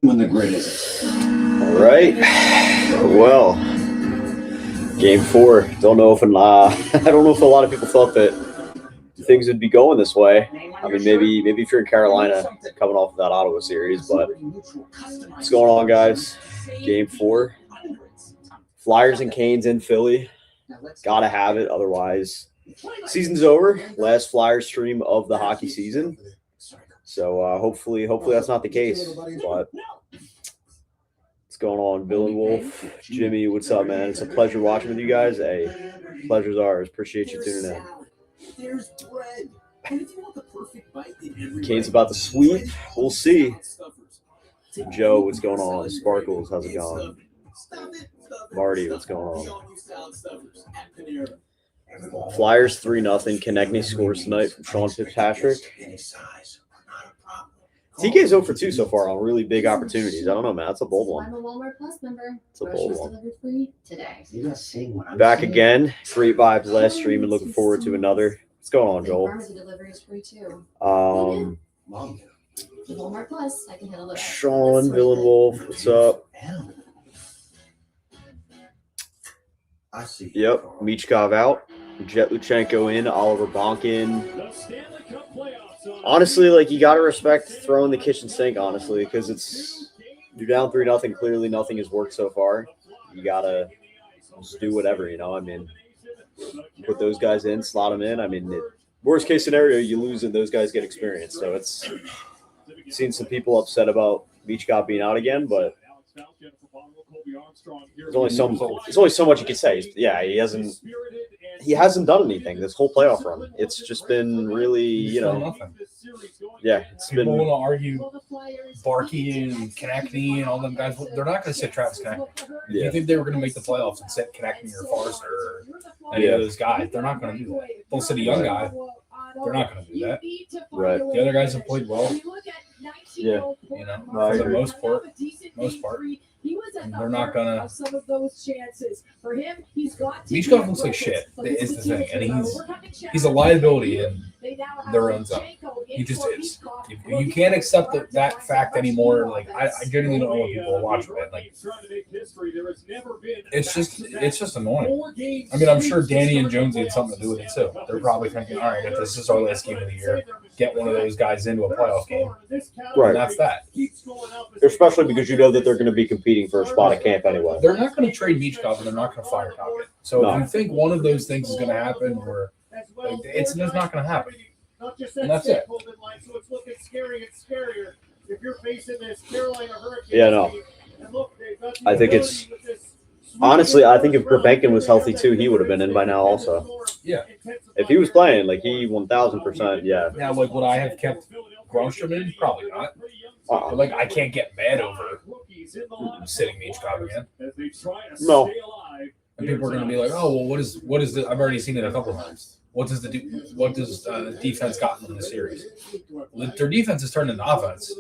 when the grid isn't. All right. Well, game 4. Don't know if I don't know if a lot of people thought that things would be going this way. I mean, maybe if you're in Carolina coming off of that Ottawa series, but what's going on, guys? Game 4. Flyers and Canes in Philly. Gotta have it, otherwise season's over. Last Flyers stream of the hockey season. So hopefully that's not the case. But what's going on, Bill and Wolf? Jimmy, what's up, man? It's a pleasure watching with you guys. Hey, pleasure's ours. Appreciate you tuning in. There's bread. And if you want the perfect bite in every Canes about to sweep. We'll see. Joe, what's going on? Sparkles, how's it going? Marty, what's going on? Flyers 3-0. Konechny scores tonight from Sean Fitzpatrick. TK's 0 for 2 so far on really big opportunities. I don't know, man. That's a bold one. I'm a Walmart Plus member. It's a bold one. Delivered free today. Back again. Great vibes last stream and looking forward to another. What's going on, Joel? Pharmacy delivery is free too. Mom. With Walmart Plus, I can hit a little. Sean, Bill and Wolf, what's up? I see. Yep. 𝐅𝐻𝐋𝐋𝐖 out. Jet Luchenko in. Oliver Bonk in. Honestly, like, you got to respect throwing the kitchen sink, honestly, because you're down 3-0. Clearly, nothing has worked so far. You got to just do whatever, you know. I mean, put those guys in, slot them in. I mean, worst case scenario, you lose and those guys get experience. So it's seen some people upset about 𝐅𝐻𝐋𝐋𝐖 being out again, but there's only so much you can say. Yeah, he hasn't done anything this whole playoff run. It's just been really, you know, yeah, it's been. People want to argue Barkey and Konechny and all them guys. They're not going to sit Travis Konechny. Yeah. You think they were going to make the playoffs and sit Konechny or Forster or any of those guys? They're not going to do that. They'll sit a young guy. They're not going to do that. Right. The other guys have played well. Yeah. You know, for the most part. And they're not gonna. 𝐅𝐻𝐋𝐋𝐖 looks like shit. Is the thing, and he's a liability in their own zone. He just is. You can't accept that fact anymore. Like I genuinely don't know what people are watching it. Like it's just annoying. I mean, I'm sure Danny and Jonesy had something to do with it too. They're probably thinking, all right, if this is our last game of the year, get one of those guys into a playoff game. Right. And that's that. Especially because you know that they're going to be competing for a spot at camp anyway. They're not going to trade 𝐅𝐻𝐋𝐋𝐖, and they're not going to fire Tocchet. So if you think one of those things is going to happen, or it's not going to happen, and that's it. Yeah, no. I think it's honestly. I think if Prebenkin was healthy too, he would have been in by now. Also, Yeah. if he was playing, like he 1,000%, yeah. Now, like, would I have kept Grunstrom in? Probably not. But, like, I can't get mad over sitting 𝐅𝐻𝐋𝐋𝐼 again. No. And people are going to be like, oh, well, what is the? I've already seen it a couple of times. What does defense gotten in the series? Their defense has turned into offense.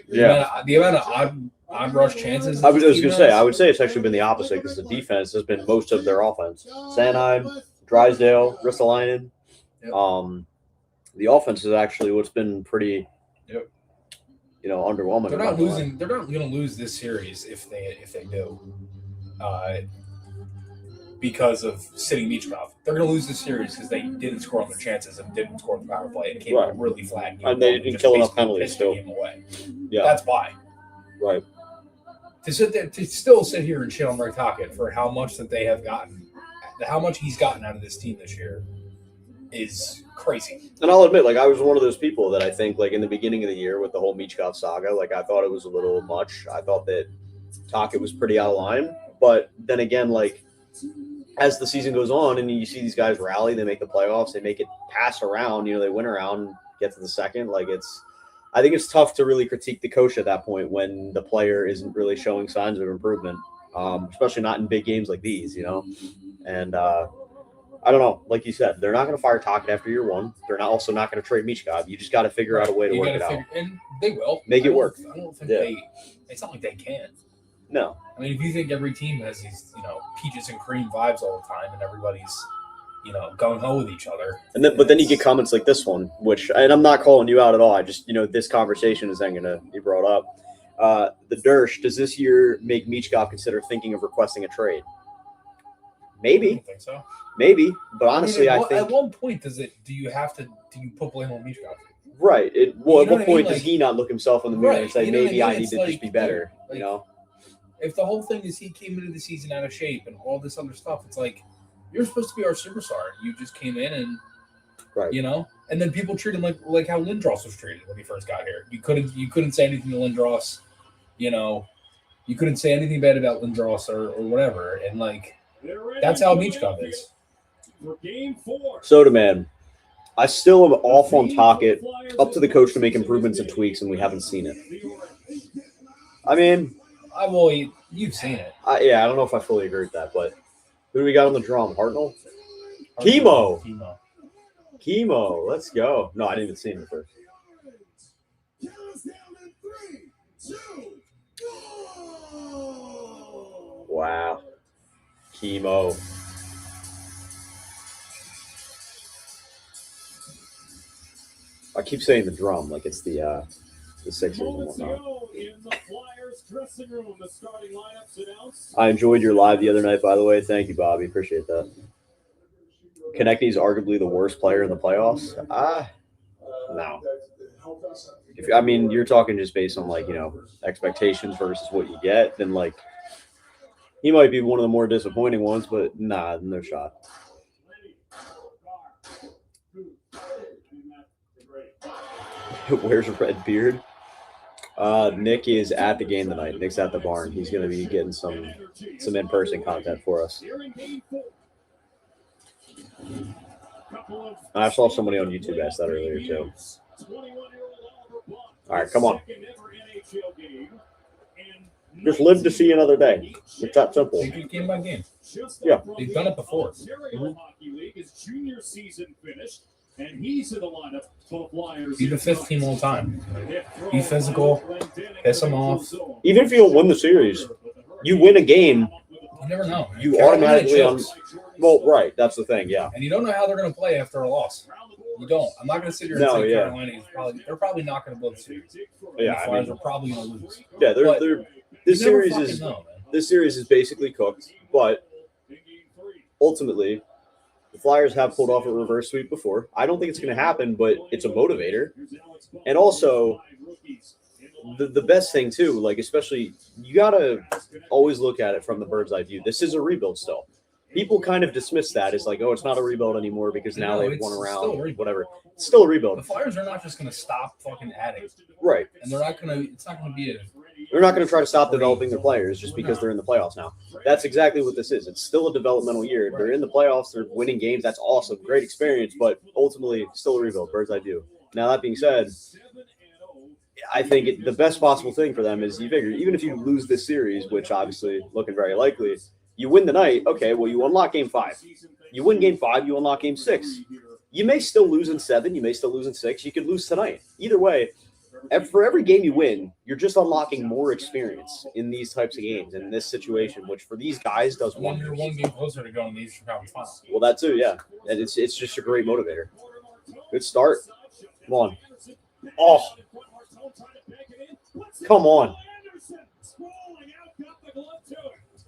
Yeah. The amount of odd rush chances. I was going to say, I would say it's actually been the opposite because the defense has been most of their offense. Sanheim, Drysdale, Ristolainen. Yep. The offense is actually what's been pretty, Yep. you know, underwhelming. They're not losing. They're not going to lose this series if they do, because of sitting 𝐅𝐻𝐋𝐋𝐼. They're going to lose this series because they didn't score on their chances and didn't score on the power play and came out really flat. And they didn't kill enough penalties still. Yeah, that's why. Right. To still sit here and shit on Rick Tocchet for how much that they have gotten, how much he's gotten out of this team this year, is crazy. And I'll admit, like, I was one of those people that I think, like, in the beginning of the year with the whole 𝐅𝐻𝐋𝐋𝐼 saga, like, I thought it was a little much. I thought that Tocchet was pretty out of line. But then again, like, as the season goes on and you see these guys rally, they make the playoffs, they make it pass around, you know, they win around, get to the second. Like, I think it's tough to really critique the coach at that point when the player isn't really showing signs of improvement, especially not in big games like these, you know. And I don't know. Like you said, they're not going to fire Tocchet after year one. They're also not going to trade 𝐅𝐻𝐋𝐋𝐼. You just got to figure out a way to work it out. And they will. Make it work. I don't think it's not like they can. No. I mean, if you think every team has these, you know, peaches and cream vibes all the time and everybody's, you know, gung-ho with each other. But then you get comments like this one, which, and I'm not calling you out at all. I just, you know, this conversation is then going to be brought up. The Dersh, does this year make Michkov consider thinking of requesting a trade? I Maybe, don't think so. maybe, but honestly, I at think one point do you put blame on Mishkov? right. Well, You at know what what I point mean? does he not look himself in the mirror and Right, say, you know what I maybe I mean? need It's to just be better? like- You know, If the whole thing is he came into the season out of shape and all this other stuff, it's like you're supposed to be our superstar. You just came in and right? you know, and then people treat him like how Lindros was treated when he first got here. You couldn't say anything to Lindros, you know, you couldn't say anything bad about Lindros or whatever, and like that's how Michkov is. For game 4. Soda Man, I still am off on Tocchet. Up to the coach to make improvements and tweaks, and we haven't seen it. I mean, You've seen it. I don't know if I fully agree with that, but who do we got on the drum? Hartnell? Chemo. Let's go. No, I didn't even see him at first. Wow. Chemo. I keep saying the drum like it's the Sixers and Moments whatnot. ago in the Flyers dressing room, the starting lineups announced. I enjoyed your live the other night, by the way. Thank you, Bobby. Appreciate that. Konechny's arguably the worst player in the playoffs. No. I mean, you're talking just based on like, expectations versus what you get, then like he might be one of the more disappointing ones, but nah, no shot. Where's Red Beard? Nick is at the game tonight. Nick's at the barn. He's going to be getting some in-person content for us. I saw somebody on YouTube ask that earlier too. All right, come on. Just live to see another day. It's that simple. Take it game by game. Yeah. They've done it before. His junior season finished, and he's in the lineup for Flyers. Be the fifth team all the time. Be physical. Piss them off. Even if you don't win the series, you win a game, You never know. you Carolina automatically chokes. well, right. That's the thing. Yeah. And you don't know how they're going to play after a loss. You don't. I'm not going to sit here and No, say yeah. Carolina they're probably not going to blow the series. Yeah. The I Flyers mean, are probably going to lose. yeah. But This you never series fucking is know, man. this series is basically cooked, but ultimately, the Flyers have pulled off a reverse sweep before. I don't think it's going to happen, but it's a motivator. And also, the best thing too, like especially, you got to always look at it from the bird's eye view. This is a rebuild still. People kind of dismiss that as like, oh, it's not a rebuild anymore because now No, they've it's won still a around, rebuild. whatever. It's still a The rebuild, Flyers are not just going to stop fucking adding. right? And they're not going to – it's not going to be a They're not going to try to stop developing their players just because they're in the playoffs now. That's exactly what this is. It's still a developmental year. They're in the playoffs. They're winning games. That's awesome. Great experience, but ultimately still a rebuild. Bird's eye view. Now, that being said, I think the best possible thing for them is you figure even if you lose this series, which obviously looking very likely, you win the night. Okay, well, you unlock game 5. You win game 5, you unlock game 6. You may still lose in 7. You may still lose in 6. You could lose tonight. Either way, for every game you win, you're just unlocking more experience in these types of games in this situation, which for these guys does when wonders. you're one game closer to going to the Eastern Conference Finals. Well, that too, yeah. And it's just a great motivator. Good start. Come on. Oh, come on.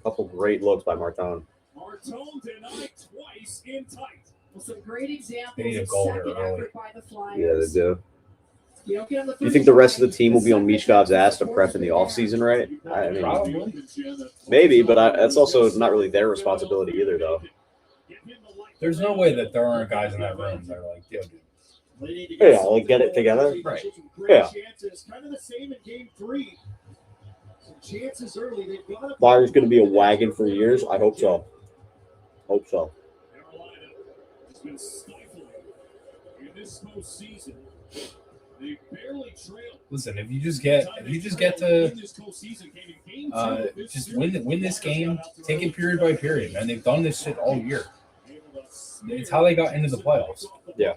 Couple great looks by Martin. Martone denied twice in tight. Well, some great examples They need a of goal second here early. effort by the Flyers. Yeah, they do. You don't get on the You think the rest of the team will be on Michkov's ass to prep in the offseason, right? I mean, Probably. maybe, but that's also not really their responsibility either, though. There's no way that there aren't guys in that room that are like, yo, dude. Yeah, like get it together. Right. Yeah. Kind of the same in game 3. Chances early. They've got to Flyers going to be a wagon for years. I hope so. Hope so. Carolina has been stifling in this postseason. They barely trailed. Listen, if you just get to just win this game, take it period by period, man. They've done this shit all year. It's how they got into the playoffs. Yeah.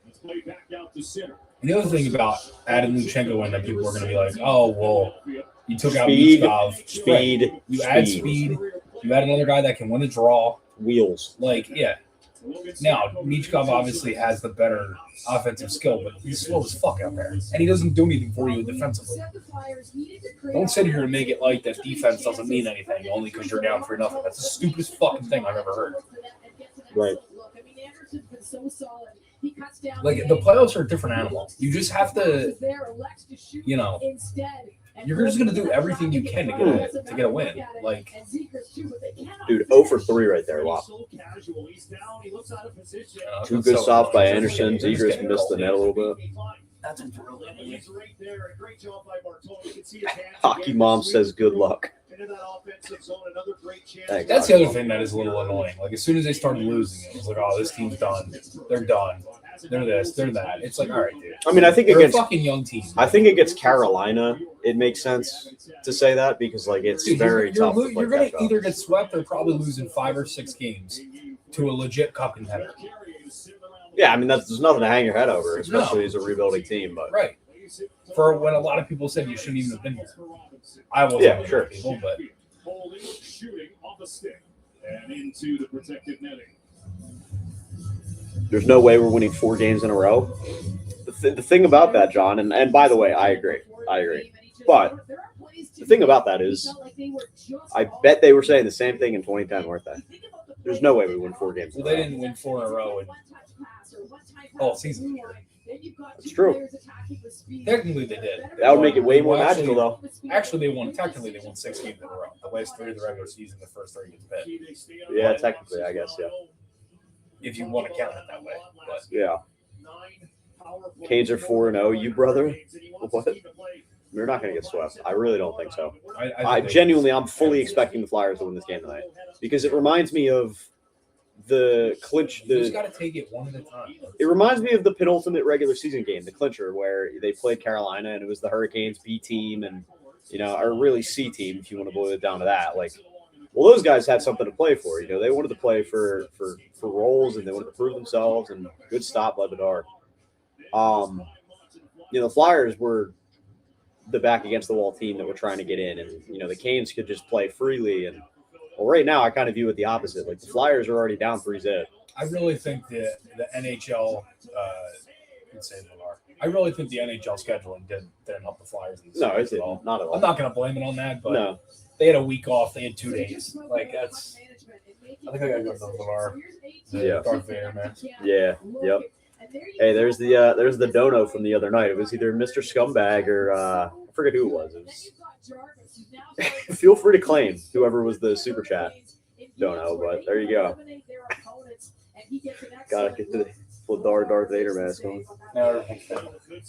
Let's play back out to center. And the other thing about adding Luchenko in that people are going to be like, oh, well, you took out Speed, Michkov. speed, Right. You add speed. You add another guy that can win the draw. Wheels. Like, yeah. Now, �𝐋𝐋𝐿 obviously has the better offensive skill, but he's slow as fuck out there. And he doesn't do anything for you defensively. Don't sit here and make it like that defense doesn't mean anything only because you're down 3-0. That's the stupidest fucking thing I've ever heard. Right. Like, the playoffs are a different animal. You just have to, you know, you're just going to do everything you can to get a win. Like, Dude, 0 for 3 right there. Wow. 2 good stops by Anderson. Zegras missed the net a little bit. That's Hockey Mom says good luck. Thanks, That's the other thing that is a little annoying. Like, as soon as they started losing, it was like, oh, this team's done. They're done. They're this. They're that. It's like, all right, dude. I mean, I think They're against a fucking young team. I think against Carolina, it makes sense to say that because like it's Dude, very tough. To you're going to either get swept or probably lose in 5 or 6 games to a legit cup contender. Yeah, I mean there's nothing to hang your head over, especially as a rebuilding team. But right. For when a lot of people said you shouldn't even have been there. I wasn't. Yeah, sure. People, but shooting off the stick and into the protected netting. there's no way we're winning 4 games in a row. The thing about that, John, and by the way, I agree. But the thing about that is, I bet they were saying the same thing in 2010, weren't they? There's no way we win 4 games. Well, they didn't win 4 in a row in all season. It's true. Technically, they did. That would make it way more magical, though. Actually, they won 6 games in a row. The last 3 of the regular season, the first 3 gets bet. Yeah, technically, I guess, yeah. If you want to count it that way. But Yeah. Canes are 4-0. You, brother? What? We're not going to get swept. I really don't think so. I genuinely, I'm fully expecting the Flyers to win this game tonight because it reminds me of the clinch. You just got to take it one at a time. It reminds me of the penultimate regular season game, the clincher, where they played Carolina and it was the Hurricanes B team and, you know, or really C team if you want to boil it down to that. Like, well, those guys had something to play for. You know, they wanted to play for roles and they wanted to prove themselves, and good stop by Bedard. You know, the Flyers were the back against the wall team that were trying to get in, and you know the Canes could just play freely. And well, right now I kind of view it the opposite. Like the Flyers are already down 3-0. I really think the NHL, I really think the NHL scheduling didn't help the Flyers. No, it didn't. Not at all. I'm not going to blame it on that, but no. They had a week off. They had 2 days. Like that's. I think I got to go to the Yeah. Darth Vader, man. Yeah. Yep. Hey, there's the dono from the other night. It was either Mr. Scumbag or I forget who it was. Feel free to claim whoever was the super chat dono, but there you go. Gotta get the Fladar Darth Vader mask on.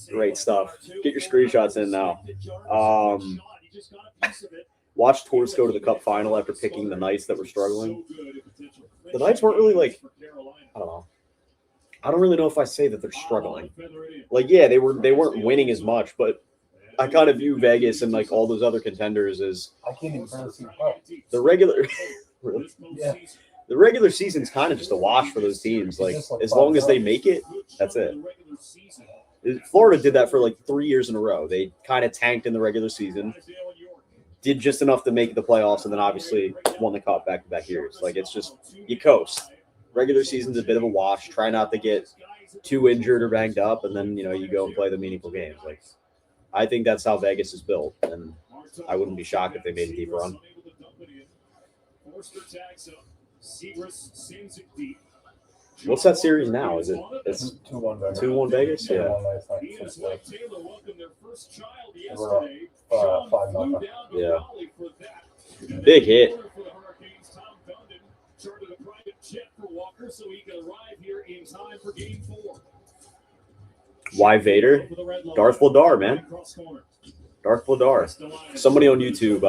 Great stuff. Get your screenshots in now. Watch Torts go to the Cup final after picking the Knights that were struggling. The Knights weren't really like, I don't know. I don't really know if I say that they're struggling. Like, yeah, they weren't winning as much, but I kind of view Vegas and like all those other contenders as the regular. Yeah. The regular season's kind of just a wash for those teams. Like, as long as they make it, that's it. Florida did that for like 3 years in a row. They kind of tanked in the regular season, did just enough to make the playoffs, and then obviously won the Cup back-to-back years. Like, it's just you coast. Regular season's a bit of a wash. Try not to get too injured or banged up, and then, you know, you go and play the meaningful games. Like, I think that's how Vegas is built, and I wouldn't be shocked if they made a deep run. What's that series now? Is it 2-1 Vegas? Yeah. Yeah. Big hit. Chartered a private jet for Walker so he could arrive here in time for Game 4. Why Vader? Darth Vladar, man. Darth Vladar. Somebody on YouTube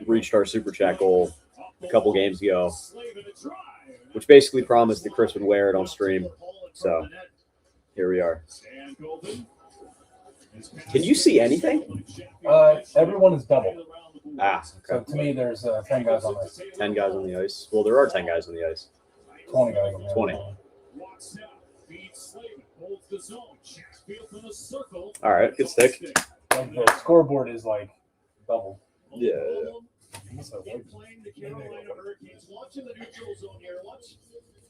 reached our super chat goal a couple games ago, which basically promised that Chris would wear it on stream. So here we are. Can you see anything? Everyone is double. Okay. So to me, there's 10 guys on the ice. 10 guys on the ice. Well, there are 10 guys on the ice. 20 guys on the ice. 20. All right, good stick. Like the scoreboard is like double. Yeah.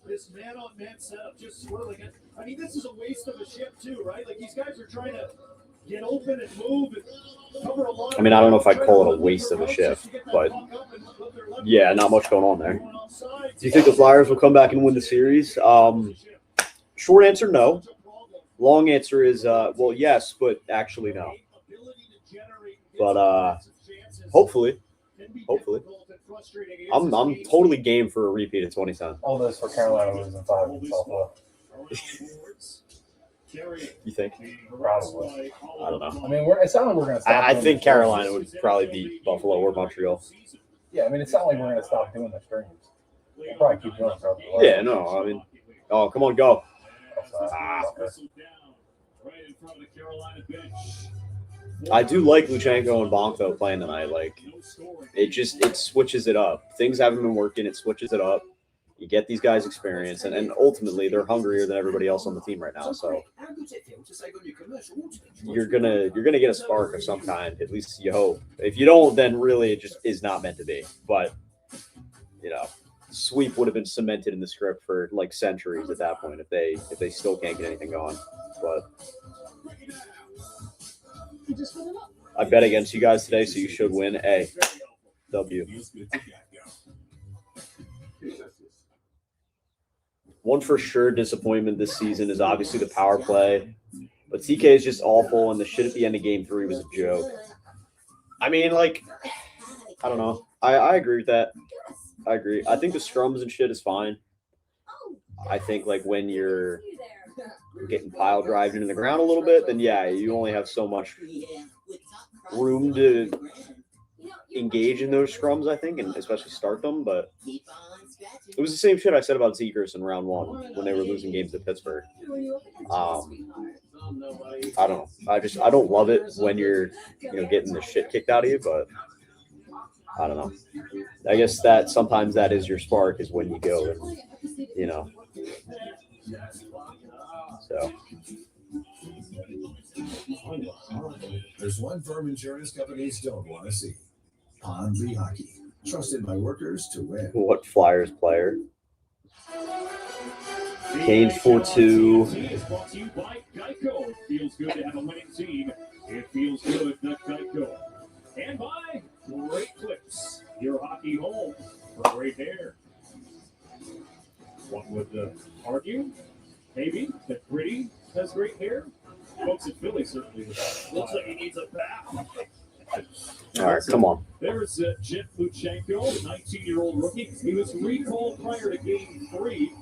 This man-on-man setup just swirling it. I mean, this is a waste of a shift too, right? Like these guys are trying to get open and move and cover a lot. I mean, I don't know if I'd call it a waste of a shift, but yeah, not much going on there. Do you think the Flyers will come back and win the series? Short answer, no. Long answer is, well, yes, but actually no. But hopefully. I'm totally game for a repeat of 2010. All this for Carolina losing 5 in Buffalo. You think? Probably. I don't know. I mean, it's not like we're going to stop. I doing think this Carolina streams. would probably beat Buffalo or Montreal. Yeah, I mean, it's not like we're going to stop doing the streams. We'll probably keep doing it for a while. Yeah, no, I mean, oh, come on, go. I do like Luchenko and Bonk though playing tonight. Like, it switches it up. Things haven't been working. It switches it up. You get these guys experience, and ultimately they're hungrier than everybody else on the team right now. So you're gonna get a spark of some kind. At least you hope. If you don't, then really it just is not meant to be. But you know, sweep would have been cemented in the script for like centuries at that point if they still can't get anything going. But I bet against you guys today, so you should win. A W. One for sure disappointment this season is obviously the power play. But TK is just awful, and the shit at the end of Game 3 was a joke. I mean, like, I don't know. I agree with that. I agree. I think the scrums and shit is fine. I think, like, when you're getting pile drived into the ground a little bit, then, yeah, you only have so much room to engage in those scrums, I think, and especially start them. But it was the same shit I said about Zegers in round 1 when they were losing games to Pittsburgh. I don't know. I don't love it when you're getting the shit kicked out of you, but I don't know. I guess that sometimes that is your spark is when you go and so. There's one firm insurance companies don't want to see. On-the Hockey. Trusted by workers to win. What Flyers player? Kane 4-2. Is brought to you by Geico. It feels good to have a winning team. It feels good at Geico. And by Great Clips, your hockey home for great hair. One would argue, maybe, that Gritty has great hair. Folks at Philly certainly looks like he needs a bath. All right, come on. There's Jet Luchenko, the 19-year-old rookie. He was recalled prior to Game 3.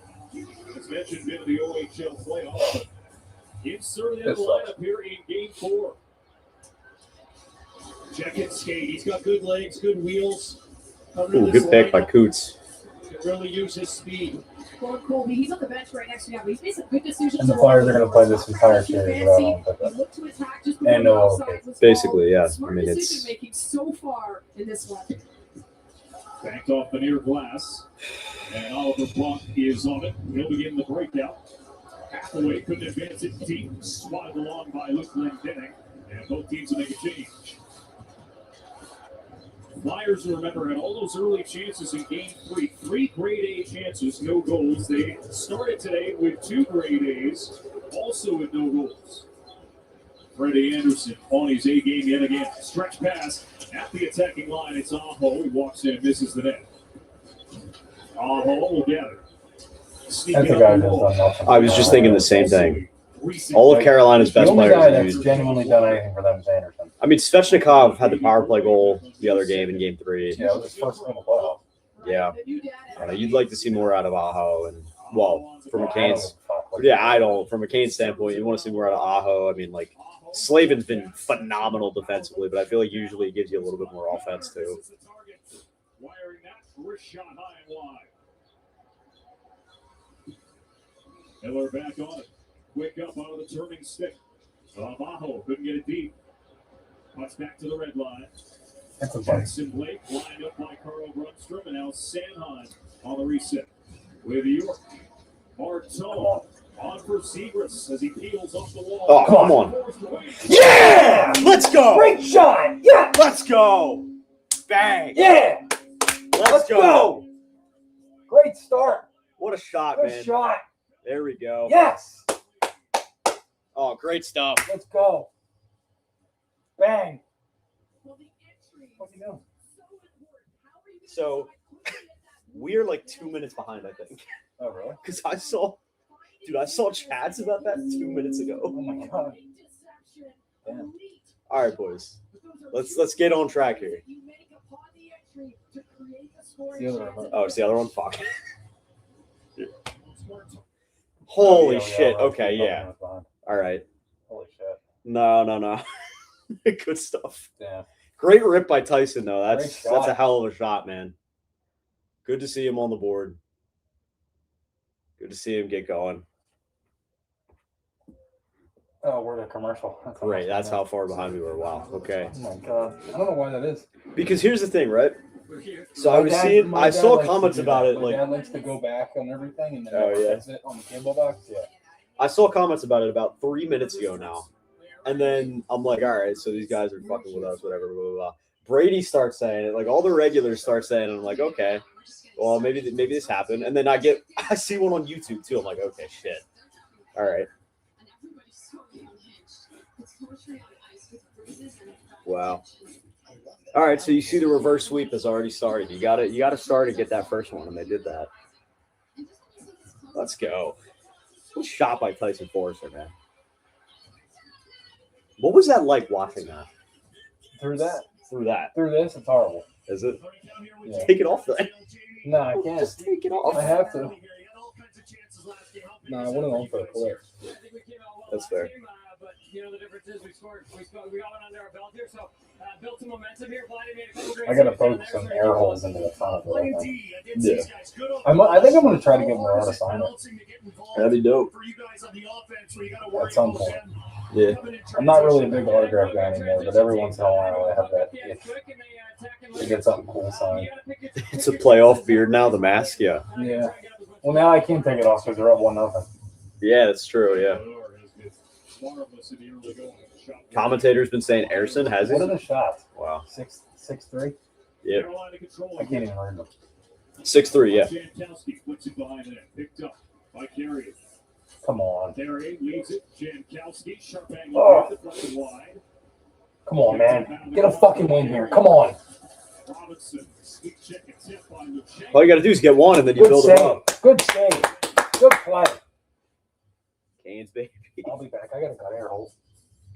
As mentioned, in the OHL playoffs. But inserted in the lineup here in Game 4. Check it, skate. He's got good legs, good wheels. Ooh, good pick by Coots. Can really use his speed. Well, Colby, he's on the bench right next to me. He's made some good decisions. And the Flyers are going to play this entire series and no basically, yeah. I mean, decision making so far in this one. Backed off the near glass. And Oliver Blanc is on it. He'll begin the breakout. Hathaway couldn't advance it deep. Swatted along by Luke Glendening. And both teams will make a change. Flyers, remember, had all those early chances in Game 3. 3 grade A chances, no goals. They started today with 2 grade A's, also with no goals. Freddie Anderson on his A game yet again. Stretch pass at the attacking line. It's Aho. He walks in and misses the net. Aho will gather. I was just thinking the same thing. All of Carolina's best the only players guy are that's used. genuinely done anything for them is Anderson. I mean, Svechnikov had the power play goal the other game in Game 3. Yeah, it was his first in the playoffs. Yeah. I don't know, you'd like to see more out of Aho. And, well, from McCain's – from McCain's standpoint, you want to see more out of Aho. I mean, like, Slavin's been phenomenal defensively, but I feel like usually it gives you a little bit more offense, too. Wiring that wrist shot high and wide. Miller back on it. Quick up out of the turning stick. Aho couldn't get it deep. Puts back to the red line. That's a Jackson Blake lined up by Carl Grundstrom, and now Sanheim on the reset. With York. Martin on for Zegras as he peels off the wall. Oh, come on. Yeah! Let's go! Great shot! Yeah! Let's go! Bang! Yeah! Let's go! Great start. What a shot, Good man. shot. There we go. Yes. Oh, great stuff. Let's go. Bang. Well, the entry What's he doing? so important. How are you gonna So, decide quickly at that we're like 2 minutes behind, I think. Oh, really? Because I saw chats about that 2 minutes ago. Oh, my God. Deception. Damn. Elite. All right, boys. Let's get on track here. You make upon the entry to create the scoring The other chance. one. Oh, it's the other one? Fuck. Holy Yeah, shit. right. Okay, yeah. All right. Holy shit. No. Good stuff. Yeah. Great rip by Tyson, though. Great That's shot. a hell of a shot, man. Good to see him on the board. Good to see him get going. Oh, we're in a commercial. Great. That's how far behind we were. Wow. Okay. Oh my God. I don't know why that is. Because here's the thing, right? So I My dad saw likes to comments do about that. it. My Like, dad likes to go back on everything and then Oh, yeah. fix it on the cable box. Yeah. I saw comments about it about 3 minutes ago now. And then I'm like, all right, so these guys are fucking with us, whatever, blah, blah, blah. Brady starts saying it. Like, all the regulars start saying it. I'm like, okay, well, maybe this happened. And then I see one on YouTube, too. I'm like, okay, shit. All right. Wow. All right, so you see the reverse sweep has already started. You got to start to get that first one, and they did that. Let's go. Good shot by Tyson Forrester, man. What was that like watching that? Through that. Through that? Through this, it's horrible. Is it? Yeah. Take it off then. No, I can't. Just take it off. I have to. No, I want it on for a clip. That's fair. But you know the difference is we got one under our belt here, so built some momentum here. I gotta poke some air holes into the front of it. I think. Yeah. I think I'm gonna try to get more on a sign it. That'd be dope. At some point. Yeah. I'm not really a big autograph guy anymore, but every once in a while I have that itch to get something cool signed. It's a playoff beard now, the mask, yeah. Yeah. Well, now I can't take it off because they're up 1-0. Yeah, that's true, yeah. Commentator's been saying Ayrson has What are it. the shots? Wow. 6'3"? Yeah. I can't even read them. 6'3", yeah. Come on. Oh. Oh. Come on, man. Get a fucking win here. Come on. All you got to do is get one, and then you Good build them save. up. Good save. Good play. Canes, baby. I'll be back. I got to cut air holes.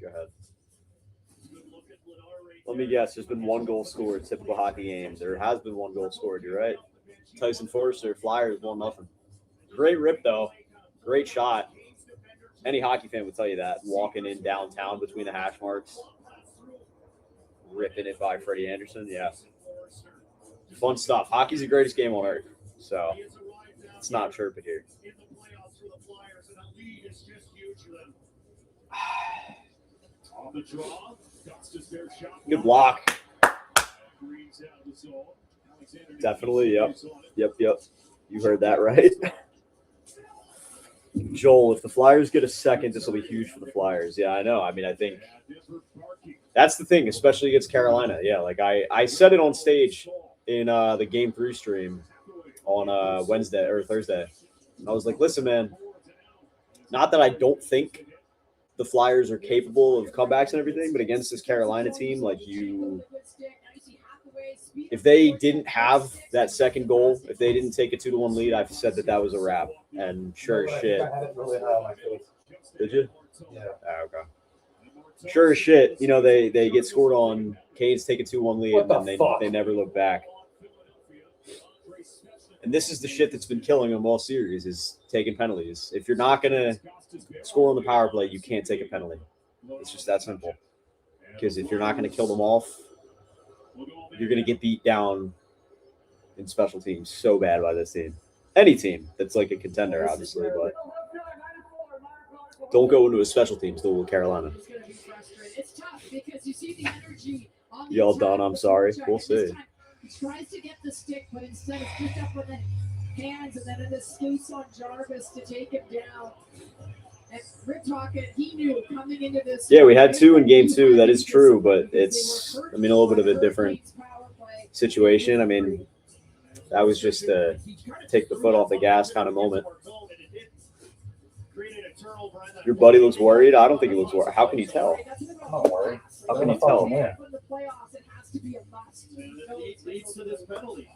Go ahead. Let me guess. There's been one goal scored. Typical hockey games. There has been one goal scored. You're right. Tyson Forrester, Flyers 1-0. Great rip though. Great shot. Any hockey fan would tell you that. Walking in downtown between the hash marks, ripping it by Freddie Anderson. Yeah. Fun stuff. Hockey's the greatest game on earth. So it's not chirping here. Good block. Definitely, yep. Yep. You heard that right. Joel, if the Flyers get a second, this will be huge for the Flyers. Yeah, I know. I mean, I think that's the thing, especially against Carolina. Yeah, like I said it on stage in the Game 3 stream on Wednesday or Thursday. I was like, listen, man, not that I don't think the Flyers are capable of comebacks and everything, but against this Carolina team, like if they didn't have that second goal, if they didn't take a 2-1 lead, I've said that was a wrap. And sure as shit. I had it really high on my face. Did you? Yeah. Oh, okay. Sure as shit. You know, they get scored on. Canes take a 2-1 lead, and then they never look back. And this is the shit that's been killing them all series is taking penalties. If you're not going to score on the power play, you can't take a penalty. It's just that simple. Because if you're not going to kill them off, you're going to get beat down in special teams so bad by this team. Any team that's like a contender, obviously, but don't go into a special teams deal with Carolina. Y'all done? I'm sorry. We'll see. He tries to get the stick, but instead it's picked up with the hands, and then it escapes on Jarvis to take him down. And Rip Tockett, he knew coming into this. Yeah, we had 2 in Game 2. That is true, but it's, a little bit of a different situation. I mean, That was just a take the foot off the gas kind of moment. Your buddy looks worried. I don't think he looks worried. How can you tell? I'm not worried. How can you tell? Yeah.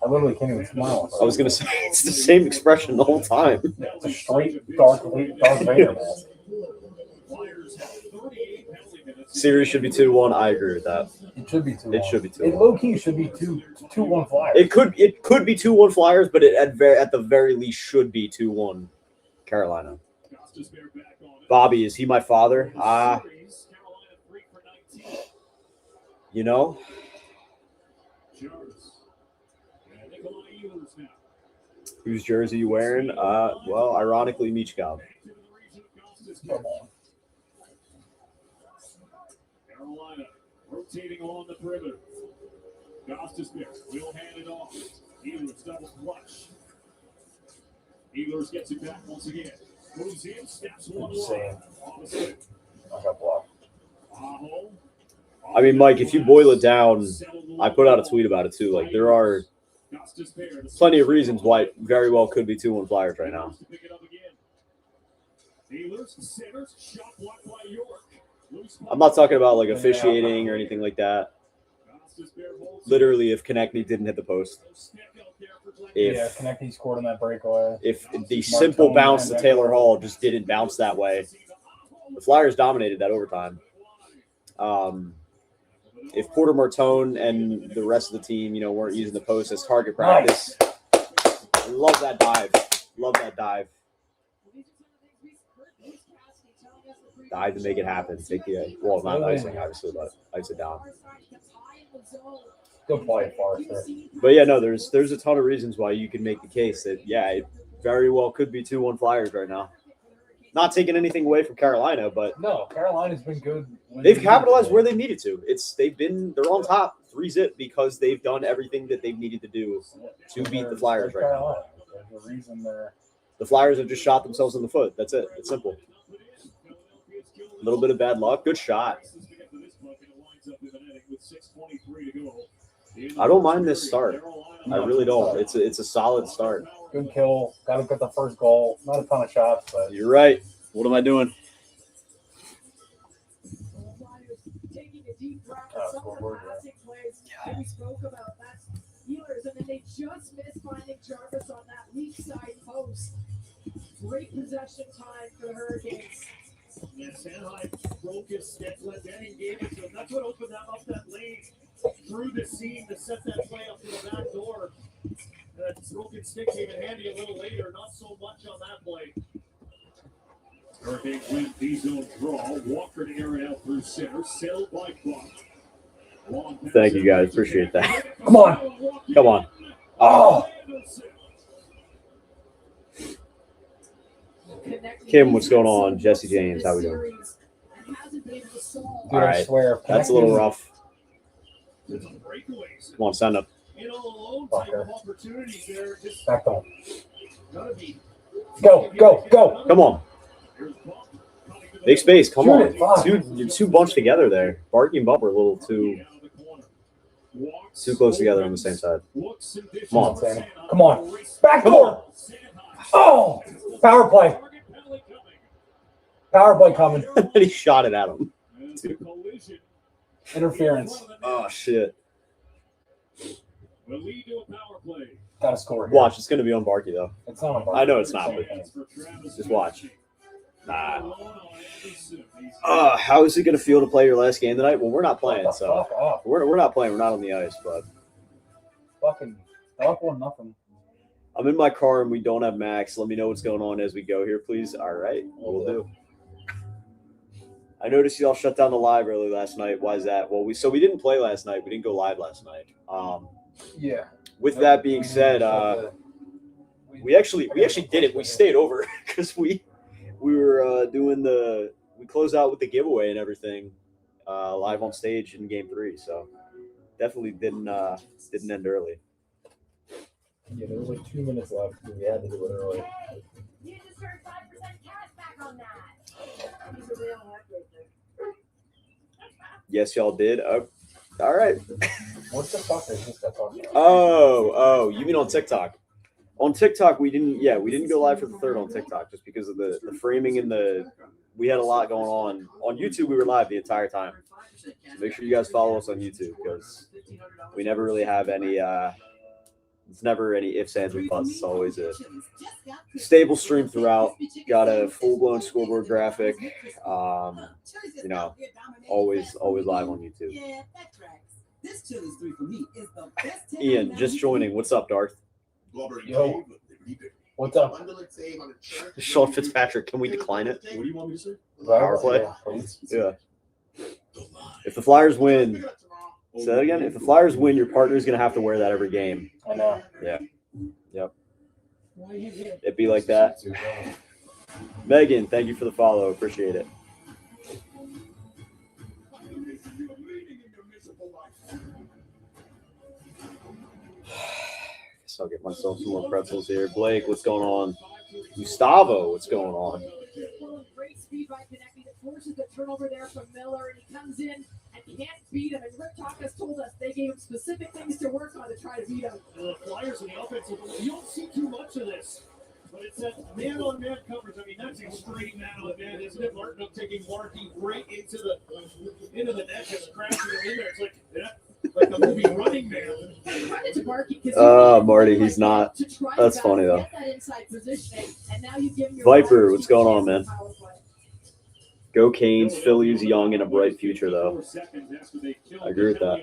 I literally can't even smile. I was gonna say it's the same expression the whole time. It's a straight Darth Vader mask. Series should be 2-1. I agree with that. It should be 2-1. It should be 2-1. It low key should be 2-1 Flyers. It could be 2-1 Flyers, but it at the very least should be 2-1 Carolina. Bobby, is he my father? You know. Whose jersey you wearing? Well, ironically, 𝐅𝐻𝐋𝐿. Come on. Carolina rotating along the perimeter. Gostisbehere will hand it off. 𝐅𝐻𝐋𝐿s double clutch. 𝐅𝐻𝐋𝐿s gets it back once again. Moves in, steps one line. I got blocked. I mean, Mike, if you boil it down, I put out a tweet about it too. Like, there are plenty of reasons why it very well could be 2-1 Flyers right now. I'm not talking about like officiating or anything like that. Literally, if _KNECKNEY didn't hit the post. If _KNECKNEY scored on that breakaway. If the simple bounce to Taylor Hall just didn't bounce that way, the Flyers dominated that overtime. If Porter Martone and the rest of the team, weren't using the post as target practice, I love that dive. Love that dive. Dive to make it happen. Take the not icing, obviously, but ice it down. Good play, Forrester. But yeah, no, there's a ton of reasons why you can make the case that it very well could be 2-1 Flyers right now. Not taking anything away from Carolina, but no, Carolina's been good. They've capitalized where they needed to. They're on top 3-0 because they've done everything that they've needed to do to beat the Flyers right now. There's a reason they're. The Flyers have just shot themselves in the foot. That's it. It's simple. A little bit of bad luck. Good shot. I don't mind this start. I really don't. It's a solid start. Good kill. Got to get the first goal. Not a ton of shots, but you're right. What am I doing? We spoke about that's 𝐅𝐻𝐋𝐿s, and then they just missed finding Jarvis on that weak side post. Great possession time for the Hurricanes. Yeah, Anaheim broke his stick, let Denning gave it to him. That's what opened up that lane through the seam to set that play up to the back door. That broken stick came in handy a little later, not so much on that play. Hurricanes win D-zone draw. Walker to Ariel through center, sailed by Buck. Thank you, guys. Appreciate that. Come on. Come on. Oh. Kim, what's going on? Jesse James, how we doing? All right. I swear, that's a little rough. Come on, send up. Back on. Go. Come on. Big space. Come on. You're too bunched together there. Barky and Bump are a little too close together on the same side. Come on, Sammy. Come on. Back door. Oh, power play. Power play coming. And he shot it at him. Interference. Oh, shit. Gotta score here. Watch. It's going to be on Barky, though. It's not on Barky. I know it's not, but just watch. Nah. How is it going to feel to play your last game tonight? Well, we're not playing, so we're not playing. We're not on the ice, but fucking up 1-0. I'm in my car and we don't have Max. Let me know what's going on as we go here, please. All right, we'll do. I noticed y'all shut down the live early last night. Why is that? Well, we didn't play last night. We didn't go live last night. Yeah. With that being said, we actually did it. We stayed over because we were we closed out with the giveaway and everything live on stage in Game 3. So definitely didn't end early. Yeah, there was like 2 minutes left. We had to do it early. You just earned 5% cash back on that. Yes, y'all did. All right. What the fuck is this guy That's all. Oh, you mean on TikTok? On TikTok, we didn't go live for the third on TikTok just because of the framing and we had a lot going on. On YouTube, we were live the entire time. So make sure you guys follow us on YouTube because we never really have any. It's never any ifs, ands, or buts. It's always a stable stream throughout. Got a full-blown scoreboard graphic. Always live on YouTube. This chili's 3 for me is the best. Ian, just joining. What's up, Darth? Yo. What's up? Sean Fitzpatrick, can we decline it? What do you want me to say? Power play? Yeah. If the Flyers win, say that again. If the Flyers win, your partner is going to have to wear that every game. I know. Yeah. Yep. It'd be like that. Megan, thank you for the follow. Appreciate it. Guess I'll get myself some more pretzels here. Blake, what's going on? Gustavo, what's going on? Great speed by connecting. It forces the turnover there from Miller, and he comes in and can't beat him. And Rick Talk has told us they gave him specific things to work on to try to beat him. The Flyers in the offensive, you don't see too much of this, but it's that man-on-man coverage. I mean, that's extreme man-on-man, isn't it? Martin taking Markey right into the net, just crashing it in there. It's like the movie Running Man. Marty, he's not. That's funny though. Viper, what's going on, man? Go Canes. Phillies young and a bright future, though. I agree with that.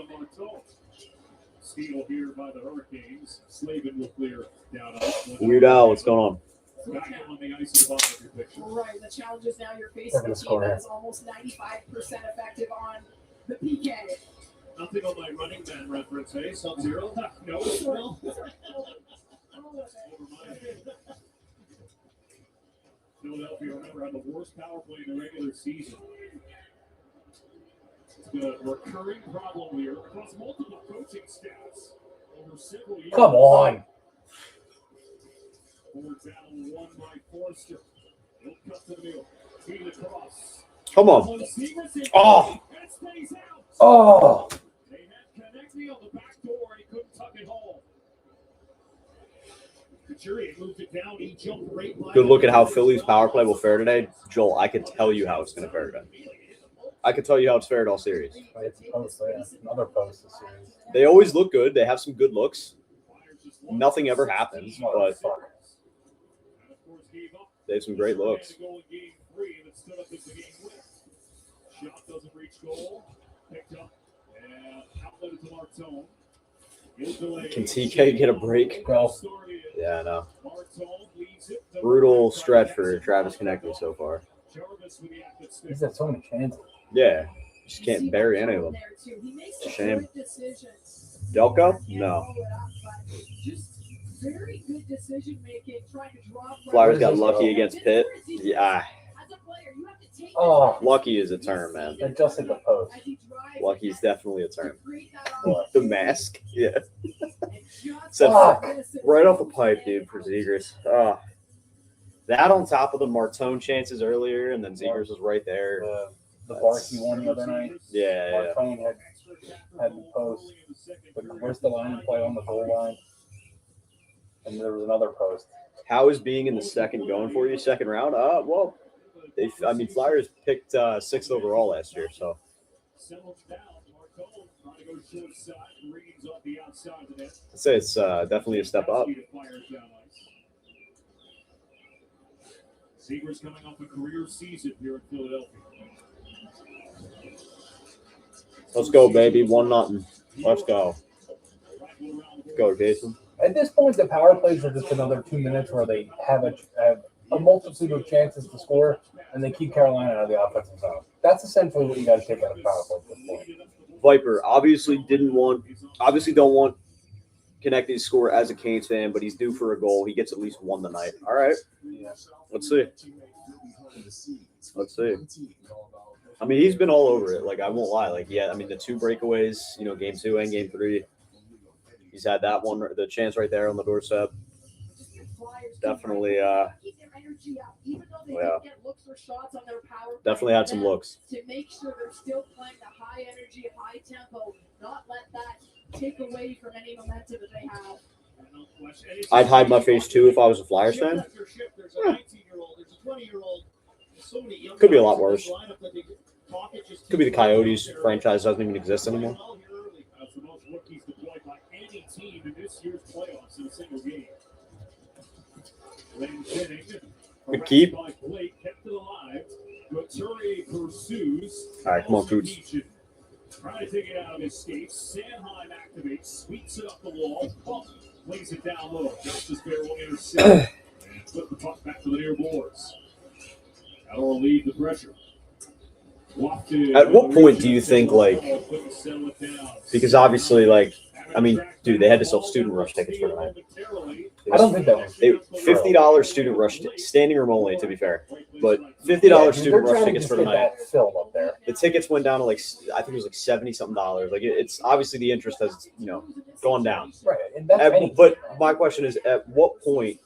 Steal here by the Hurricanes. Slavin will clear down. Weird Al, what's going on? Back on the ice above your picture. Right. The challenge is now you're facing a team that is almost 95% effective on the PK. Nothing on my running man reference, hey? Sub-Zero? No. Philadelphia, remember, had the worst power play in the regular season. It's been a recurring problem here across multiple coaching staffs over several years. Come on. Forward battle won by Forster. He'll cut to the middle. Feed across. Come on. Oh. And stays out. Oh. They had Konechny on the back door and he couldn't tuck it home. Couturier moved it down. He jumped right by. Good look at how Philly's power play will fare today. Joel, I can tell you how it's going to fare today. I can tell you how it's fared all series. It's a post, yeah. Another post this series. They always look good. They have some good looks. Nothing ever happens, but they have some great looks. Can TK get a break? Well, yeah, I know. Brutal stretch for Travis Konechny so far. he's had so many chances. Yeah, just can't bury any of them. It's a shame. Delco? No. Very good decision making, trying to draw. Flyers got lucky against Pitt. Yeah. Oh, Lucky is a term, man. they just hit the post. Lucky is definitely a term. The mask? Yeah. Fuck. Right off the pipe, dude, for Zegers. That on top of the Martone chances earlier, and then Zegers was right there. The Barkey one the other night. Yeah. Martone had the post. But where's the line play on the goal line? And there was another post. How is being in the second going for you? Second round? Well, Flyers picked 6th overall last year, so. I'd say it's definitely a step up. Zegers coming off a career season here in Philadelphia. Let's go, baby. 1-0. Let's go. Go, Jason. At this point, the power plays are just another 2 minutes where they have a multitude of chances to score, and they keep Carolina out of the offensive zone. That's essentially what you got to take out of power play at this point. Viper obviously don't want Konechny to score as a Canes fan, but he's due for a goal. He gets at least one tonight. All right. Let's see. I mean, he's been all over it. Like, I won't lie. Like, yeah, I mean, the 2 breakaways, game 2 and game 3. He's had that one, the chance right there on the doorstep. Definitely, definitely had some looks. To make sure they're still playing the high energy, high tempo, not let that take away from any momentum that they have. I'd hide my face too if I was a Flyers fan. Could be a lot worse. Could be the Coyotes franchise doesn't even exist anymore. That's the most rookies deployed by any team in this year's playoffs in a single game. Good keep. Kept it alive. Couture pursues. All right, come on, Coots. Trying to take it out of his skates. Sanheim activates, sweeps it up the wall. Pump, plays it down low. Justice Bear will intercept. And flip the puck back to the near boards. That'll relieve the pressure. At what point do you think, like, because obviously, like, I mean, dude, they had to sell student rush tickets for tonight. I don't think that was $50 student rush, standing room only, to be fair. But $50 student rush tickets for tonight. Filled up there. The tickets went down to like, I think it was like $70-something. Like, it's obviously the interest has, gone down. Right, and that's But my question is, at what point?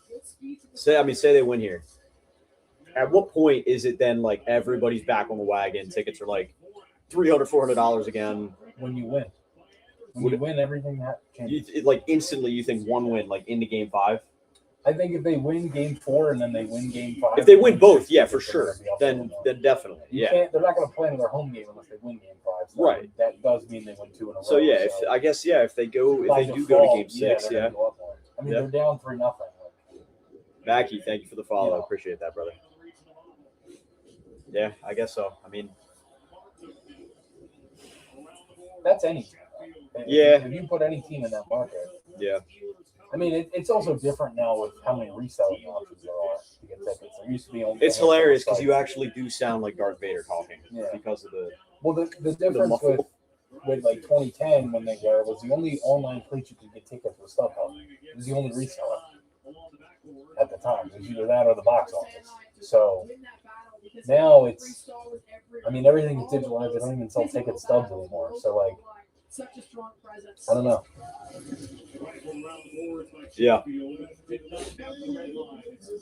Say they win here. At what point is it then like everybody's back on the wagon? Tickets are like $300, $400 again. When you win. When you win, everything changes. Like instantly, you think one win, like into Game 5. I think if they win Game 4 and then they win Game 5, if they win both, yeah, for sure. Then definitely, yeah. They're not going to play in their home game unless they win Game 5. So right. That does mean they win 2 in a row. So yeah, if they do go to Game 6, yeah. I mean, they're down 3-0. Mackie, thank you for the follow. I appreciate that, brother. Yeah, I guess so. I mean, that's any team. Yeah. If you put any team in that market. Yeah. I mean, it's also different now with how many reselling options there are to get tickets. There used to be only. It's hilarious because you actually do sound like Darth Vader talking because of the. Well, the difference with like 2010 when they were was the only online place you could get tickets was StubHub. It was the only reseller at the time. It was either that or the box office. So now it's, I mean, everything's digitalized. They don't even sell ticket stubs anymore. So like, I don't know. Yeah.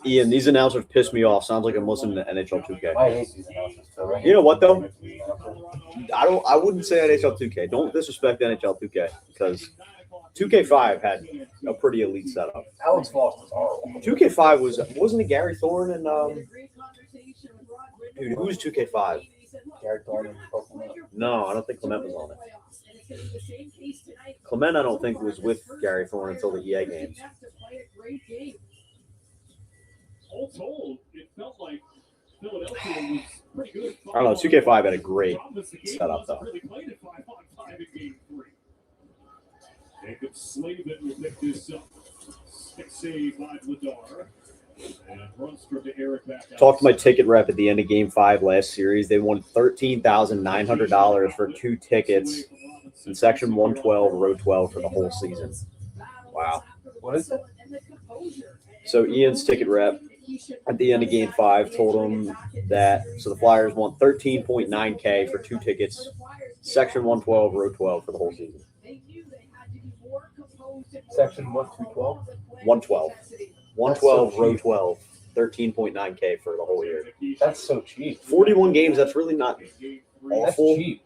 Ian, these announcers piss me off. Sounds like I'm listening to NHL 2K. I hate these announcers. You know what though? I wouldn't say NHL 2K. Don't disrespect NHL 2K because 2K5 had a pretty elite setup. Alex Voss is horrible. 2K5 wasn't it Gary Thorne and dude, who's 2K5? Gary Thorne and No, I don't think Clement was on it. Clement, I don't think was with Gary Thorne until the EA games. All told, it felt like Philadelphia was pretty good. I don't know. 2K5 had a great setup though. Really played it 5-on-5 in Game 3. Jacob Slavin will pick this up. Stick save by Vladar. And Brunstrom to Eric back out. Talked to my ticket rep at the end of Game 5 last series. They won $13,900 for 2 tickets in Section 112, Row 12 for the whole season. Wow. What is it? So Ian's ticket rep at the end of Game 5 told him that the Flyers won $13.9K for 2 tickets, Section 112, Row 12 for the whole season. Section 112? 112. 112, Row 12, 13.9K for the whole year. That's so cheap. 41 games, that's really not awful. That's cheap.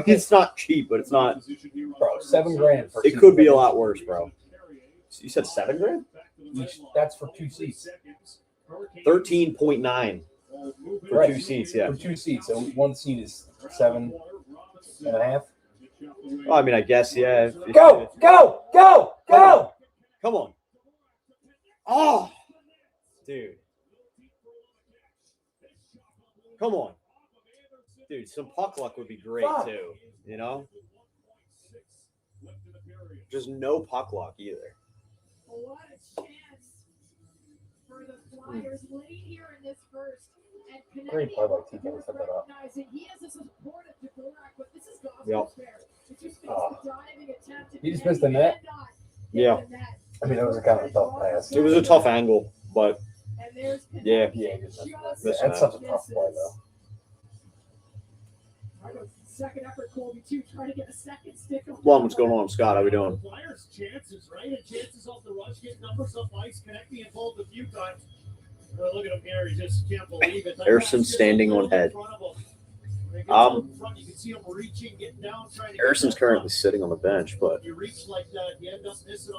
It's not cheap, but it's not. Bro, $7,000 for It could be a lot worse, bro. You said $7,000? That's for 2 seats. 13.9 for 2 seats, yeah. For 2 seats. So 1 seat is 7.5. Well, I mean, I guess, yeah. Go! Come on. Oh, dude. Come on. Dude, some puck luck would be great, too. You know? Just no puck luck either. What a chance for the Flyers late here in this first. And Great play by TK, set that up. He has a supportive Dvorak, but this is Yep. He just missed the net? Yeah. I mean, it was a kind of a tough pass. It was a tough angle, but yeah. That's such a tough play, though. Second effort, Colby, too, trying to get a second stick. Well, what's going on, Scott? How we doing? Flyers chances, right? And chances off the rush, get numbers up ice, connecting involved a few times. Look at him here. He just can't believe it. Harrison standing on head. Harrison's currently sitting on the bench, but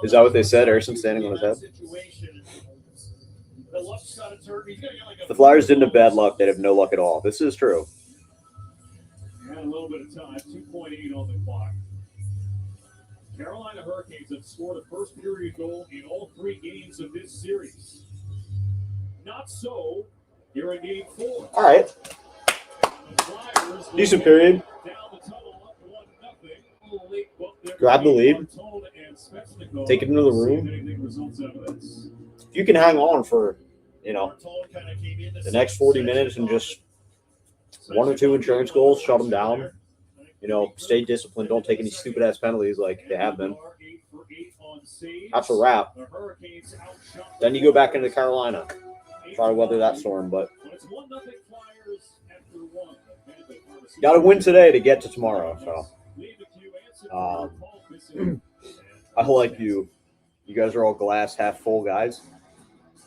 is that what they said? Harrison's standing on his head? If the Flyers didn't have bad luck, they'd have no luck at all. This is true. And a little bit of time, 2.8 on the clock. Carolina Hurricanes have scored a first period goal in all 3 games of this series. Not so here in game 4. All right. Decent period. Grab the lead. Take it into the room. If you can hang on for, the next 40 minutes and just 1 or 2 insurance goals, shut them down. Stay disciplined. Don't take any stupid-ass penalties like they have been. That's a wrap. Then you go back into Carolina. Try to weather that storm, but got to win today to get to tomorrow. So I like you. You guys are all glass half full guys.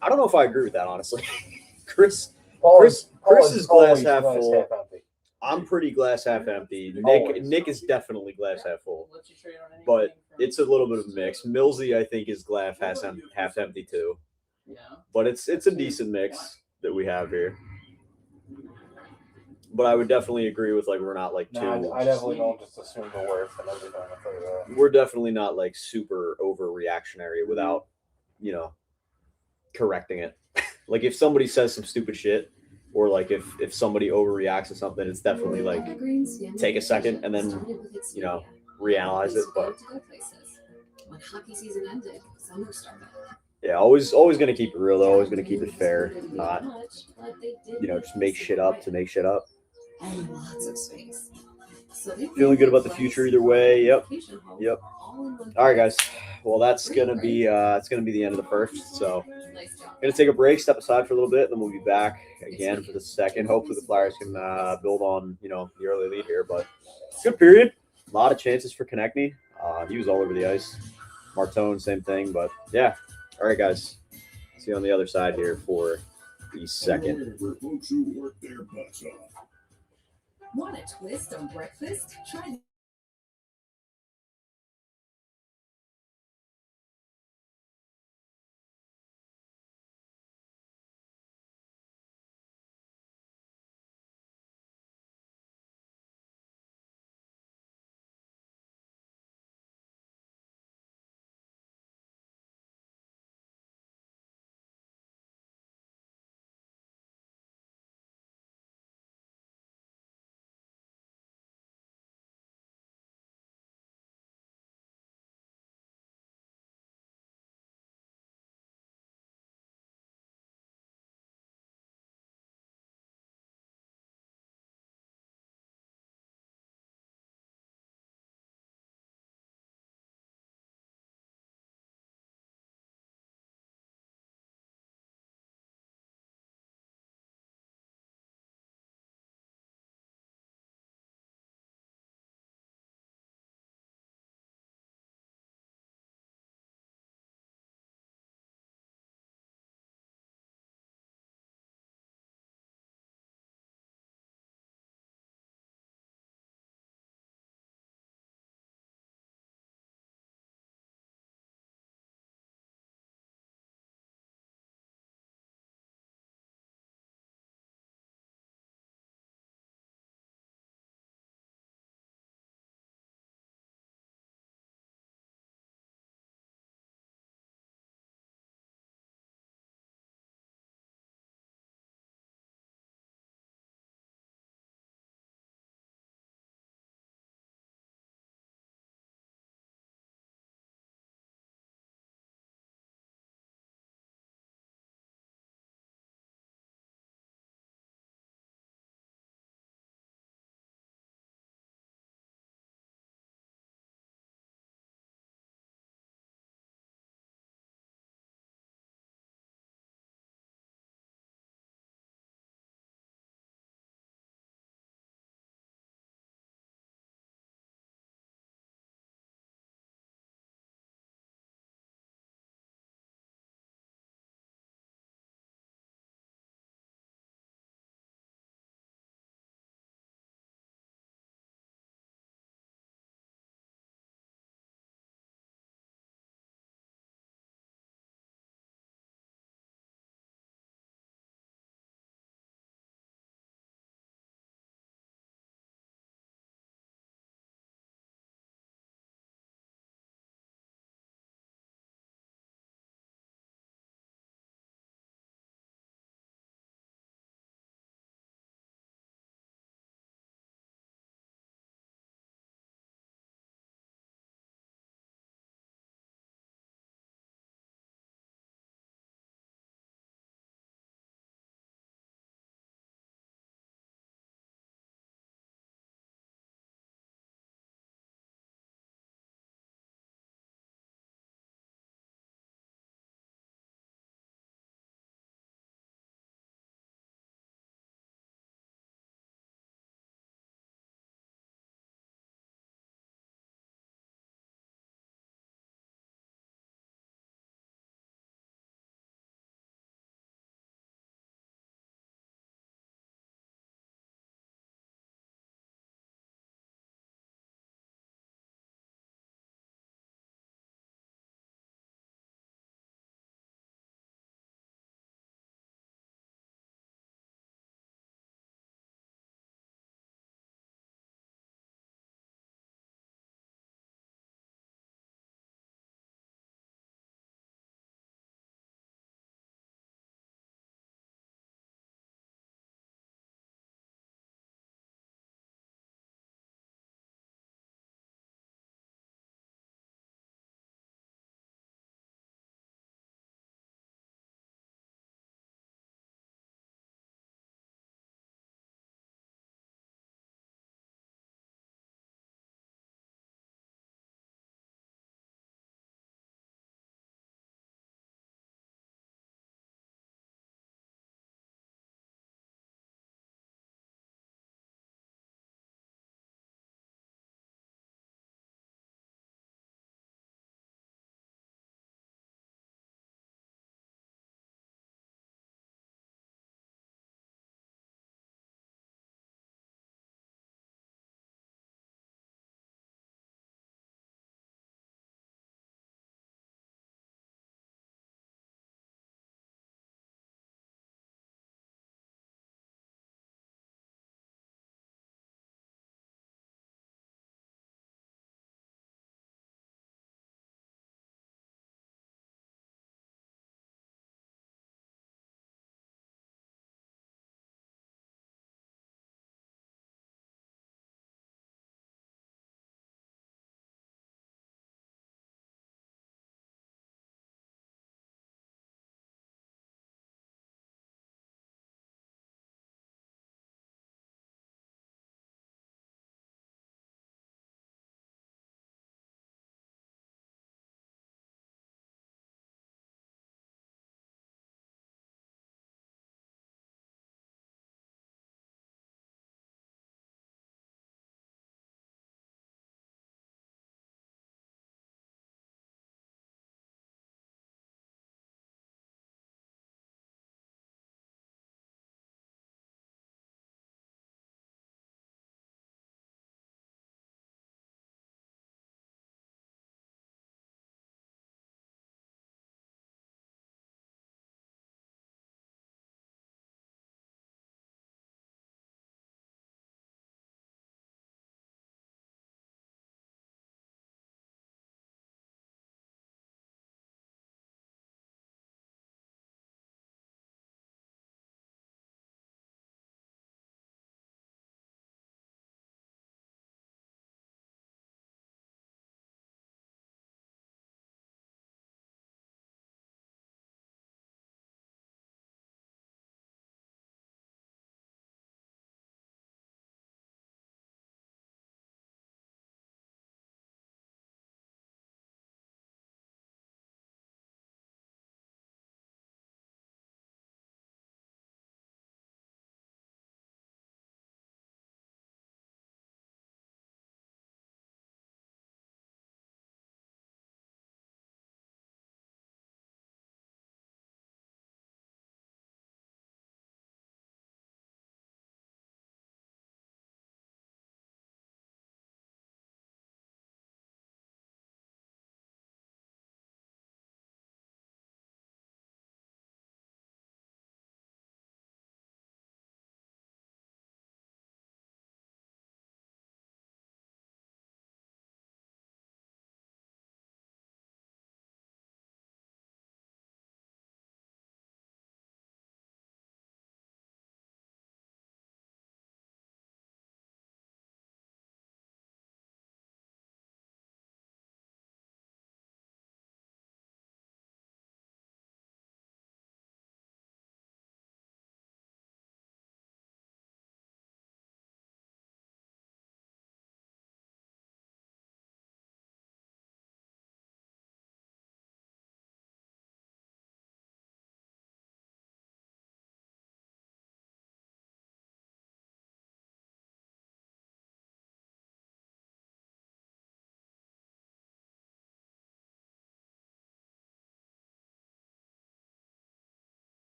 I don't know if I agree with that, honestly. Chris is glass half full. I'm pretty glass half empty. Nick is definitely glass half full. But it's a little bit of a mix. Millsy, I think, is glass half empty too. Yeah. But it's a decent mix that we have here. But I would definitely agree with we're not too. I definitely don't just assume the worst and everything. I'll tell you that. We're definitely not super overreactionary without, correcting it. If somebody says some stupid shit, or if somebody overreacts to something, it's definitely take a second and then reanalyze it. But when hockey season ended, summer started. yeah, always gonna keep it real though. Always gonna keep it fair, not just make shit up to make shit up. And lots of space. Feeling good about the future either way. Yep. All right, guys. Well, that's gonna be the end of the first. So gonna take a break, step aside for a little bit, and then we'll be back again for the second. Hopefully the Flyers can build on the early lead here. But good period. A lot of chances for Konechny. He was all over the ice. Martone, same thing. But yeah. All right, guys. See you on the other side here for the second. Want a twist on breakfast? Try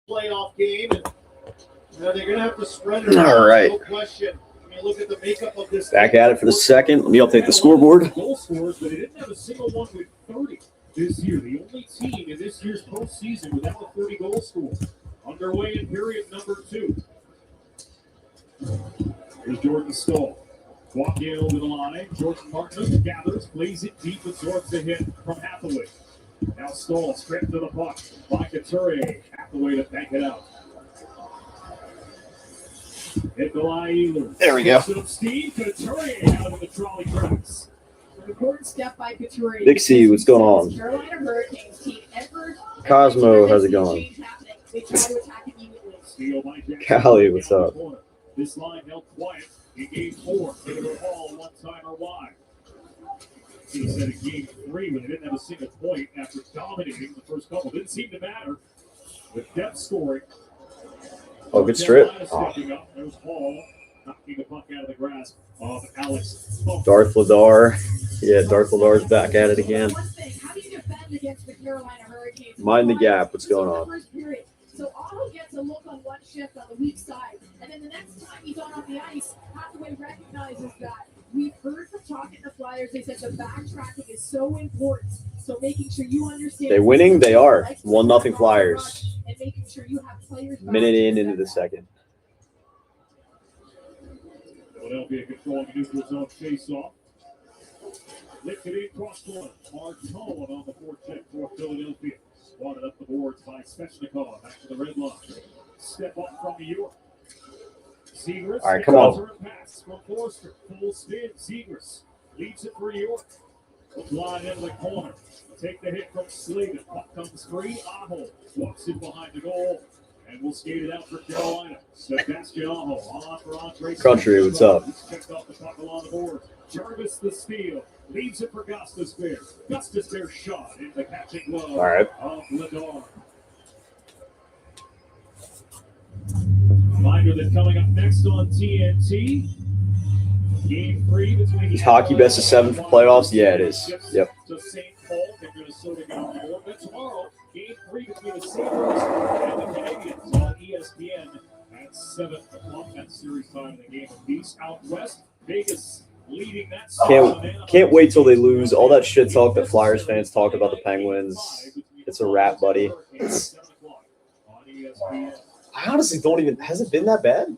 playoff game, and they're going to have to spread it. All right. No question. When you look at the makeup of this Back game, at it for the second. Let me update the scoreboard. goal scorers, but they didn't have a single one with 30 this year. The only team in this year's postseason without a 30 goal score. Underway in period number 2. Here's Jordan Stoll. Walking it over the line. Jordan Martin gathers, plays it deep, absorbs the hit from Hathaway. Now Stoll straight to the puck. By Couturier. Hathaway to bank it out. Nikolai Ehlers. There we go. Steve Couturier out of the trolley tracks. An important step by Couturier. Big C, what's going on? Carolina Hurricanes team Edward. Cosmo, how's it going? They try to attack immediately. Steal by Jackson. Callie, what's up? This line held quiet in game 4. Hit it all one time or wide. He said in game 3 when they didn't have a single point after dominating the first couple. Didn't seem to matter. With depth scoring. Oh, good strip. Stepping up. There's Hall knocking the puck out of the grasp of Alex. Darth Ladar. Yeah, Darth Ladar's back at it again. One thing, how do you defend against the Carolina Hurricanes? Mind the gap. What's going on? First period. So Otto gets a look on one shift on the weak side, and then the next time he's on the ice, Hathaway recognizes that. We've heard from talking to Flyers. They said the backtracking is so important. So making sure you understand. They winning? They are. 1-0 Flyers. And making sure you have players. Minute into the second. Philadelphia controlling neutral zone face-off. Lifted in cross corner. Martone on the forecheck for Philadelphia. Swatted up the boards by Svechnikov. Back to the red line. Step up from New York. Zegras. All right, come on. Pass from Forster. Full spin. Zegras leads it for New York. Line into the corner. Take the hit from Slavin. Puck comes free. Aho walks in behind the goal. And we'll skate it out for Carolina. Sebastian Aho on for Andre. Country, what's up? He's checked off the puck along the board. Jarvis the steal. Leaves it for Gustus Bear. Gustus Bear shot in the catching glove of Ladar. Reminder that coming up next on TNT, Game 3 between Is hockey best of 7 for playoffs? Yeah, it is. Yep. To St. Paul and Minnesota get on the board. But tomorrow, Game 3 between the Sabres and the Canadians on ESPN at 7 o'clock. That series time in the game of peace. Out west, Vegas leading that. Can't wait till they lose. All that shit talk that Flyers fans talked about the Penguins. It's a wrap, buddy. I honestly don't even. Has it been that bad?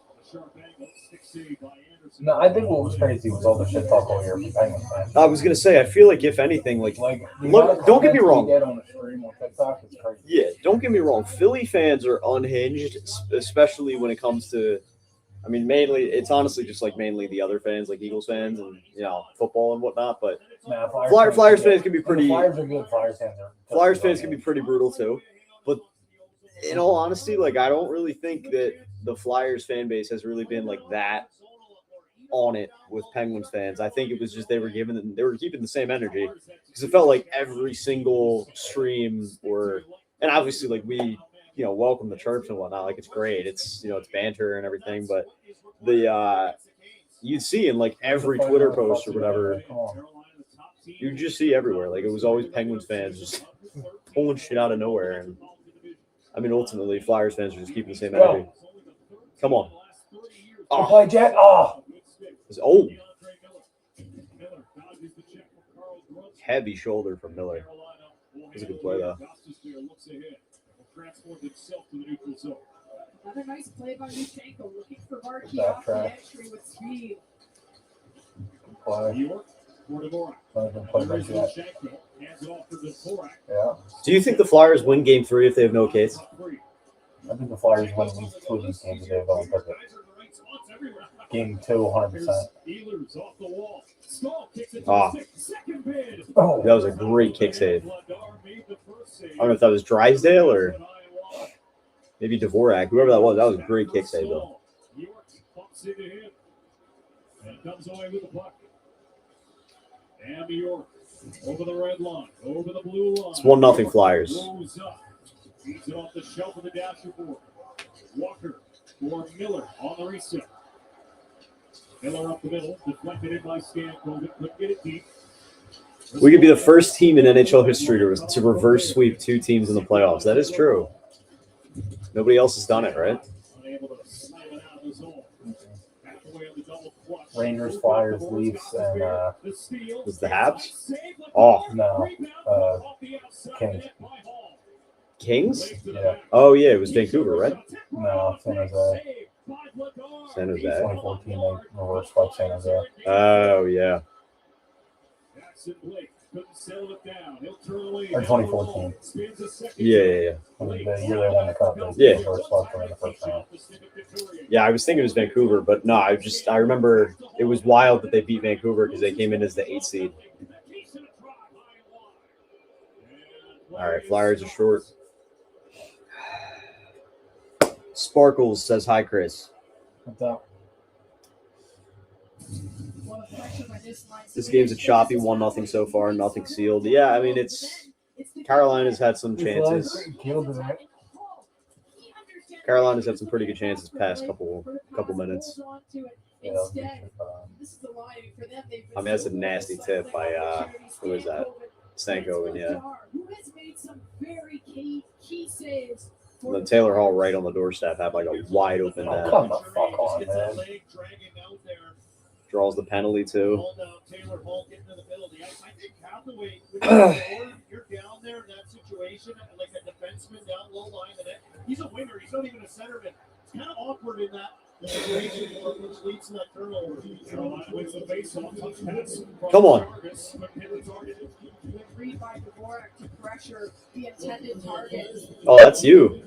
No, I think what was crazy was all the shit talk all year from Penguins fans. I was gonna say. I feel like if anything, like look, don't get me wrong. Get on the stream on TikTok, it's crazy. Yeah, don't get me wrong. Philly fans are unhinged, especially when it comes to. I mean, mainly it's honestly just like mainly the other fans, like Eagles fans and football and whatnot. But Flyers fans can be pretty. Flyers are good. Flyers fans can be pretty brutal too. But in all honesty, like I don't really think that the Flyers fan base has really been like that on it with Penguins fans. I think it was just they were keeping the same energy because it felt like every single stream and obviously like we welcome the chirps and whatnot. Like it's great. It's it's banter and everything, but the you'd see in like every Twitter post or whatever, you just see everywhere. Like it was always Penguins fans just pulling shit out of nowhere. And I mean, ultimately, Flyers fans are just keeping the same energy. Come on. Oh, play Jack. Oh. Heavy shoulder from Miller. It was a good play, though. Another nice play by Luchenko, looking for Markey off the entry with speed. Do you think the Flyers win Game 3 if they have no case? I think the Flyers win at least 2 of these games if they have no case. Game 2, 100%. Oh, that was a great kick save. I don't know if that was Drysdale or maybe Dvorak, whoever that was. That was a great kick save, though. And comes away with the puck. And New York over the red line, over the blue line. It's 1-0 Flyers. Feeds it off the shelf of the dasher board. Walker for Miller on the reset. Miller up the middle, deflected in by Stankovic, couldn't get it deep. We could be the first team in NHL history to reverse sweep 2 teams in the playoffs. That is true. Nobody else has done it, right? Unable to slam it out of the zone. Halfway of the double clutch. Rangers, Flyers, Leafs, and The steal. Was the Habs? Save with Oh, no, rebound off the outside Kings. net by Hall. Kings? Yeah. Oh, yeah, it was Vancouver, right? No, San Jose. San Jose. 2014, they reverse swept San Jose. Oh, yeah. Jackson Blake couldn't settle it down. He'll turn away. Or 2014. Spins a second. Yeah, yeah, yeah. The year they won the cup, they Yeah. reverse swept them in the first round. Yeah, I was thinking it was Vancouver, but no, I remember it was wild that they beat Vancouver because they came in as the 8th seed. All right, Flyers are short. Sparkles says hi, Chris. What's up? This game's a choppy 1-0 so far, nothing sealed. Yeah, I mean Carolina's had some chances. Carolina's had some pretty good chances past couple minutes. Yeah, I mean that's a nasty tip by who is that? Stankoven, yeah. And then Taylor Hall right on the doorstep had like a wide open Oh, net. come the fuck on, man. Draws the penalty too. Taylor Hall getting to the middle. I think Hathaway, when you're down there in that situation, like a defenseman down low line, the net, he's a winner. He's not even a centerman. It's kind of awkward in that situation, which leads to that turnover. Carolina wins the faceoff. Touch pass. Come on. Agreed by Dvorak to pressure the intended target. Oh, that's you.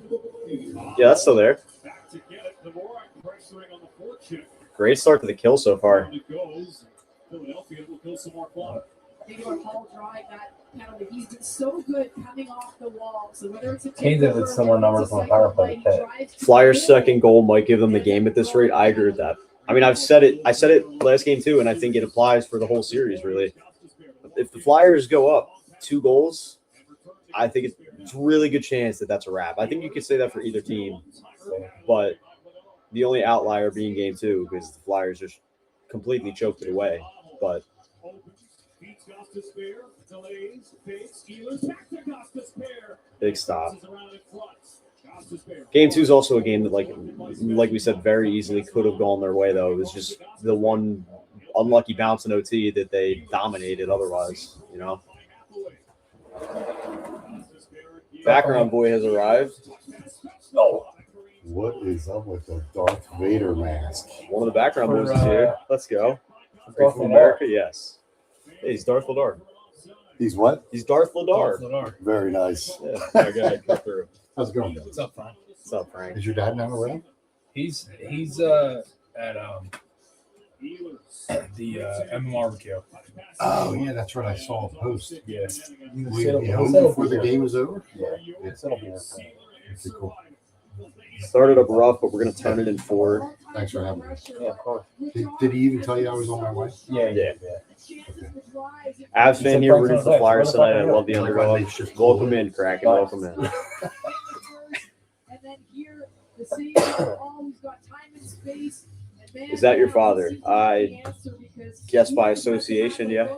Yeah, that's still there. Back to get it. Dvorak pressuring on the forecheck. Great start to the kill so far. It goes. Philadelphia will kill some more clock. Taylor Hall drive that penalty. He's been so good coming off the wall. So whether it's a Kane's had similar numbers on power play to Flyers' second goal might give them the game at this rate. I agree with that. I mean, I said it last game too, and I think it applies for the whole series, really. If the Flyers go up 2 goals, I think it's a really good chance that that's a wrap. I think you could say that for either team, but the only outlier being game 2 because the Flyers just completely choked it away. But big stop. Game 2 is also a game that, like we said, very easily could have gone their way, though. It was just the one unlucky bounce in OT that they dominated otherwise, you know. Background boy has arrived. Oh, What is up with the Darth Vader mask? One of the background boys is here. Let's go. Darth From Ladar. America, yes. Hey, he's Darth Ladar. He's what? He's Darth Ladar. Very nice. Yeah, I gotta cut through. How's it going? what's up, Frank? What's up, Frank? Is your dad not around? He's at the MMRBQ. Oh, yeah, that's right. I saw a post. Yeah. Will you be home before the game is over? Yeah, it'll be okay. Okay, cool. Started up rough, but we're gonna turn it in 4. Thanks for having me. Yeah, of course. Did he even tell you I was on my way? Yeah. Avs fan here rooting for the Flyers tonight. I love the underdog. Welcome in, Kraken. Welcome in. And then here, the same all who's got time and space. Is that your father? I guess by association, yeah.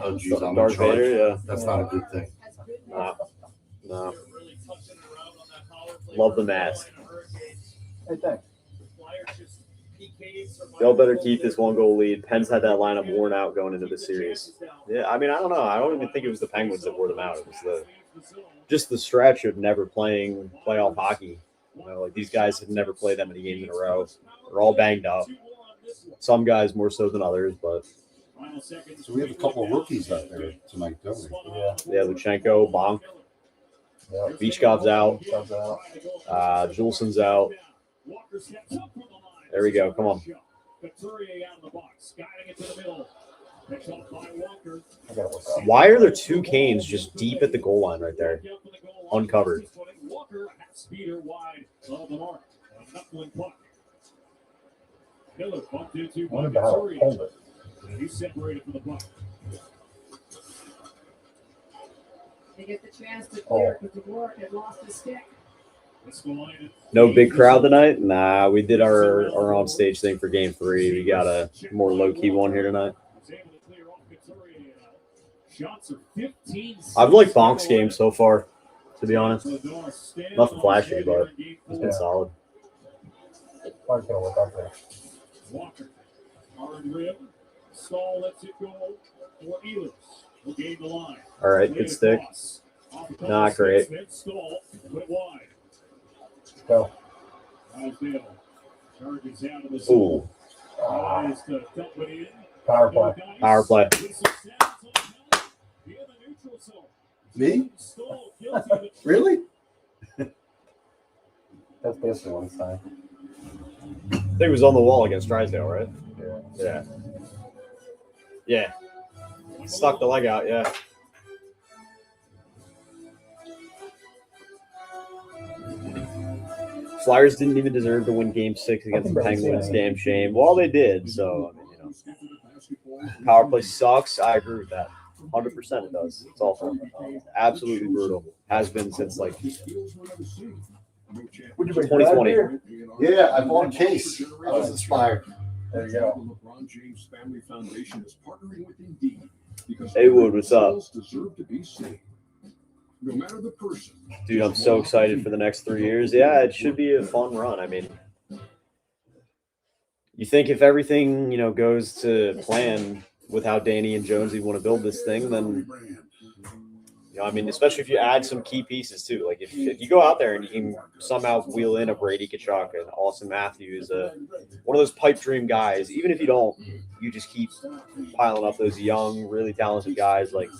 Oh, geez, I'm in Darth charge. Vader, yeah. That's not a good thing. No. Love the mask. Hey, thanks. They'll better keep this 1-goal lead. Pens had that lineup worn out going into the series. Yeah, I mean, I don't know. I don't even think it was the Penguins that wore them out. It was just the stretch of never playing playoff hockey. You know, like these guys have never played that many games in a row. They're all banged up. Some guys more so than others, but So we have a couple of rookies out there tonight, don't we? yeah, Luchenko, Bonk, Yeah. Beachkov's out, Comes out. Juleson's out. There we go. Come on. I gotta work out. Why are there 2 Canes just deep at the goal line right there? Uncovered. I wonder how to hold it. He's separated from the puck. They get the chance to clear because Dvorak had lost his stick. No big crowd tonight? Nah, we did our on stage thing for game 3. We got a more low key one here tonight. Shots are 15. I've liked Bonk's game so far. to be honest. Nothing flashy, but it's been solid. Probably gonna work out there. Walker, hard rib. Stahl lets it go for 𝐅𝐻𝐋𝐋𝐖. Will gain the line. All right, good stick. Not great. Stahl put wide. Go. Drysdale charges out of the Ooh, zone. Tries to dump it in. Power play. power play. Me? Stahl guilty of it. Really? That's basically what it's saying. I think it was on the wall against Drysdale, right? Yeah. Yeah. Stuck the leg out, yeah. Flyers didn't even deserve to win Game 6 against the Penguins. Damn shame. Well, they did, so, I mean, you know. Power play sucks. I agree with that. 100% it does. It's awful. Absolutely brutal. Has been since, like, 2020. Yeah, I bought a case. I was inspired. There you go. LeBron James Family Foundation is partnering with Indeed because Hey, Wood, what's up? deserve to be seen. No matter the person. Dude, I'm so excited for the next 3 years. Yeah, it should be a fun run. I mean, you think if everything, you know, goes to plan with how Danny and Jonesy want to build this thing, then, you know, I mean, especially if you add some key pieces too. Like if you go out there and you can somehow wheel in a Brady Tkachuk and Austin Matthews, one of those pipe dream guys, even if you don't, you just keep piling up those young, really talented guys. Like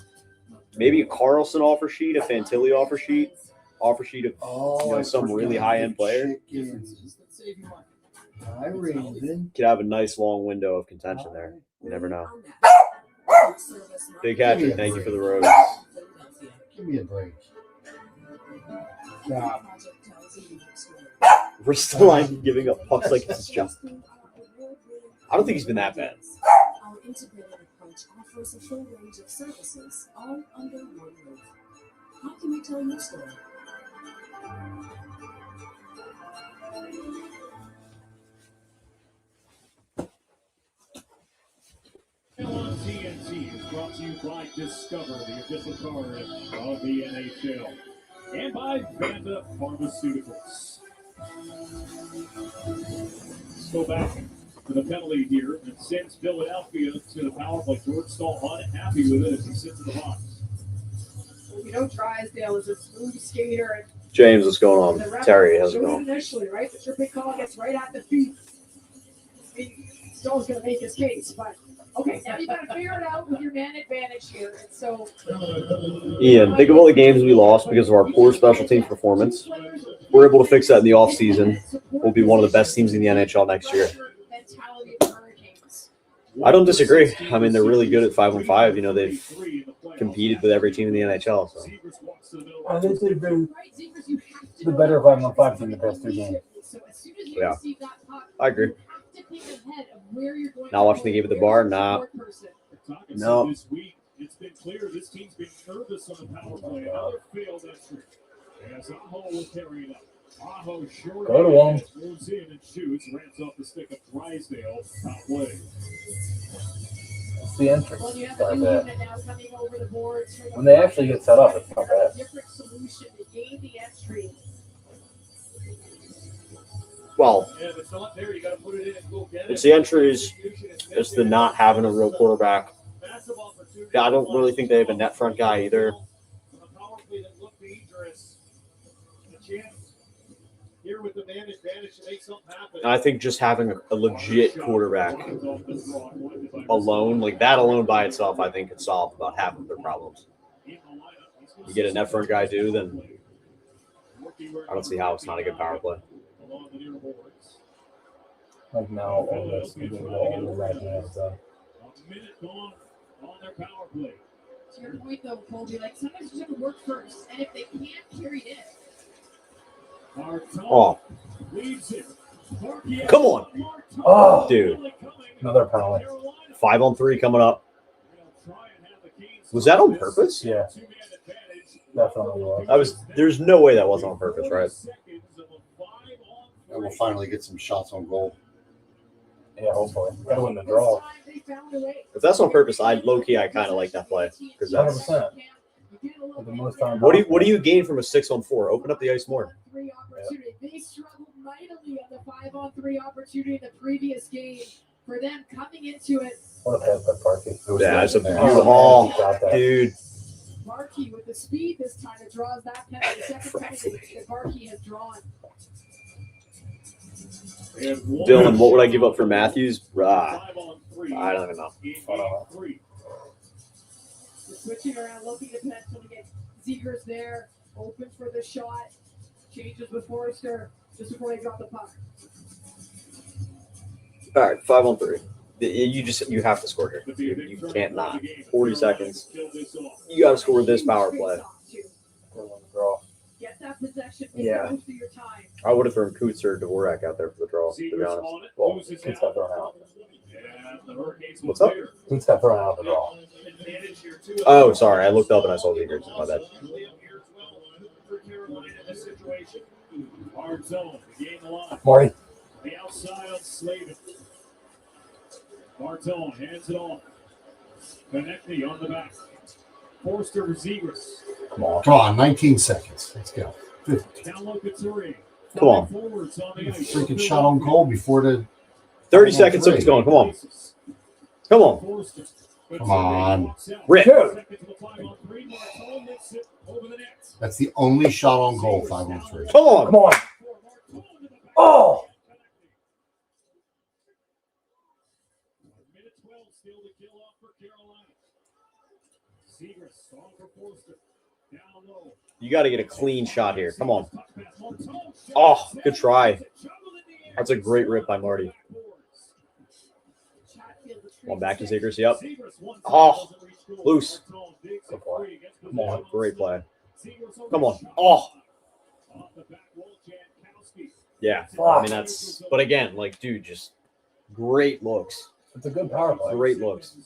maybe a Carlson offer sheet, a Fantilli offer sheet of, you know, some really high-end player. Could have a nice long window of contention there. You never know. Big Hatcher, thank you for the rose. Give me a break. Ristolainen giving up pucks like it's his job. I don't think he's been that bad. Our integrated approach offers a full range of services, all under one roof. How can we tell your story? On TNT is brought to you by Discover, the official card of the NHL, and by Vanda Pharmaceuticals. Let's go back to the penalty here that sends Philadelphia to the power play. George Stahl unhappy with it as he sits in the box. You know, Drysdale is a smooth skater. James, what's going And the on? ref Terry, how's it shows going? initially, right? But your big call gets right at the feet. Stahl's going to make his case, but okay, now you got to figure it out with your man advantage here. And so, Ian, think of all the games we lost because of our poor special team performance. We're able to fix that in the offseason. We'll be one of the best teams in the NHL next year. mentality of the Hurricanes. I don't disagree. I mean, they're really good at 5-on-5. You know, they've competed with every team in the NHL. So I think they've been the better 5-on-5 team the past 3 games. yeah, I agree. Not watching the game at the bar? Nah. No. This week, it's been clear this team's been nervous on the power play. Another failed entry. As Aho will carry it up. Aho short. Go to him. Moves in and shoots. Ramps off the stick of Drysdale. Top play. It's the entrance. Well, you have Not a new bad. unit now coming over the boards. When they actually get set up, it's not bad. Different solution to gain the entry. Well, Yeah, if it's not there, you got to put it in and go get it. it's the entries. It's the not having a real quarterback. Massive opportunity. Yeah, I don't really think they have a net front guy either. On a power play that looked dangerous. A chance here with the man advantage to make something happen. And I think just having a legit quarterback alone, like that alone by itself, I think could solve about half of their problems. You get a net front guy too, then I don't see how it's not a good power play. Along the near boards. Like now, all this, you can go all the right now. So. A minute gone on their power play. To your point, though, Colby, like sometimes you have to work first, and if they can't carry it in, Oh, come on. Oh, Dude. Another penalty. 5-on-3 coming up. Was that on purpose? Yeah, definitely was. There's no way that wasn't on purpose, right? And we'll finally get some shots on goal. Yeah, hopefully. Gotta win the draw. If that's on purpose, I kind of like that play because that's 100%. For the most time. What do you gain from a 6-on-4? Open up the ice more. They struggled mightily on the 5-on-3 opportunity in the previous game. For them coming into it, What a pass by Parky. Yeah, it's a there. beautiful, dude. Markey with the speed this time it draws that penalty. The second penalty that Markey has drawn. Dylan, what would I give up for Matthews? I don't even know. Switching around, looking to potential to get Zegers there, open for the shot, changes with Forrester just before they drop the puck. All right, 5-on-3. You have to score here. You can't not. 40 seconds. You got to score this power play. Get that possession. Yeah. Most of your time. I would have thrown Kuntz or Dvorak out there for the draw, to be honest. Well, Kuntz got thrown out. What's up? Kuntz got thrown out of the draw. Oh, sorry. I looked up and I saw Zegers. My bad. Marty. The outside on Slavin. Martone hands it off. Konechny on the back. Forster Zegers. Come on. Come on, 19 seconds. Let's go. Down low Couturier. Come on. Forwards on the ice. Freaking shot on goal before the 30 seconds till it's going. Come on. Come on. Come on. Rip. That's the only shot on goal, 5-on-3. Come on. Come on. Oh. Minute 12 still to kill off for Carolina. Zegers on for Forster. Down low. You got to get a clean shot here. Come on. Oh, good try. That's a great rip by Marty. One back to Zegers. Yep. Oh, loose. Come on. Great play. Come on. Oh. Yeah. I mean, that's, but again, like, dude, just great looks. It's a good power play. Great looks.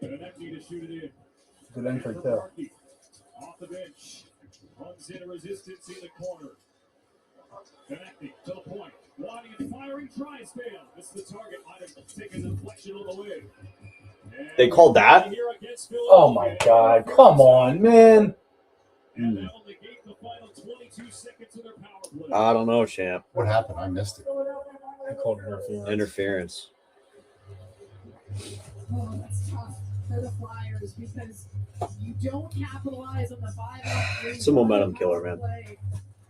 Good entry, too. Off the bench. Runs into resistance in the corner. Connecting to the point. Wanting and firing, tries fail. This is the target. Might have taken the deflection on the way. And They called that? Oh, my God. Come on, man. And that will negate the final 22 seconds of their power play. I don't know, champ. What happened? I missed it. I called interference. Interference. Oh, that's tough for the Flyers because you don't capitalize on the 5-on-3. It's a momentum killer, man. Play.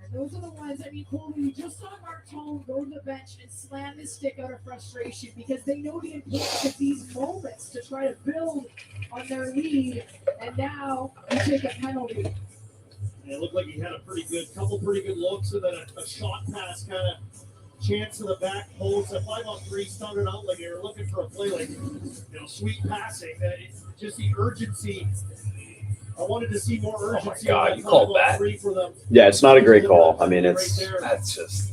And those are the ones, I mean, Cole, you just saw Martone go to the bench and slam his stick out of frustration because they know the importance of these moments to try to build on their lead. And now you take a penalty. It looked like he had a couple pretty good looks, and then a shot pass kind of chance to the back post. A 5-on-3 started out like they were looking for a play, like sweet passing. Just the urgency. I wanted to see more urgency. God, you called that. For them. Yeah, it's not a great call. I mean, it's That's just.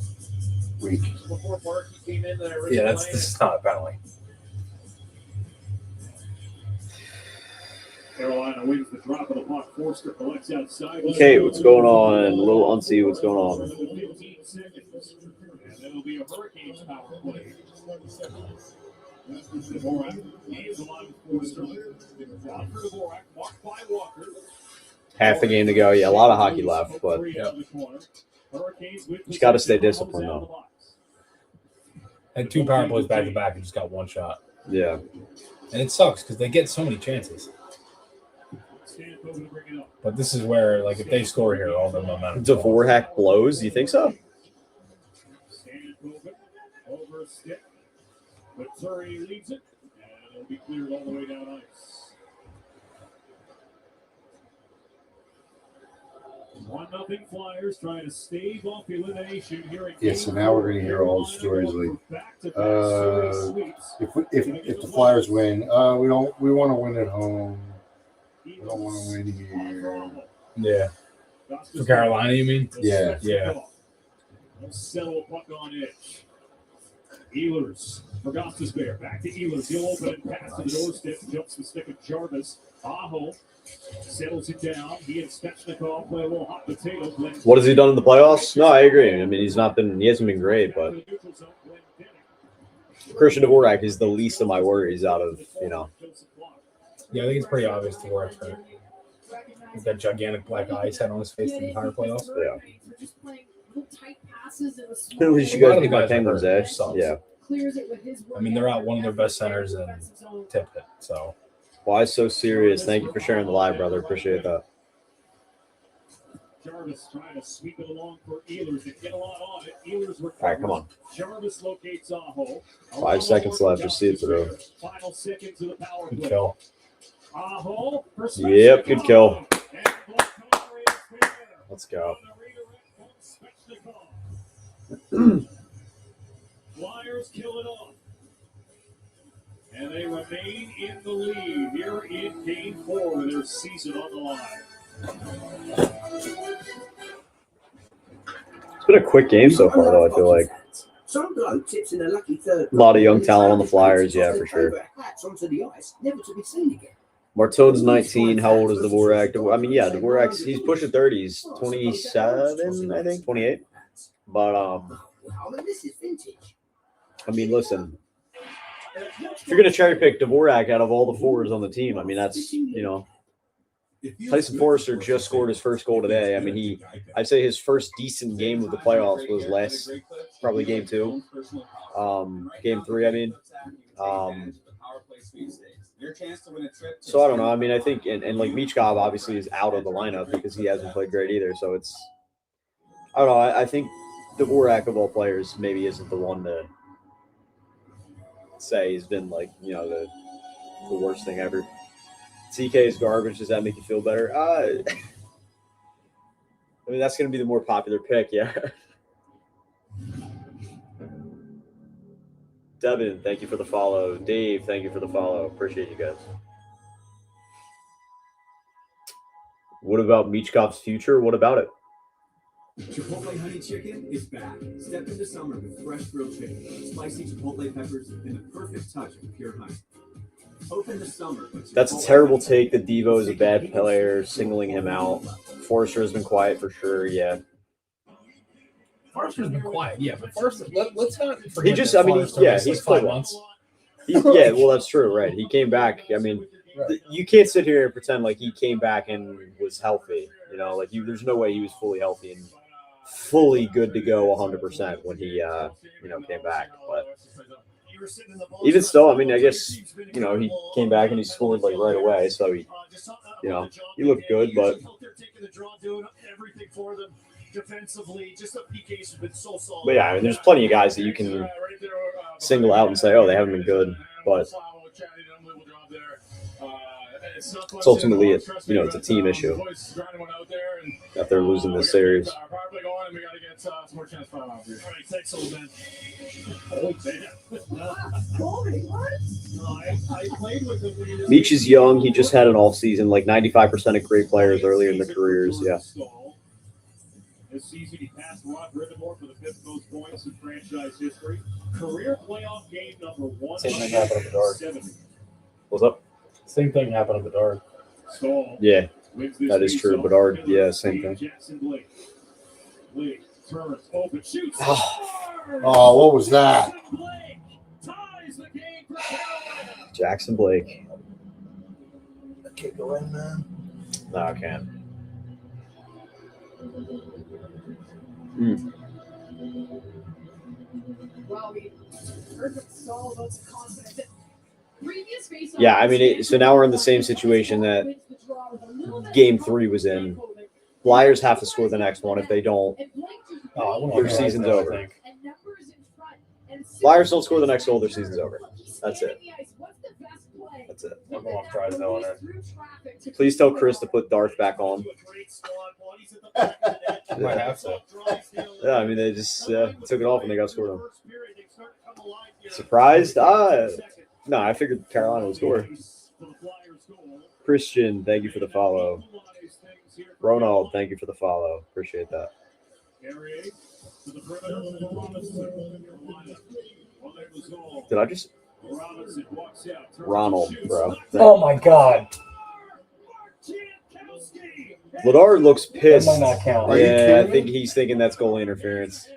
Weak. Before Markey came in, Yeah, this is not a penalty. Carolina wins the drop of the puck. Forster collects outside. okay. What's going on? A little unsee. What's going on? 15 seconds. And that'll be a Hurricanes power play. Dvorak gains along with Forster. On for Dvorak. Walked by Walker. Half a game to go. Yeah, a lot of hockey left, but Hurricanes just got to stay disciplined, though. Had 2 power plays back to back and just got 1 shot. Yeah. And it sucks because they get so many chances. But this is where, like, if they score here, all the momentum. Dvorak blows. You think so? Over a stick. But Surrey leads it, and it'll be cleared all the way down ice. 1-0 Flyers trying to stave off elimination here in Yeah, so now we're going to hear all the stories like, if the Flyers win, we want to win at home. We don't want to win here. Yeah. For Carolina, you mean? Yeah. Yeah. Settle puck on edge. 𝐅𝐻𝐿ERS for Gostisbehere. Back to 𝐅𝐻𝐿ERS. He'll open and pass to the doorstep. Jumps the stick of Jarvis. Aho settles it down. He and Svechnikov play a little hot potato. What has he done in the playoffs? No, I agree. I mean, he hasn't been great, but Christian Dvorak is the least of my worries out of, you know. Yeah, I think it's pretty obvious Dvorak's hurt. He's got gigantic black eyes had on his face the entire playoffs. Yeah. At At least you guys beat my Penguins, eh? Yeah. I mean, they're out one of their best centers and tipped it. So Why so serious? Thank you for sharing the live, brother. Appreciate that. Jarvis trying to sweep it along for Ehlers to get a lot on it. Ehlers recovers. All right, come on. Jarvis locates Aho. 5 seconds left. Just see it through. Final seconds of the power good play. kill. Aho. Yep, good kill. Let's go. Flyers kill it off. And they remain in the lead here in Game 4 with their season on the line. It's been a quick game so far, though, I feel like. Some bloke tips in a lucky third. A lot of young talent on the Flyers, yeah, for sure. Hats onto the ice, never to be seen again. Martone's 19. How old is Dvorak? I mean, yeah, Dvorak's he's pushing 30. He's 27, I think, 28. But Wow, and this is vintage. I mean, listen, if you're gonna cherry pick Dvorak out of all the forwards on the team, I mean, that's, you know, Tyson Forrester just scored his first goal today. I mean, I'd say his first decent game of the playoffs was probably game 2, game 3. I mean, so I don't know. I mean, I think and like Michkov obviously is out of the lineup because he hasn't played great either. So it's, I don't know. I think Dvorak of all players maybe isn't the one to say he's been like, you know, the worst thing ever. CK is garbage. Does that make you feel better? I mean, that's going to be the more popular pick, yeah. Devin, thank you for the follow. Dave, thank you for the follow. Appreciate you guys. What about Michkov's future? What about it? Chipotle honey chicken is back. Step into summer with fresh grilled chicken, spicy chipotle peppers, and the perfect touch of pure honey. Open the summer. That's a terrible take that Devo is a bad player, singling him out. Forrester has been quiet for sure, yeah. Forrester's been quiet, yeah, but Forrester, let's not forget. He just, I mean, he's like 5 played months. Yeah, well, that's true, right? He came back. I mean, you can't sit here and pretend like he came back and was healthy. You know, like there's no way he was fully healthy and fully good to go 100% when he, came back. But even still, I mean, I guess, you know, he came back and he scored like right away. So he, you know, he looked good, but. But yeah, I mean, there's plenty of guys that you can single out and say, oh, they haven't been good, but it's ultimately, it's a team issue that they're losing this series. Meach is young. He just had an off season, like 95% of great players earlier in their careers. Yeah. This season, he passed Rod Rivendorf for the 5th most points in franchise history. Career playoff game number 1. Same thing happened at the Dark. What's up? Same thing happened at the Dark. Yeah, that is true. Bedard, yeah, same thing. Jackson Blake. Blake turns, open, shoots. Oh, what was that? Jackson Blake. I can't go in, man. No, I can't. Yeah, I mean, so now we're in the same situation that Game 3 was in. Flyers have to score the next one. If they don't, their season's over. Flyers don't score the next goal, their season's over. That's it. That's it. I'm going off Drysdale in it. Please tell Chris to put Darth back on. Might have to. Yeah, I mean, they just took it off and they got scored on. Surprised? No, I figured Carolina would score. Christian, thank you for the follow. Ronald, thank you for the follow. Appreciate that. Did I just... Ronald, bro. Oh, my God. Ladar looks pissed. That might not count. Yeah, I think he's thinking that's goalie interference.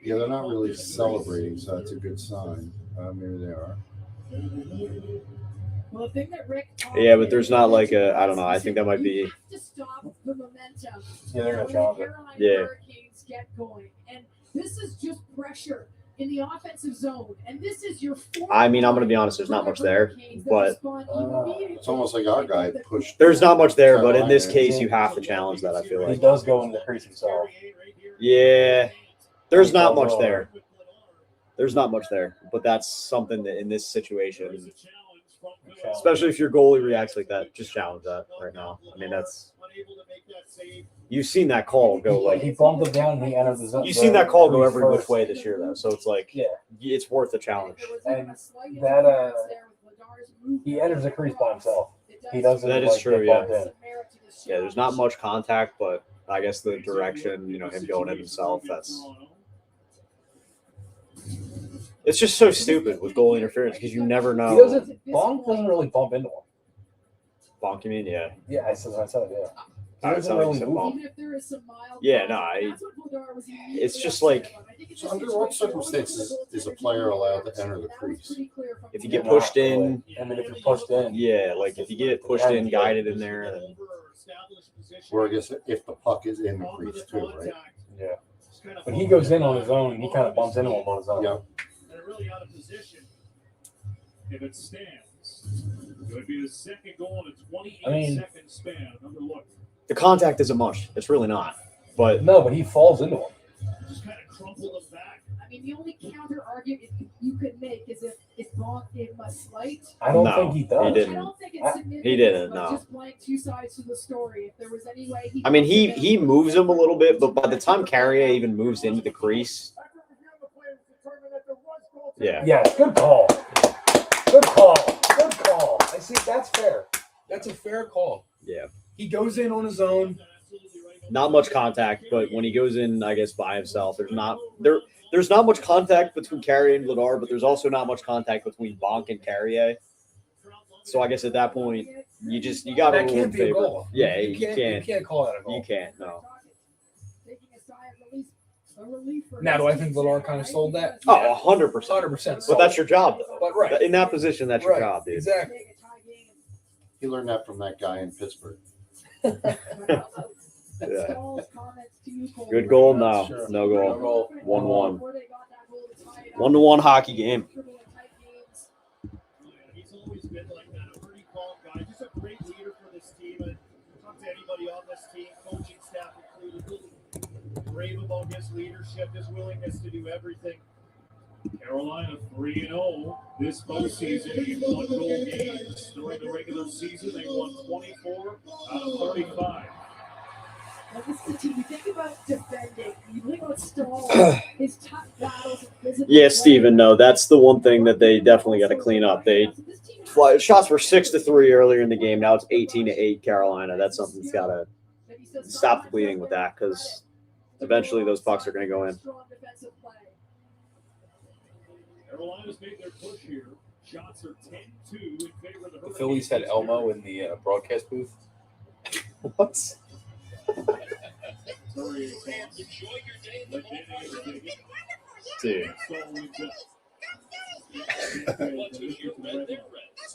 Yeah, they're not really celebrating, so that's a good sign. Maybe they are. Well, the thing that Rick Yeah, but there's not like a, I don't know. I think that might be. to stop the momentum. Yeah, they're gonna when the challenge it. Carolina Yeah. Hurricanes get going, and this is just pressure in the offensive zone, and this is your. I mean, I'm gonna be honest. There's not much there, but It's almost like our guy pushed. there's not much there. But in this case, you have to challenge that. I feel He like. does go into the crease himself. Yeah, there's not much there. There's not much there, but that's something that in this situation, especially if your goalie reacts like that, just challenge that right now. I mean, that's you've seen that call go Like like he bumped it down and he entered the zone. you've seen that call go every first. which way this year though, so it's like Yeah, it's worth a challenge. and that he enters the crease by himself. He doesn't. That is like, true, get yeah. bumped in. Yeah, there's not much contact, but I guess the direction, him going in himself, that's it's just so stupid with goalie interference because you never know. He doesn't. Bonk doesn't really bump into him. Bonk, you mean? Yeah. Yeah, I said yeah. He I doesn't like really said move. bonk. Even if there is some mild Yeah, contact, no, that's what Vladar was immediately it's just upset like about. I think it's So a under what situation where circumstances the is a goaltender player didn't allowed to react, enter the that was crease? pretty clear from If you the get goal. pushed in, And then if you're pushed in, yeah, like if you get pushed in, guided in there, then Or I guess if the puck is in the crease too, right? yeah. But he goes in on his own. He kind of bumps into him on his own. Yeah. They're really out of position. If it stands, it would be the second goal in a 28-second span. Another look. the contact isn't much. It's really not. But No, but he falls into him. Just kind of crumpled him back. I mean, the only counter argument you could make is if Bonk gave him a slight. I don't No, think he does. he I didn't. don't think it's significant. He didn't, but no. Just playing two sides to the story. If there was any way I mean, he moves him a little bit, but by the time Carrier even moves into the crease, yeah. Yes, good call. Good call. Good call. I see. That's fair. That's a fair call. Yeah. He goes in on his own. Not much contact, but when he goes in, I guess by himself, there's not much contact between Carrier and Vladar, but there's also not much contact between Bonk and Carrier. So I guess at that point, you got to That rule in can't be a favor. goal. Yeah, You can't call that a goal. You can't. No. Now, do I think Vladar kind of sold that? Oh, 100%. 100%. But that's your job, though. But right. In that position, that's your Right. job, dude. Exactly. He learned that from that guy in Pittsburgh. Yeah. Good goal? No. Sure. No No goal. goal. 1-1. 1-1 hockey game. He's always been like that, a pretty calm guy, just a great leader for this team. And talk to anybody on this team, coaching staff included, really brave about his leadership, his willingness to do everything. Carolina 3-0 this postseason in one-goal games. During the regular season, they won 24 out of 35. Well, this is the team. You think about defending. You think about Stahl, his tough battles. Yeah, Steven, no, that's the one thing that they definitely got to clean up. Shots were 6-3 earlier in the game. Now it's 18-8 Carolina. That's something that's got to stop the bleeding with that because eventually those pucks are going to go in. Carolina's made their push here. Shots are 10-2 in favor of the The Phillies had Elmo in the broadcast booth. What? Dude.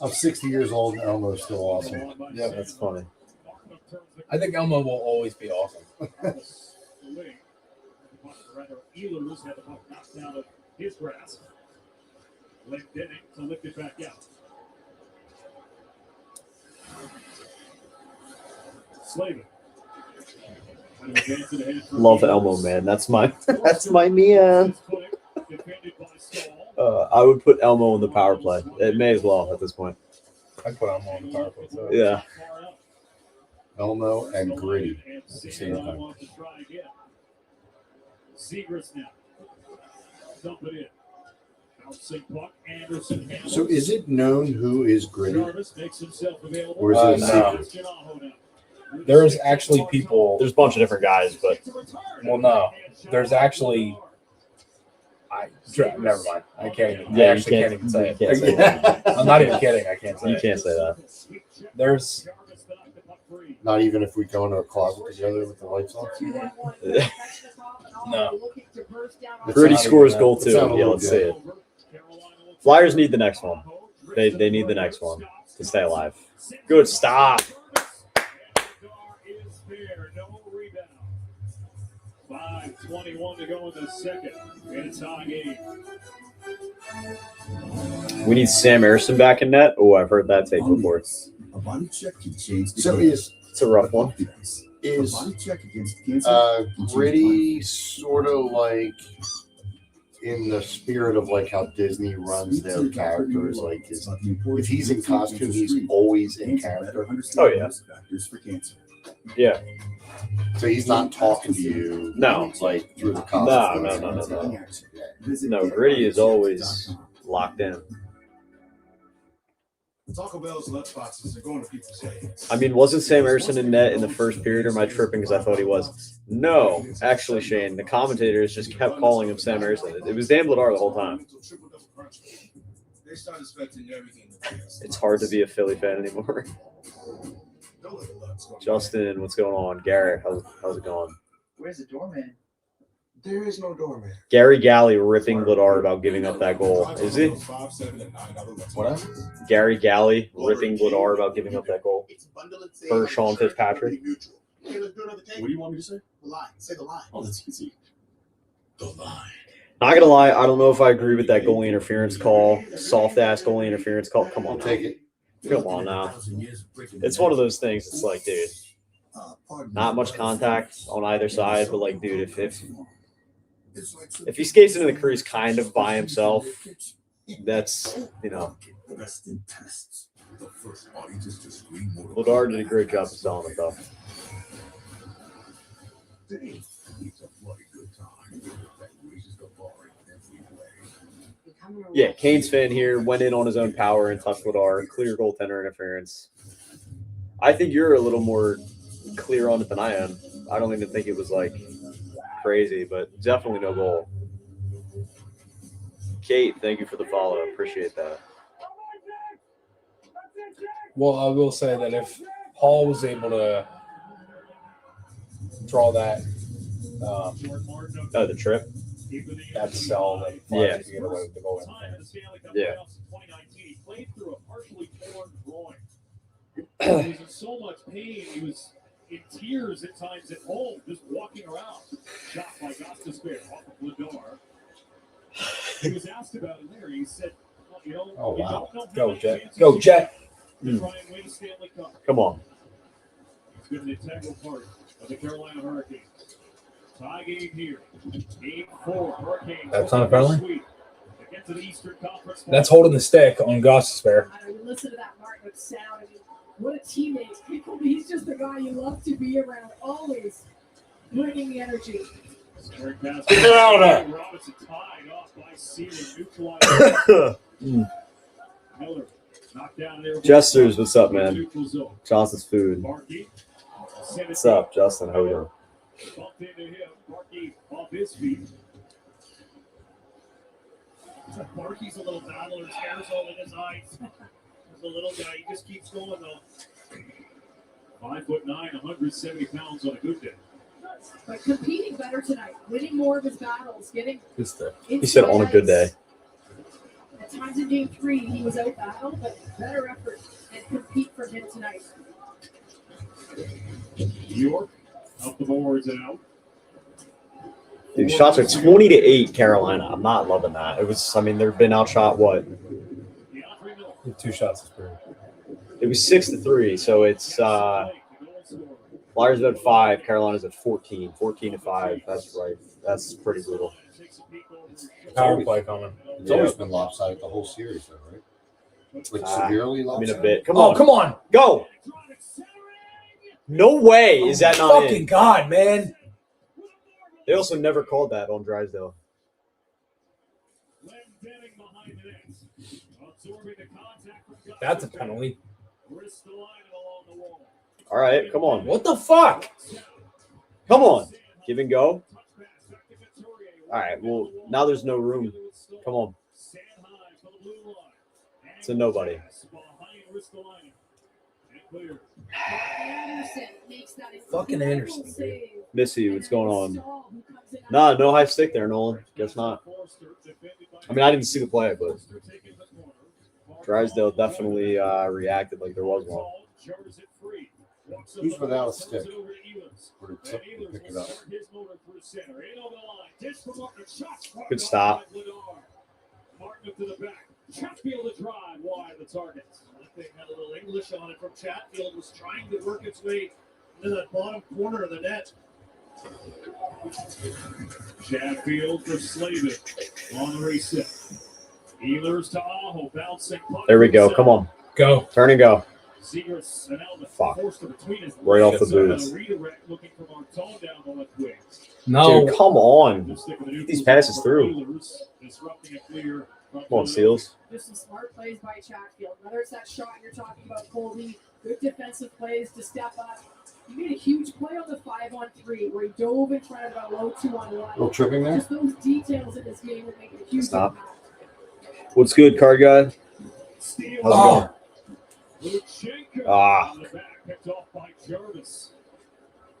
I'm 60 years old and Elmo's still awesome. Yeah, that's funny. I think Elmo will always be awesome. Ehlers had the puck knocked out of his grasp. Lendening to lift it back out. Slavin. Love Elmo, man. That's my Mia. I would put Elmo in the power play. It may as well at this point. I'd put Elmo on the power play. So. Yeah. Elmo and Gritty. Seagrass now. Dump it in. Bouncing puck. Anderson. So is it known who is Gritty? Jarvis makes himself available. Or is it a no. secret? There's actually people. There's a bunch of different guys, but Well, no. There's actually. Never mind. I can't even. Yeah, I you actually can't even say you can't say it. I'm not even kidding. I can't say you it. can't say that. There's. Not even if we go into a closet together with the lights on? No. looking to burst down. Gritty scores goal too. sounded a Yeah, little let's see good. it. Flyers need the next one. They need the next one to stay alive. Good stop. Is fair. No rebound. 5:21 to go in the second. And a tie game. We need Sam Emerson back in net. Oh, I've heard that take before. A body check can change the So game. It's a rough one. A is body check against cancer can change Gritty sort of like in the spirit of like how Disney runs their characters. Like if he's in costume, he's always in character. Oh, yeah. Yeah. So he's not talking to you. No. like through the costume. No. No, Gritty is always locked in. Taco Bell's lunchboxes are going to people's heads. I mean, wasn't Sam Emerson in net in the first period, or am I tripping because I thought he was? No, actually, Shane, the commentators just kept calling him Sam Emerson. It was Dan Bladar the whole time. They start expecting everything. It's hard to be a Philly fan anymore. Justin, what's going on? Garrett, how's it going? Where's the doorman? There is no doorman. Gary Galley ripping Bladar about giving up that goal. Is he? What? Gary Galley ripping Bladar about giving up that goal for Sean Fitzpatrick. What do you want me to say? The line. Say the line. Oh, that's easy. The line. Not gonna lie, I don't know if I agree with that goalie interference call. Soft ass goalie interference call. Come on, Take it. Come on now. It's one of those things. It's like, dude, not much contact on either side, but like, dude, if he skates into the crease kind of by himself, that's, you know. Bladar did a great job of selling it, though. Yeah, Kane's fan here went in on his own power and touched Bladar. Clear goaltender interference. I think you're a little more clear on it than I am. I don't even think it was like crazy, but definitely no goal. Kate, thank you for the follow. Appreciate that. Well, I will say that if Paul was able to draw that, The trip. that sell, then Yeah. to get away with the goal. Yeah. He played through a partially torn groin. He was in so much pain. He was in tears at times at home, just walking around. Shot by Gostisbehere off of Bladar. He was asked about it there. He said, well, you know, Oh, you wow. don't know how Go, many Jet. chances Go, you Jet. get to try and win a Stanley Cup. Come on. It's been an integral part of the Carolina Hurricanes. Tie game here. Game 4. Hurricanes. That's not a penalty? Sweep. They get to the Eastern Conference. That's holding the stick on Gostisbehere. I mean, listen to that Martin sound. I mean, what a teammate. He's just the guy you love to be around, always bringing the energy. Get out of there. Robinson tied off by Seaman, neutralized. Miller knocked down there. Jesters, what's up, man? Neutral zone. Johnson's food. Markey. What's up, Justin? How are you? Bumped into him. Markey off his feet. Markey's a little battler. His hair's all in his eyes. He's a little guy. He just keeps going, though. 5'9", 170 pounds on a good day. But competing better tonight, winning more of his battles, getting. He said on a good day. At times in game 3, he was out battled, but better effort and compete for him tonight. New York up the boards and out. Dude, shots are 20-8 Carolina. I'm not loving that. It was, I mean, they've been outshot, what? 2 shots is pretty. It was 6-3, so it's Flyers at 5, Carolina's at 14. 14-5. That's right. That's pretty brutal. Power play coming. It's always been lopsided the whole series, though, right? Like severely I mean, lopsided. a bit. Come Oh, on. come on. Go. No way is that not Fucking in. God, man. They also never called that on Drysdale. That's a penalty. All right, come on. What the fuck? Come on. Give and go. All right, well, now there's no room. Come on. It's a nobody. Fucking Anderson, dude. Missy, what's going on? Nah, no high stick there, Nolan. Guess not. I mean, I didn't see the play, but Drysdale definitely reacted like there was one. Who's without a stick? Or did pick it up? Good stop. Chatfield to drive wide the target. That thing had a little English on it from Chatfield. Was trying to work its way into that bottom corner of the net. Chatfield for Slavin on the reset. Ehlers to Aho, bouncing. There we go. Come on. Go. Turn and go. Seegers and Elman Fuck. forced between his Right off the legs. boots. Redirect looking for Martone down the left wing. No. Dude, come on. Get these passes through. Disrupting a clear. Come on, Seals. Just some smart plays by Chatfield. Whether it's that shot you're talking about, Colby, good defensive plays to step up. He made a huge play on the 5-on-3 where he dove in front of a low 2-on-1. Little tripping there. Just those details in this game would make a huge Stop. impact. What's good, card guy? How's it going? Luchenko Ah. on the back, picked off by Jarvis.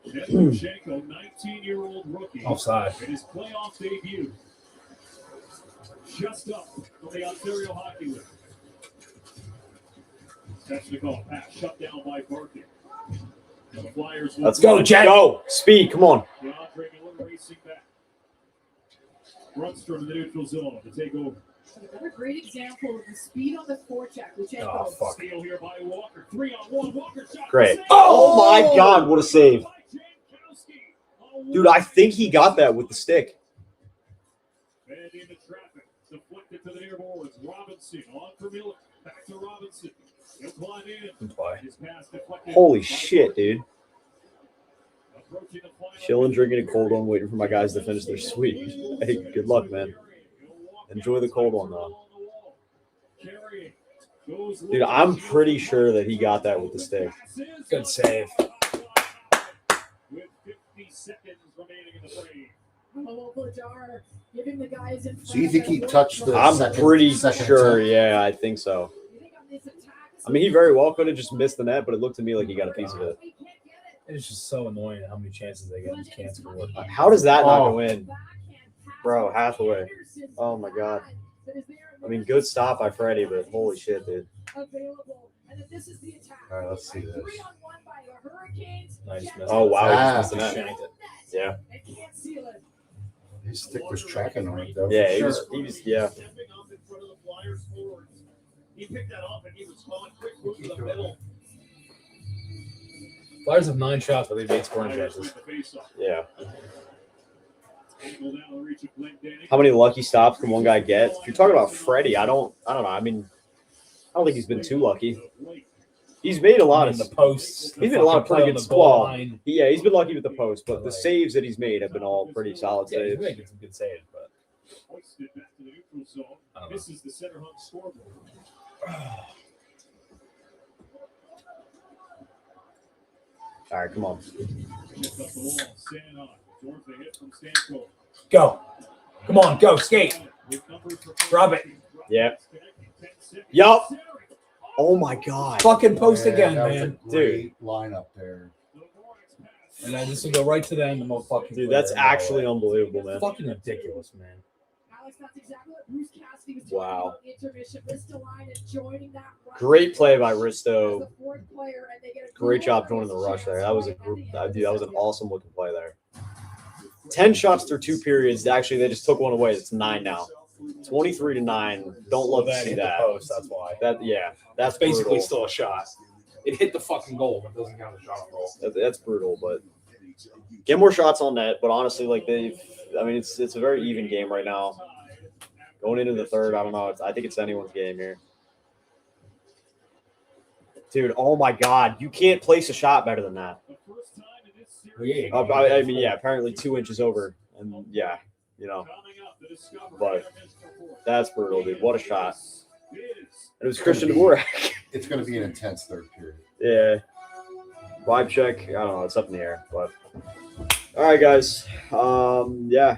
Ted Luchenko, 19-year-old rookie. Offside. In his playoff debut. Just up from the Ontario Hockey League. Technical pass shut down by Barker. The Flyers will Let's go, Jet. Go. Speed. Come on. DeAndre Miller racing back. Brunstrom in the neutral zone to take over. Another great example of the speed on the forecheck. Luchenko. Oh, fuck. Steal here by Walker. 3-on-1. Walker shot. Great. Save. Oh my God, what a save. By Jankowski. Dude, I think he got that with the stick. And into traffic. Deflected to the near boards. Robinson on for Miller. Back to Robinson. He'll climb in. Good play. His pass deflected. Holy by shit, Barker. dude. Approaching the final. Chilling, drinking a cold one, waiting for my guys to finish their sweep. Hey, good luck, man. Enjoy the cold one, though. Dude, I'm pretty sure that he got that with the stick. Good save. With 50 seconds remaining in the frame. Giving the guys in So you think he touched the I'm second pretty attempt? sure, yeah, I think so. I mean, he very well could have just missed the net, but it looked to me like he got a piece of it. It's just so annoying how many chances they get and can't score. How does that not go in? Bro, Hathaway. Oh, my God. I mean, good stop by Freddie, but holy shit, dude. All right, let's see this. Nice miss. Oh, wow. Ah. He just missed the net. Shanked it. Yeah. His stick was tracking on it, though. Yeah, for he sure. was, yeah. Stepping up in front of the Flyers forwards. He picked that up and he was going quick move to the middle. Flyers have 9 shots, but they've 8 scoring Flyers chances. with the face-off. Yeah. Angle down the reach of Glenn Danny. How many lucky stops can one guy get? If you're talking about Freddie, I don't know. I mean, I don't think he's been too lucky. He's made a lot I of mean, the posts. He's made a lot of pretty good goal squall. line. Yeah, he's been lucky with the post, but the saves that he's made have been all pretty solid Yeah, he's saves. making some good saves, but Hoisted back to the neutral zone. I don't know. This is the center hung scoreboard. All right, come on. Gets up the wall, standing on. Towards the hit from Stanko. go. Come on, go, skate. With numbers for Drop it. Yeah. Yup. Oh my God. Fucking post Yeah, again, that was man. a great lineup there. And then this will go right to them. And we'll fucking Dude, play that's their actually way. unbelievable, man. Fucking ridiculous, man. Alex, that's exactly what Bruce Cassidy was talking Wow. about in the intermission. Ristolainen is joining that run. Great play by As Risto. the fourth player, and they get a Great goal job joining the rush there. chance That was a right at group. the end Dude, of the that was an second. awesome looking play there. 10 shots through 2 periods. Actually, they just took one away. It's 9 now. 23-9. Don't love to that see hit the that. post, that's why. That's Basically brutal. still a shot. It hit the fucking goal, but it doesn't count the shot on goal. That's brutal, but get more shots on net. But honestly, like it's a very even game right now. Going into the third, I don't know. I think it's anyone's game here. Dude, oh my God, you can't place a shot better than that. Yeah, I mean, yeah, apparently 2 inches over, and yeah, you know, but that's brutal, dude. What a shot! And it was Christian Dvorak. It's going to be an intense third period. Yeah. Vibe check. I don't know. It's up in the air. But all right, guys. Yeah.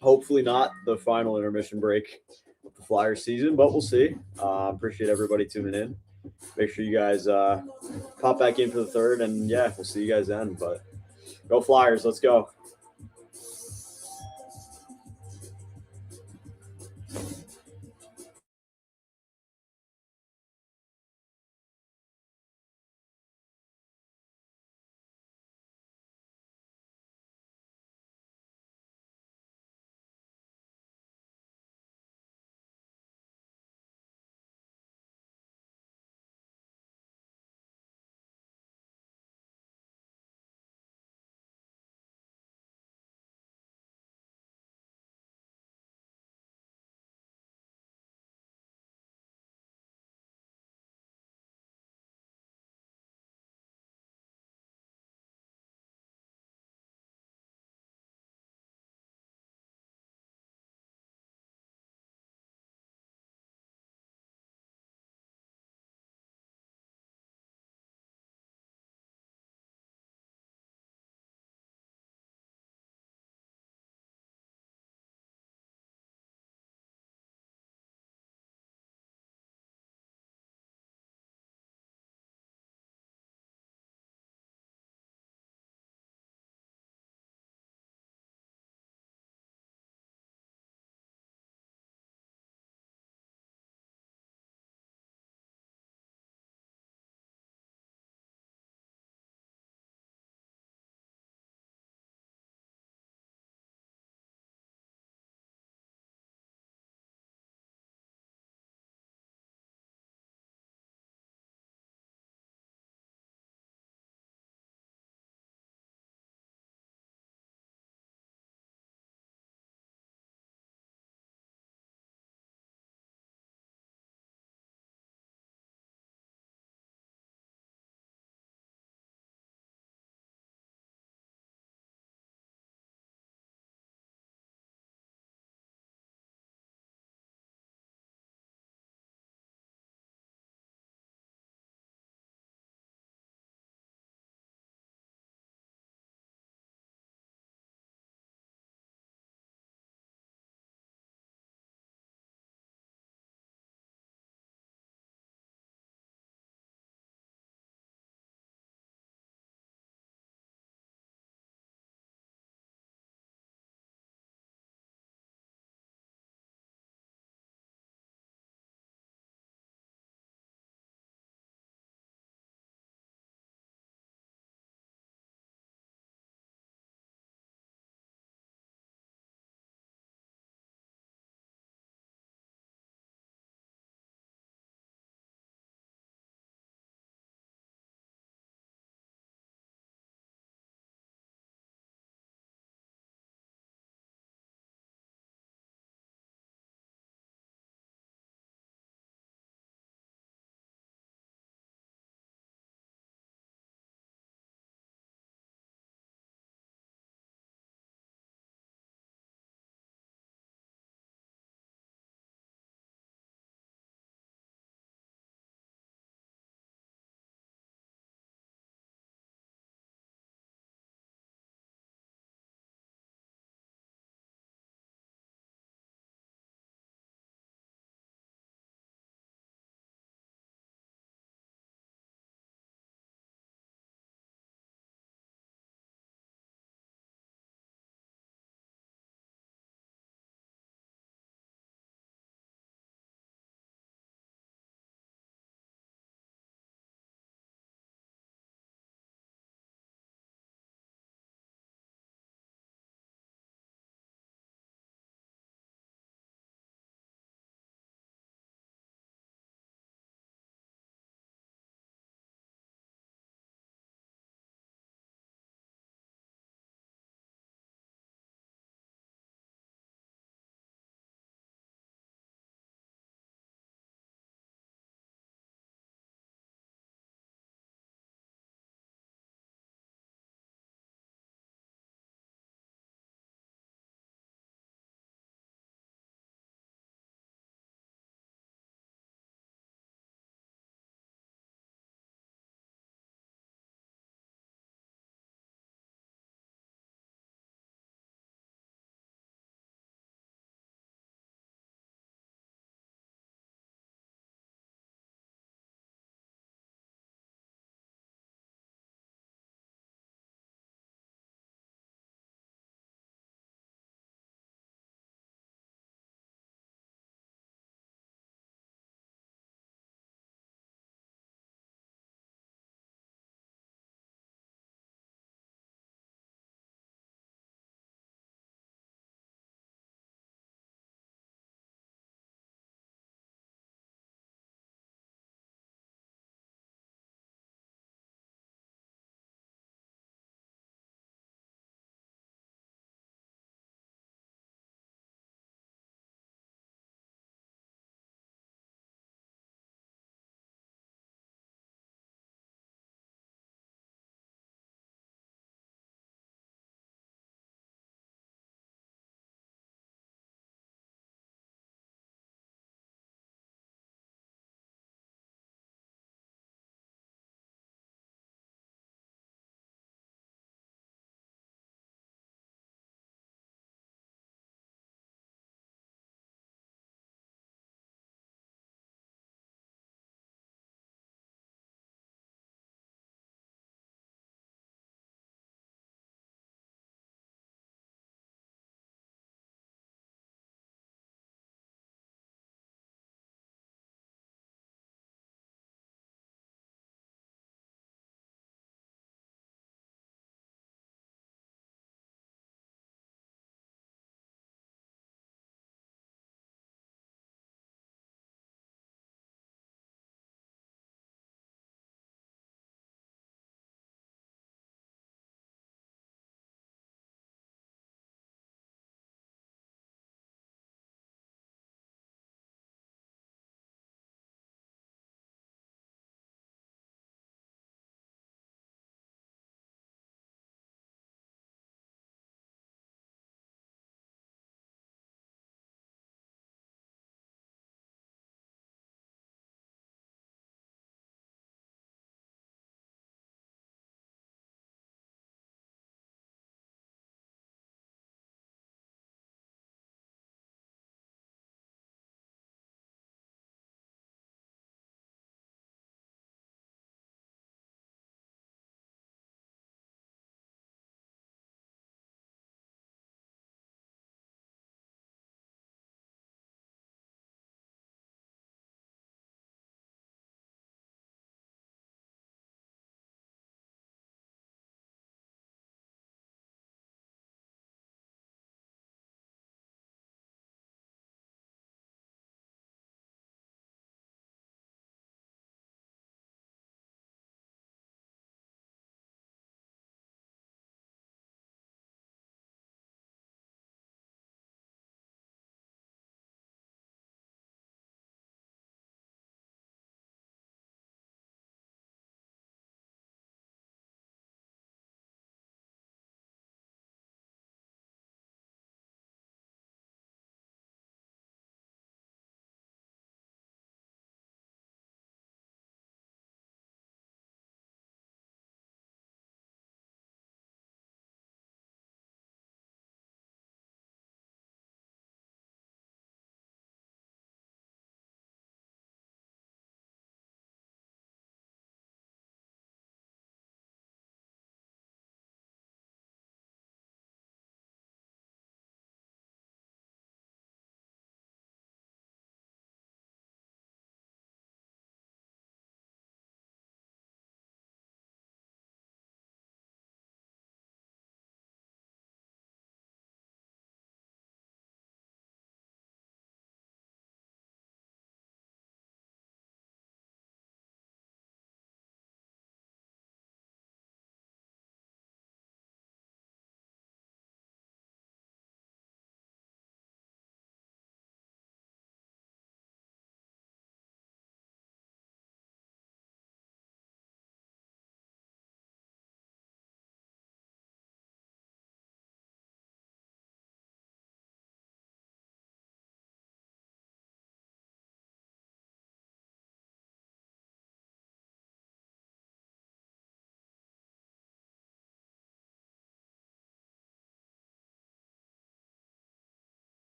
Hopefully not the final intermission break of the Flyers season, but we'll see. Appreciate everybody tuning in. Make sure you guys pop back in for the third, and yeah, we'll see you guys then. But go Flyers, let's go.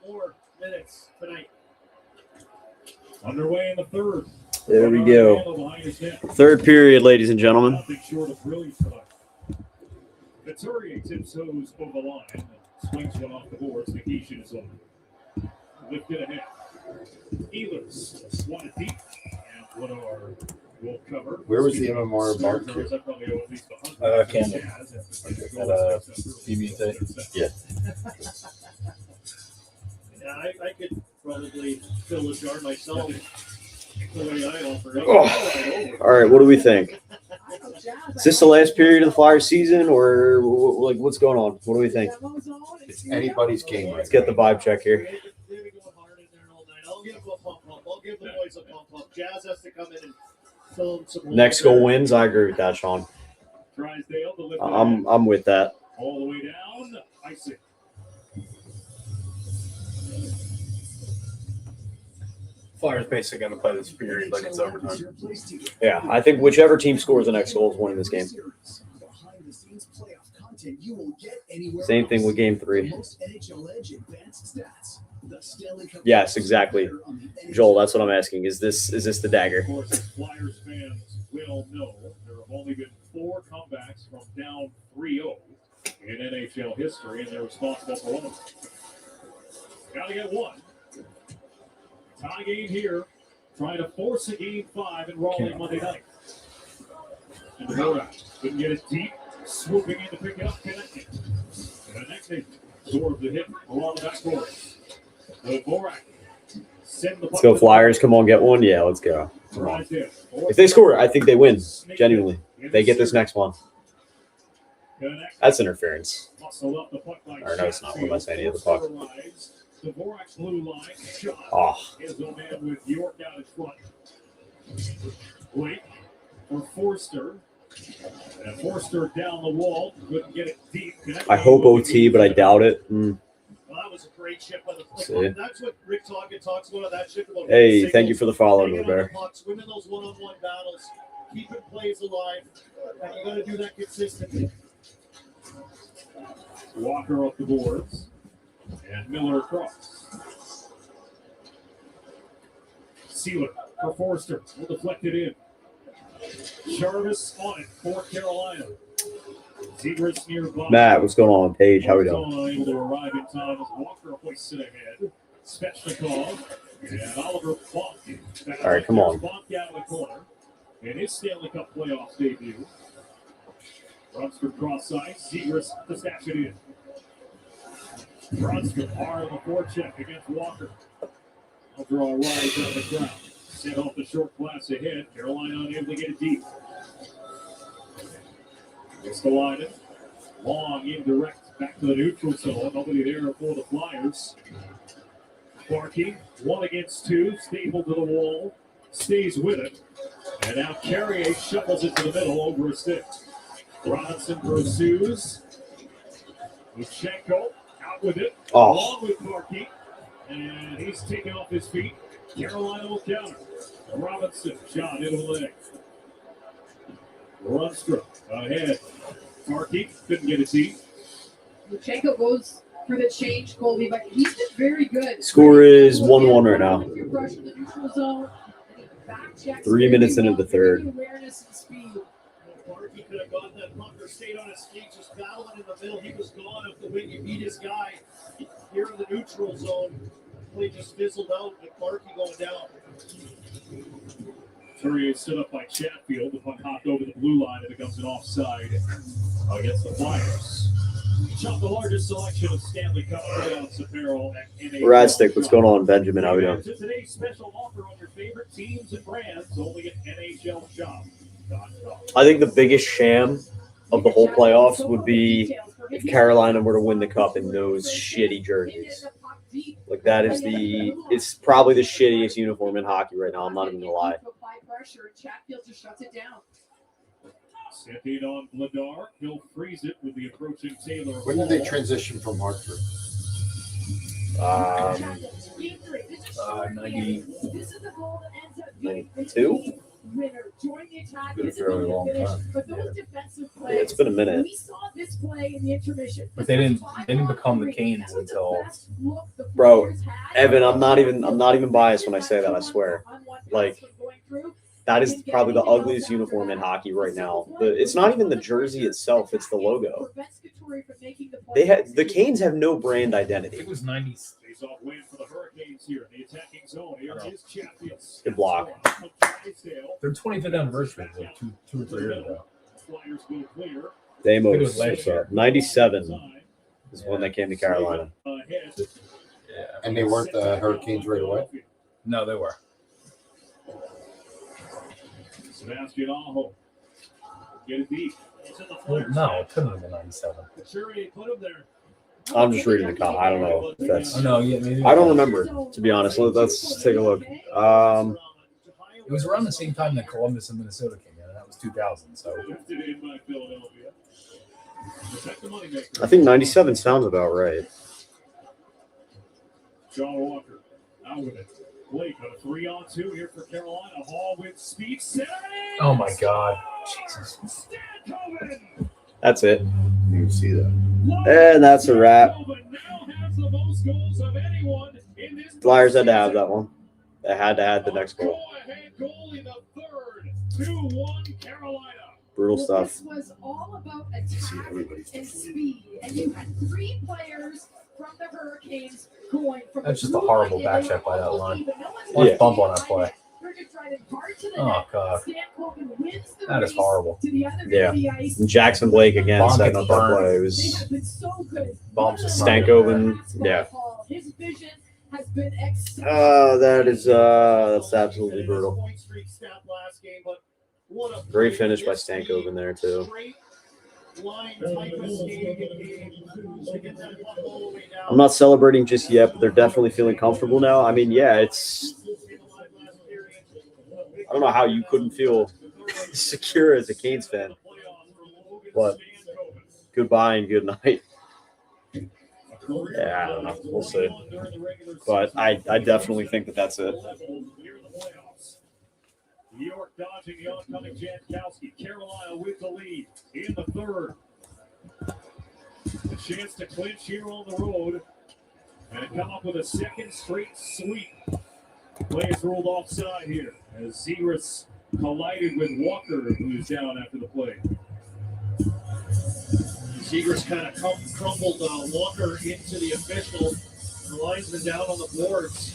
more minutes tonight. Underway in the third. There we go. Third period, ladies and gentlemen. Nothing short of brilliant tonight. Couturier tiptoes over the line and swings one off the boards. Nikishin is on. Lifted ahead. Ehlers swatted deep. And Lenore will cover. Where was the MMR barbecue? Camden. At PB&T. Yeah. Yeah, I could probably fill a jar myself. The way I offer it. Oh. All right, what do we think? Is this the last period of the Flyers season, or like what's going on? What do we think? It's anybody's game right Let's get the vibe check here. I'll give them a pump. I'll give the boys a pump. Jazz has to come in and fill them some. Next goal wins. I agree with that, Sean. Drysdale to lift I'm with that. all the way down. Icing. Flyers basically going to play this period like it's overtime. Yeah, I think whichever team scores the next goal is winning this game. Same thing with Game 3. Yes, exactly. Joel, that's what I'm asking. Is this the dagger? Of course, as Flyers fans will know, there have only been 4 comebacks from down 3-0 in NHL history, and they're responsible for one of them. Got to get one. Tie game here, trying to force a Game 5 in Raleigh Monday night. And Dvorak couldn't get it deep, swooping in to pick it up, connecting. Connecting towards the hit along the backboard. Dvorak send the. Let's go Flyers. Come on, get one. Yeah, let's go. Come on. If they score, I think they win. Genuinely, they get this next one. That's interference. Or no, it's not. What am I saying? He has the puck. Dvorak's blue line shot. Oh. Is a man with York out in front. Blake for Forster. And Forster down the wall. Couldn't get it deep. I hope OT, but I doubt it. Well, that was a great chip by the That's what Rick Toggett talks about, that chip. About hey, thank you for the follow, Robert. Winning those one-on-one battles, keeping plays alive. And you got to do that consistently. Walker off the boards. And Miller across. Sealer for Forster. Will deflect it in. Jarvis on it for Carolina. Zegras nearby. Matt, what's going on? Paige, how we doing? Able to arrive in time as Walker hoists it ahead. Svechnikov and Oliver Bonk. All right, come on. Bonk out of the corner. In his Stanley Cup Playoffs debut. Runs for cross side. Zegras to snatch it in. Brunstrom hard on the forecheck against Walker. I'll draw a rise out of the crowd. Sent off the short glass ahead. Carolina unable to get it deep. It's the line. Long, indirect, back to the neutral zone. Nobody there for the Flyers. Clarkey, 1 against 2, stapled to the wall, stays with it. And now Carrier shuffles it to the middle over a stick. Robinson pursues. Luchenko out with it, along with Clarkey. And he's taken off his feet. Carolina will counter. Robinson, shot into the leg. Rundstrom ahead. Clarkey couldn't get it deep. Luchenko goes for the change, Colby, but he's been very good. Score is 1-1 right now. 3 minutes into the third. Clarkey could have gotten that puck or stayed on his feet, just battling in the middle. He was gone if the way you beat his guy here in the neutral zone. Play just fizzled out with Clarkey going down. Couturier stood up by Chatfield. The puck hopped over the blue line and becomes an offside against the Flyers. Shop the largest selection of Stanley Cup Playoffs apparel at NHL. Radstick, what's going on, Benjamin? How we doing? Today's special offer on your favorite teams and brands only at NHL Shop. I think the biggest sham of the whole playoffs would be if Carolina were to win the cup in those shitty jerseys. Like that is it's probably the shittiest uniform in hockey right now. I'm not even gonna lie. Sent in on Vladar. He'll freeze it with the approaching Taylor. When did they transition from Hartford? 92? winner. Join the attack. Been a Isn't fairly really a long finish, time. but those defensive Yeah, plays. it's been a minute. We saw this play in the intermission. But they didn't become the Canes until. Bro, Evan, I'm not even biased when I say that, I swear. Like, that is probably the ugliest uniform in hockey right now. It's not even the jersey itself, it's the logo. The Canes have no brand identity. It was 90s. Face-off win for the Hurricanes here in the attacking zone. Here is Chatfield. Good block. Their 25th anniversary was like two or 3 years ago. Flyers go clear. Damos, last what's year. up? 97 is when they came to Carolina. Yeah. And they weren't the Hurricanes right away. No, they were. Sebastian Aho. Get it deep. Well, no, it couldn't have been 97. Maturity put him there. I'm just reading the comment. I don't know if that's. Oh, no, yeah, maybe. I don't remember, to be honest. Let's take a look. It was around the same time that Columbus and Minnesota came in, and that was 2000. So Drifted in by Philadelphia. Protect the moneymaker. I think 97 sounds about right. John Walker out with it. Blake on a 3-on-2 here for Carolina. Hall with speed. Center it is! oh my God, Jesus! Stankoven! That's it. You can see that. And that's a wrap. Stankoven now has the most goals of anyone in this Flyers had to have that one. They had to add the next goal. Go-ahead goal in the third. 2-1 Carolina. Brutal stuff. This was all about attack and speed, and you had 3 players from the Hurricanes going from. That's the just a blue horrible line, and they back check by that almost line. even. No one's One Yeah. bump on that play. Thurgis driving hard to the Oh, net. God. Stankoven wins the That is race horrible. to the other end Yeah. of the ice. And Jackson Blake again Bonk setting gets up that burned. play. It They was have been so good. Bombs just Stankoven. Yeah. His vision has been exceptional. That's absolutely brutal. Point streak stat last game, but what a Great finish by Stankoven there too. straight line type of skating game to get that puck all the way down. I'm not celebrating just yet, but they're definitely feeling comfortable now. I mean, yeah, it's. I don't know how you couldn't feel secure as a Canes fan, but goodbye and good night. Yeah, I don't know. We'll see. But I definitely think that that's it. New York dodging the oncoming 𝐅𝐻𝐋𝐿𝐼. Carolina with the lead in the third. A chance to clinch here on the road and come up with a second straight sweep. Play is ruled offside here as 𝐅𝐻𝐋𝐿𝐼 collided with Walker, who's down after the play. 𝐅𝐻𝐋𝐿𝐼 kind of crumbled Walker into the official. The linesman down on the boards.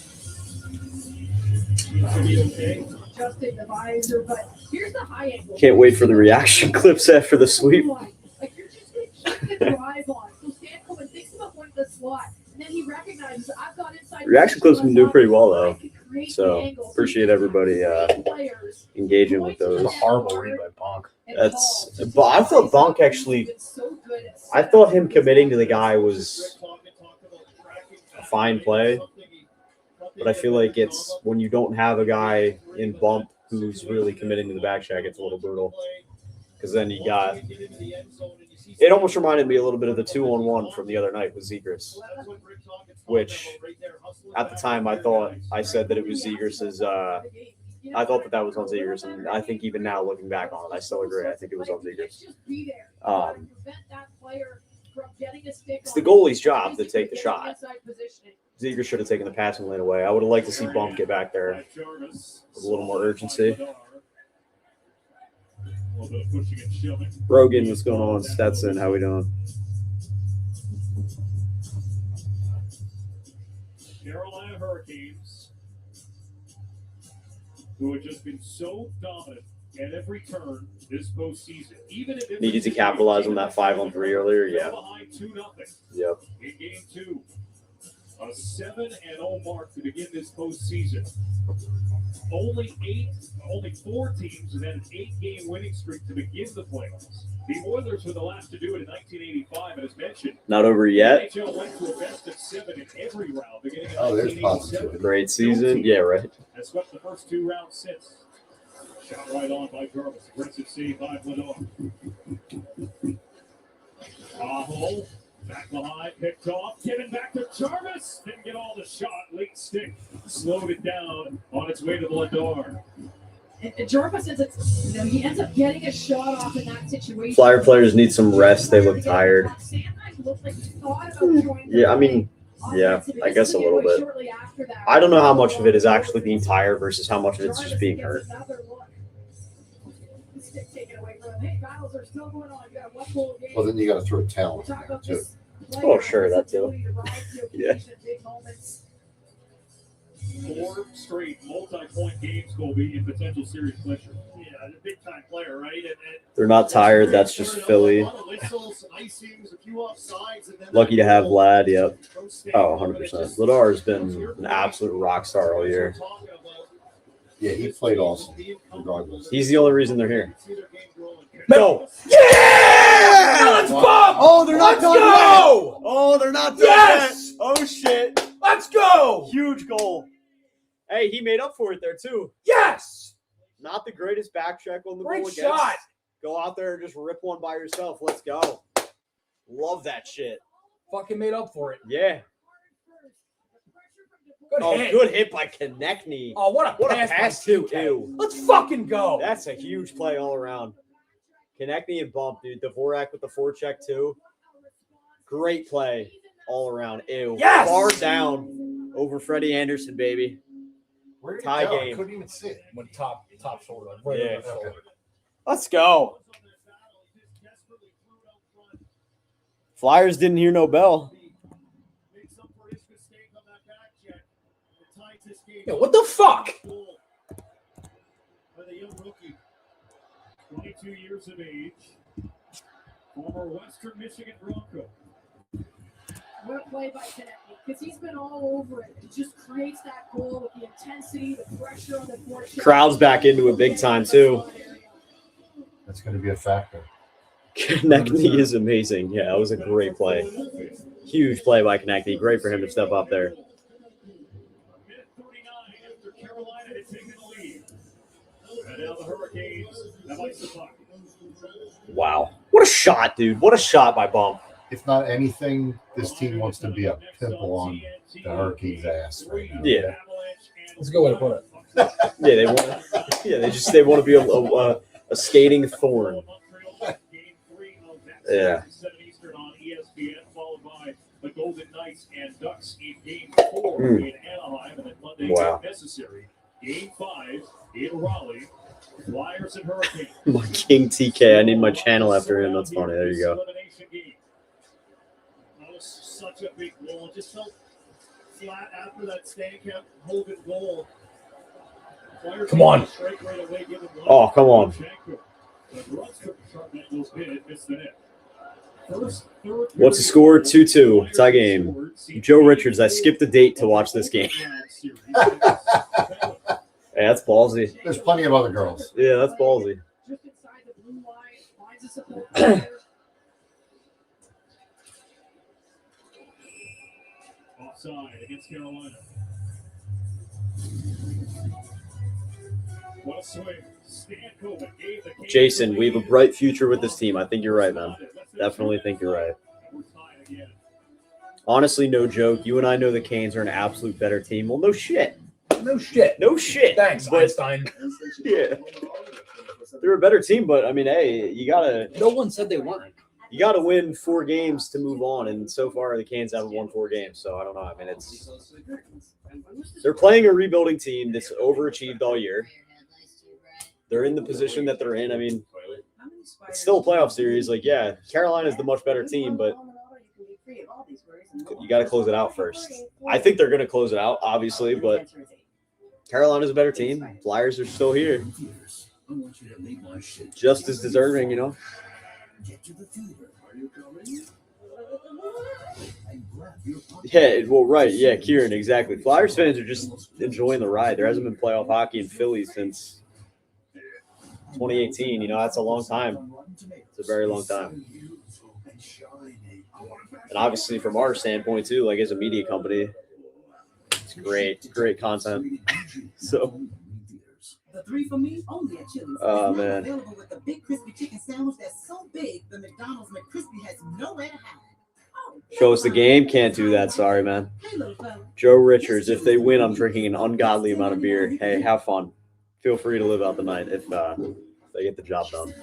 Seems to be okay. Adjusting the visor, but here's the high angle. Can't wait for the reaction clips after the sweep. Like you're just going to keep the drive on. So Stankoven thinks about going to the slot, and then he recognizes I've got inside. Reaction clips have been doing pretty well though. I can create the So angle. appreciate everybody Players. engaging with It was a those. horrible read by Bonk. But I thought Bonk actually. I thought him committing to the guy was a fine play, but I feel like it's when you don't have a guy in bump who's really committing to the back check, it's a little brutal. Because then you got. It almost reminded me a little bit of the 2-on-1 from the other night with 𝐅𝐻𝐋𝐿𝐼, which at the time I said that it was 𝐅𝐻𝐋𝐿𝐼's. I thought that was on 𝐅𝐻𝐋𝐿𝐼, and I think even now looking back on it, I still agree. I think it was on 𝐅𝐻𝐋𝐿𝐼. It's the goalie's job to take the shot. 𝐅𝐻𝐋𝐿𝐼 should have taken the passing lane away. I would have liked to see Bump get back there with a little more urgency. Rogan, what's going on? Stetson, how we doing? Carolina Hurricanes, who have just been so dominant at every turn this postseason. Even if Needed to capitalize on that 5-on-3 earlier. Yeah. Behind 2-0. Yep. In game 2, a 7-0 mark to begin this postseason. Only 4 teams have had an 8-game winning streak to begin the playoffs. The Oilers were the last to do it in 1985, and as mentioned, Not over yet. NHL went to a best of 7 in every round beginning in Oh, there's 1987. Great season. Yeah, right. Has swept the first 2 rounds since. Shot right on by Jarvis. Aggressive save by Lenore. Aho. Back behind, picked off, given back to Jarvis. Didn't get all the shot, late stick. Slowed it down on its way to the Lador. And Jarvis he ends up getting a shot off in that situation. Flyer players need some rest. They look tired. Yeah, I mean, yeah, I guess a little bit. I don't know how much of it is actually being tired versus how much of it's just being hurt. Well, then you got to throw talent in there too. Oh, sure, that too. Yeah. 4 straight multi-point games, Colby, in potential series clincher. Yeah, a big time player, right? And They're not tired. That's just Philly. Lucky to have Vlad. Yep. Oh, 100%. Ladar has been an absolute rock star all year. Yeah, he played awesome, regardless. He's the only reason they're here. No. Yeah! Let's bump! Oh, they're not done go! yet. Oh, they're not done Yes! yet. Oh, shit. Let's go! Huge goal. Hey, he made up for it there, too. Yes! Not the greatest back check on the Great goal shot. against. Go out there and just rip one by yourself. Let's go. Love that shit. Fucking made up for it. Yeah. Good hit. Good hit by Konechny. Oh, what a pass too. too. Let's fucking go. That's a huge play all around. Konechny and bump, dude. Dvorak with the forecheck too. Great play all around. Ew. Yes! Bar down over Freddie Anderson, baby. Where did it Tie go? I game. couldn't even see it. Went top shoulder. Right Yeah. over the shoulder. Let's go. Flyers didn't hear no bell. Yeah, what the fuck? By the young rookie, 22 years of age, former Western Michigan Bronco. What a play by Konechny, because he's been all over it. He just creates that goal with the intensity, the pressure on the forecheck. Crowd's back into it big time too. That's going to be a factor. Konechny is amazing. Yeah, that was a great play. Huge play by Konechny. Great for him to step up there. Minute 39 after Carolina had taken the lead. And now the Hurricanes have iced the puck. Wow. What a shot, dude. What a shot by Bump. If not anything, this team wants to be a pimple on the Hurricanes' ass right now. Yeah. That's a good way to put it. Yeah, they want. Yeah, they want to be a skating thorn. Yeah. 7 Eastern on ESPN, followed by the Golden Knights and Ducks in Game 4 in Anaheim, and then Monday, Wow. if necessary, Game 5 in Raleigh. Flyers and Hurricanes. My King TK. I need my channel after him. That's funny. There you go. Elimination game. That was such a big goal. It just felt flat after that Stanley Cup Hogan goal. Flyers Come on. strike right away, give him one. Oh, come on. But Russ took a sharp net, goes hit, missed the net. What's the score? 2-2. Tie game. Joe Richards. I skipped the date to watch this game. Hey, that's ballsy. There's plenty of other girls. Yeah, that's ballsy. Just inside the blue line, finds a support player. Offside against Carolina. What a swing. Stan Coben gave the Jason, we have a bright future with this team. I think you're right, man. Definitely think you're right. We're tied again. Honestly, no joke. You and I know the Canes are an absolute better team. Well, no shit. No shit. No shit. Thanks, But, Einstein. yeah. They're a better team, but I mean, hey, you gotta No one said they weren't. win 4 games to move on, and so far the Canes haven't won 4 games. So I don't know. I mean, they're playing a rebuilding team that's overachieved all year. They're in the position that they're in. I mean, it's still a playoff series. Like, yeah, Carolina's the much better team, but you got to close it out first. I think they're going to close it out, obviously, but Carolina's a better team. Flyers are still here. Just as deserving, you know. Yeah, well, right. Yeah, Kieran, exactly. Flyers fans are just enjoying the ride. There hasn't been playoff hockey in Philly since 2018. You know, that's a long time. It's a very long time. And obviously from our standpoint too, like as a media company, it's great content. So The 3 for me only at Chili's. Oh, It's now man. available with the big crispy chicken sandwich that's so big the McDonald's McCrispy has nowhere to hide. Oh, show us the game. Can't do that. Sorry, man. Hey, little fella. Joe Richards, if they win, I'm drinking an ungodly amount of beer. Hey, have fun. feel free to live out the night if they get the job done.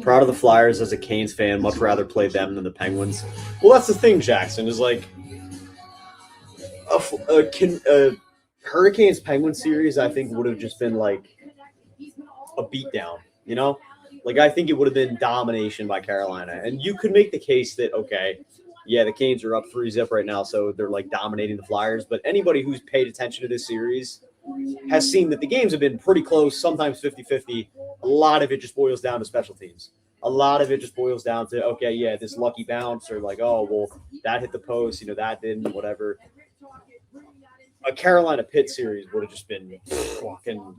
Proud of the Flyers as a Canes fan. Much rather play them than the Penguins. Well, that's the thing, Jackson, is like a Hurricanes-Penguins series, I think, would have just been like a beatdown, you know? Like, I think it would have been domination by Carolina. And you could make the case that, okay, yeah, the Canes are up 3-0 right now, so they're like dominating the Flyers. But anybody who's paid attention to this series has seen that the games have been pretty close, sometimes 50-50. A lot of it just boils down to special teams. A lot of it just boils down to, okay, yeah, this lucky bounce, or like, oh, well, that hit the post, that didn't, whatever. A Carolina Pitt series would have just been fucking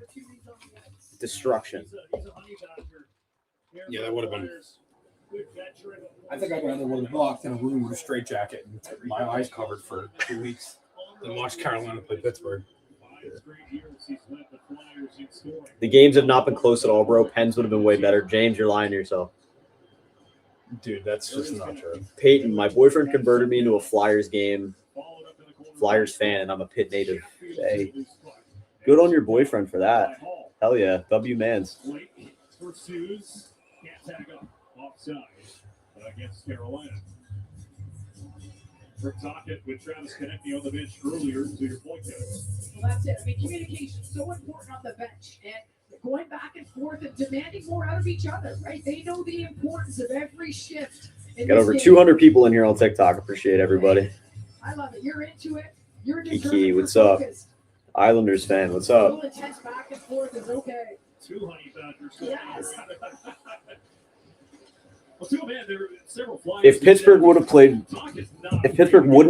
destruction. Yeah, that would have been. I think I'd rather would have locked in a room with a straitjacket and my eyes covered for 2 weeks than watch Carolina play Pittsburgh. The games have not been close at all, bro. Pens would have been way better. James, you're lying to yourself. Dude, that's just not true. Peyton, my boyfriend converted me into a Flyers fan, and I'm a Pitt native. Hey, good on your boyfriend for that. Hell yeah. W Mans. Offside against Carolina. Rick Tocchet with Travis Konechny on the bench earlier, to your point, Kevin. Well, that's it. I mean, communication so important on the bench, and going back and forth and demanding more out of each other, right? They know the importance of every shift. Got over 200 people in here on TikTok. Appreciate everybody. I love it. You're into it. You're Kiki, what's up? Islanders fan, what's up? A little intense back and forth is okay. 2 honey badgers. Yes. Well, too bad there are several Flyers. If Pittsburgh wouldn't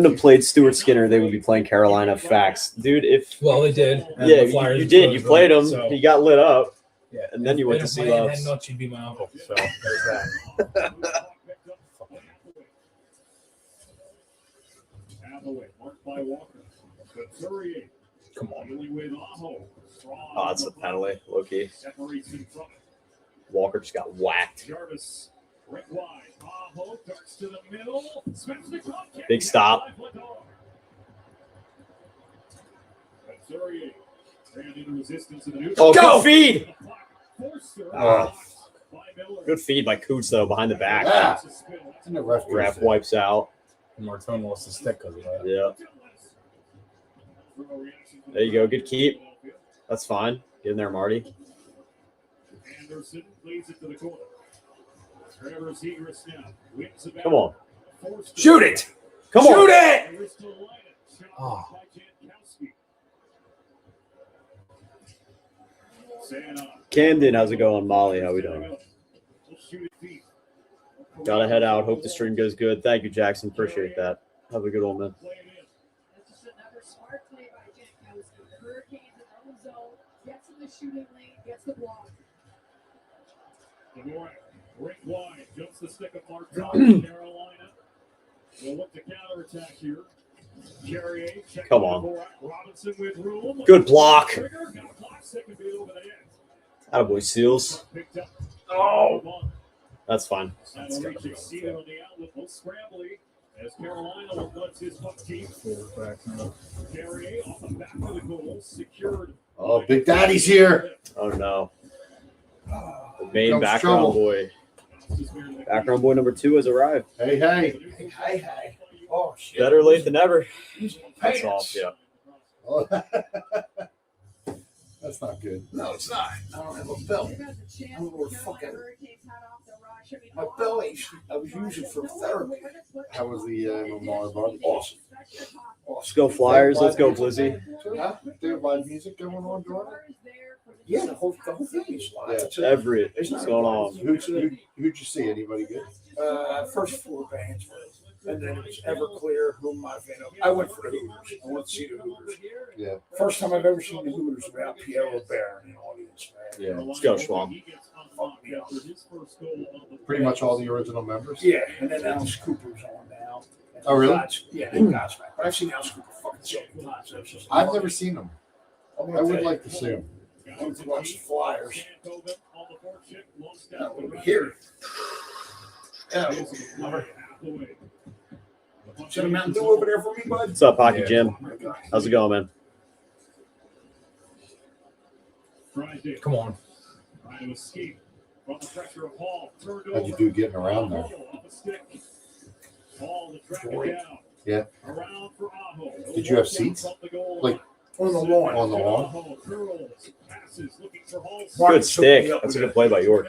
have played Stuart Skinner, they would be playing Carolina. Facts, dude. Well, they did. Yeah, you did. You played him. So. He got lit up. Yeah, and then you went to see Loves. Nuts, you'd be my uncle. So there's that. Hathaway, marked by Walker. Come on. Oh, it's a penalty. Low-key. Walker just got whacked. Jarvis, right wide. Aho darts to the middle. Big stop. Oh, good feed. Good feed by Coots, though, behind the back. And the ref wipes out. Martone lost his stick because of that. Yeah. There you go. Good keep. That's fine. Get in there, Marty. Anderson leads it to the corner. Trevor's eager snap. Come on. Shoot it. Come Shoot on. it. Oh. Camden, how's it going? Molly, how we doing? Gotta head out. Hope the stream goes good. Thank you, Jackson. Appreciate that. Have a good one, man. That's just another smart play by Jankowski. Hurricanes in their own zone. Gets in the shooting lane. Gets the block. Rick wide. Jumps the stick apart. Carolina. They'll look to counterattack here. Carrier. Come on. Robinson with room. Good block. Attaboy, Seals. Oh. That's fine. As Carolina lets his puck team. Carrier off the back of the goal. Secured. Oh, Big Daddy's here. Oh, no. The main background boy. Background boy number 2 has arrived. Hey, hey. Hey, hey. Oh, shit. Better late than never. That's all. Yeah. Oh. That's not good. No, it's not. I don't have a belt. I'm a little fucking. My belt I was using for therapy. How was the Maher barbecue? Awesome. Let's go Flyers. Let's go Blizzy. Huh? They have live music going on during it? Yeah, the whole thing is live. Yeah. Everett. What's going on? Who'd you see? Anybody good? First 4 bands were. And then it was Everclear, whom I'm a fan of. I went for the Hooters. I went to see the Hooters. Yeah. First time I've ever seen the Hooters without Pierre Robert in the audience, man. Yeah. Let's go, Schwab. Pretty much all the original members? Yeah, and then Alice Cooper's on now. Oh, really? Yeah, and Godsmack. But I've seen Alice Cooper fucking so many times. So it's just I've never seen them. I would like to see them. I went to watch the Flyers. Over here. Yeah. Set a Mountain Dew over there for me, bud. What's up, Hockey Jim? How's it going, man? Come on. Trying to escape from the pressure of Hall. Turned How'd you over. do getting around there? Off a stick. Hall to track it down. Yeah. Around for Aho. Did you have seats? Like On the lawn. on the lawn? Aho curls, passes, looking for Hall. Good stick. That's a good play by York.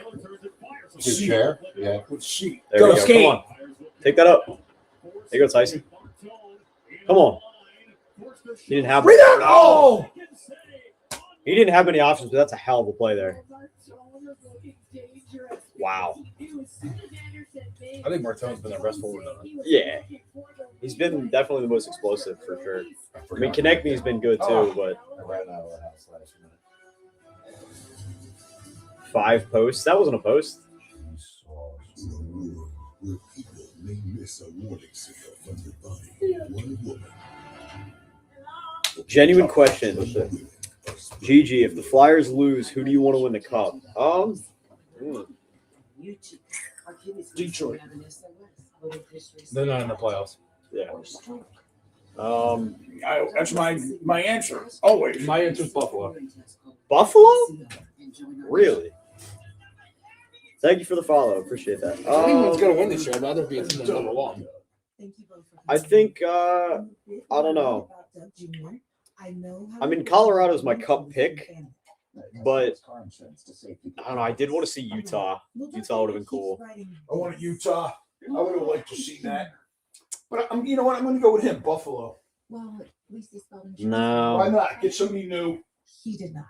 Good chair? Yeah. With sheet. There Go, we go. skate. Come on. Take that up. There you go, Tyson. Come on. He didn't have. Oh! He didn't have many options, but that's a hell of a play there. Wow. I think Martone's been their best forward though. Yeah. He's been definitely the most explosive for sure. I mean, Konechny's been good too, but I ran out of the house last minute. 5 posts. That wasn't a post. Where people may miss a warning signal from your body. One woman. Genuine question. GG, if the Flyers lose, who do you want to win the cup? Detroit. They're not in the playoffs. Yeah. That's my answer. Always. My answer is Buffalo. Buffalo? Really? Thank you for the follow. Appreciate that. Anyone's going to win this year. I'd rather be a team that's number one. I think, I don't know. I mean, Colorado's my cup pick, but I don't know. I did want to see Utah. Utah would have been cool. I wanted Utah. I would have liked to see that. But you know what? I'm going to go with him, Buffalo. Well, at least he spelled him. No. Why not? Get somebody new. He did not.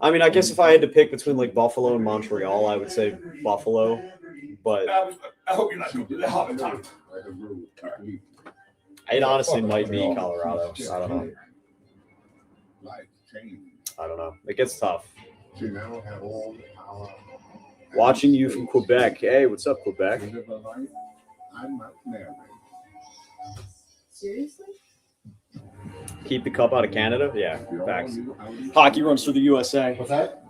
I mean, I guess if I had to pick between like Buffalo and Montreal, I would say Buffalo. But I hope you're not going to do the Hobbit time. it honestly might be Colorado. I don't know. I don't know. It gets tough. Watching you from Quebec. Hey, what's up, Quebec? Seriously? Keep the cup out of Canada? Yeah, facts. Hockey runs through the USA. What's that?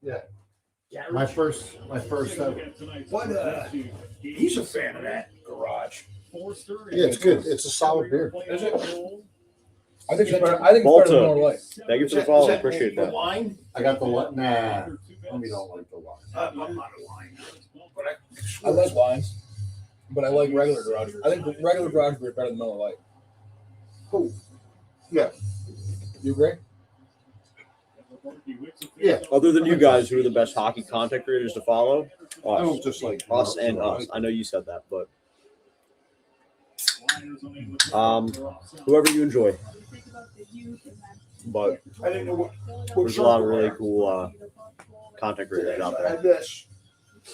Yeah. My first. What? He's a fan of that garage. Yeah, it's good. It's a solid beer. Is it? I think it's better. I think it's better than Miller Lite. Thank you for the follow. Appreciate The that. wine? I got the wine. Nah, we don't like the wine. I'm not a wine. But I like wines, but I like regular garage. I think regular garage beer is better than Miller Lite. Who? Yeah. You agree? Yeah. Other than you guys, who are the best hockey content creators to follow? I Us. don't just like Us and us. I know you said that, but whoever you enjoy. But I didn't know what there's a lot of really cool content creators out I there. had this.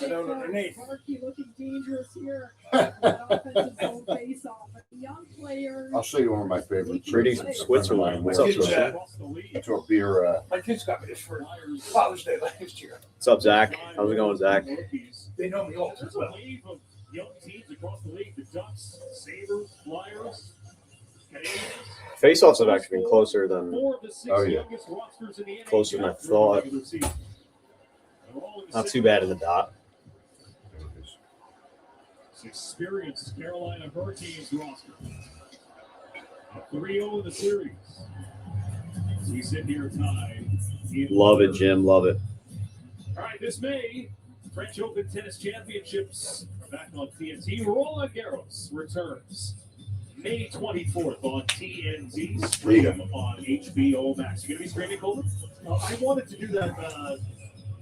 I don't know the name. Looking dangerous here. Offensive zone face-off. Young players. I'll show you one of my favorites. Greetings from Switzerland. What's up, Kids, Switzerland? To a beer. my kids got me this for Father's Day last year. What's up, Zach? How's it going, Zach? They know me all too There's a well. wave of young teams across the league. The Ducks, Sabres, Flyers, Canadians. Face-offs have actually been closer than 4 of the 6 Oh, yeah. youngest rosters in the Closer than I NHL thought. regular season. They're all in the not same too bad in the dot. Experienced Carolina Hurricanes roster. Up 3-0 in the series. We sit here tied. Love it, Jim. Love it. All right, this May, French Open Tennis Championships are back on TNT. Roland Garros returns May 24th on TNT. Stream on HBO Max. You gonna be streaming, Colton? I wanted to do that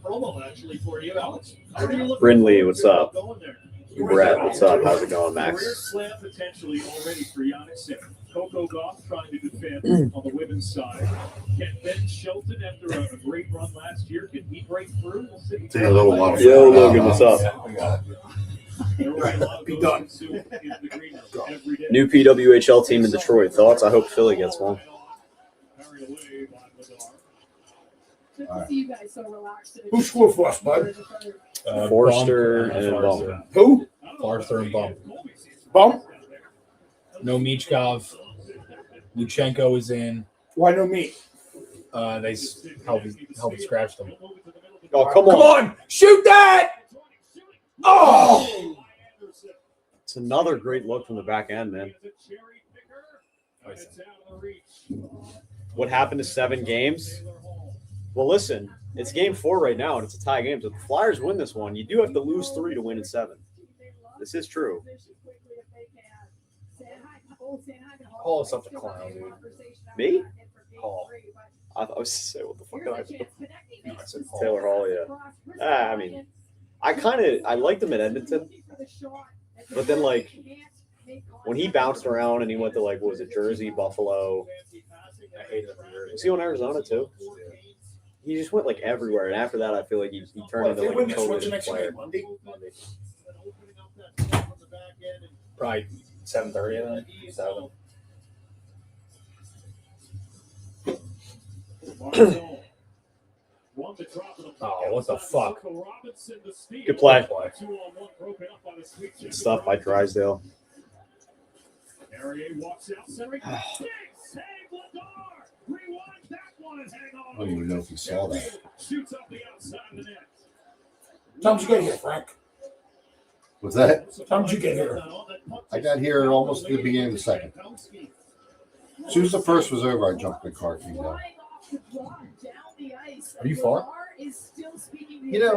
promo actually for you, Alex. How are you looking Brindley, forward what's to up? going there? Brett, what's up? How's it going, Career Max? slam potentially already for Giannis Sinner. Coco Gauff trying to defend on the women's side. Can Ben Shelton, after a great run last year, can he break through? We'll see. Say a little lot. Yo, Logan, what's up? There will be a lot of those consumed in the green room every day. New PWHL team in Detroit. Thoughts? I hope Philly gets one. Carried away by Lazar. Good to see you guys so relaxed. Who scored for us, bud? Forster and Bum. Who? Forster and Bum. Bum? No Michkov. Luchenko is in. Why no me? They helped scratch them. Oh, come Come on. on! Shoot that! Oh! It's another great look from the back end, man. what happened to 7 games? Well, listen, it's game 4 right now, and it's a tie game. So if the Flyers win this one, you do have to lose 3 to win in 7. This is true. Hall is such a clown, dude. Me? Hall. I was say, what the fuck did I do? I said Hall. Taylor Hall, yeah. I mean, I liked him at Edmonton, but then like when he bounced around and he went to like what was it, Jersey, Buffalo. I hated him. Was he on Arizona too? He just went like everywhere, and after that, I feel like he turned into like a totally different player. Monday. Probably 7:30. I think. 7. Oh, what the fuck? Good play. Good stuff by Drysdale. I don't even know if you saw that. Time did you get here, Frank? Was that? Time did you get here? I got here almost at the beginning of the second. As soon as the first was over, I jumped in the car, came down. Are you far? You know,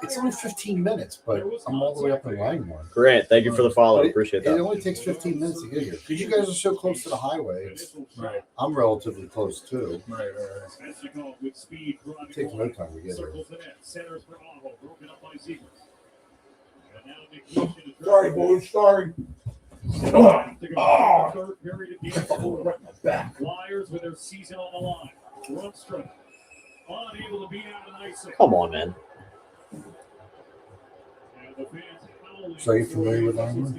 it's only 15 minutes, but I'm all the way up in Langmore. Grant, thank you for the follow. Appreciate It that. only takes 15 minutes to get here. Because you guys are so close to the highway. Right. I'm relatively close, too. Right. It takes no time to get here. Sorry, boys. Sorry. Oh. Back. Flyers with their season on the line. Brunstrom unable to beat out an ice. Come on, man. So are you familiar with Langmore?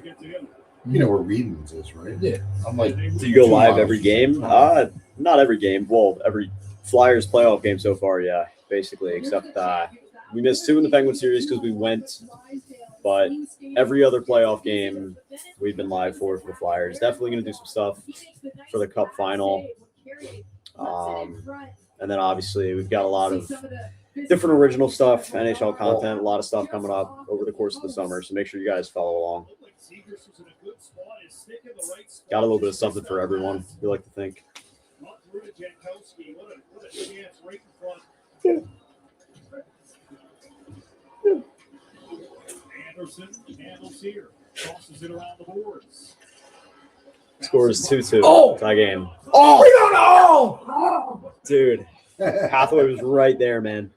You know where Reedman's is, right? Yeah. I'm like, Do you go live every game? Not every game. Well, every Flyers playoff game so far, yeah, basically, except we missed 2 in the Penguin series because we went, but every other playoff game we've been live for the Flyers. Definitely going to do some stuff for the Cup final. And then obviously we've got a lot of different original stuff, NHL content, a lot of stuff coming up over the course of the summer. So make sure you guys follow along. Got a little bit of something for everyone, we like to think. Anderson handles here, tosses it around the boards. Score is 2-2. Oh! Tie game. Oh! We don't know! Dude, Hathaway was right there, man.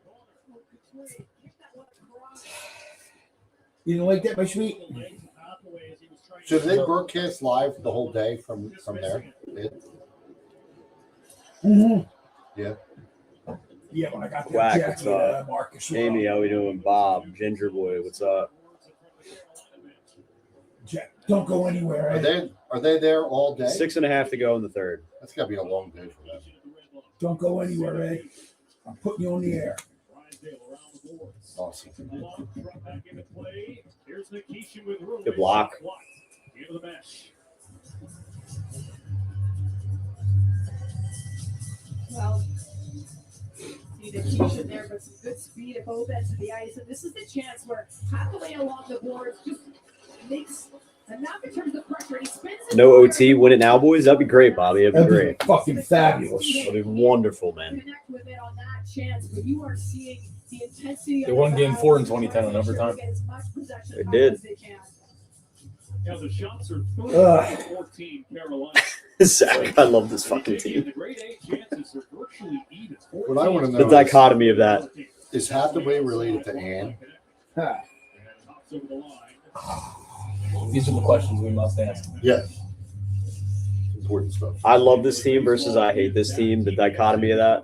You didn't like that, my sweet? so did they broadcast live the whole day from there? Mm-hmm. Yeah. Yeah, when I got Quack, that what's jacket, up? Marcus. Amy, how we doing? Bob, Ginger Boy, what's up? Jack, don't go anywhere. Are they there all day? 6.5 to go in the third. That's got to be a long day for them. Don't go anywhere, Ed. I'm putting you on the air. Awesome. Good block. Well, need a t-shirt there, but some good speed at both ends of the ice. And this is the chance where Hathaway along the boards just makes enough in terms of pressure. He spins No OT, win it now, boys. That'd be great, Bobby. That'd be That'd great. be fucking fabulous. That'd be wonderful, man. Connect with it on that chance, but you are seeing the intensity. They won game 4 in 2010 in overtime. They did. Now the shots are 14 Carolina. Zach, I love this fucking team. The grade A chances are virtually even. What I want to The know dichotomy of that. is Hathaway related to Ann? These are the questions we must ask. Yeah. Important stuff. I love this team versus I hate this team. The dichotomy of that.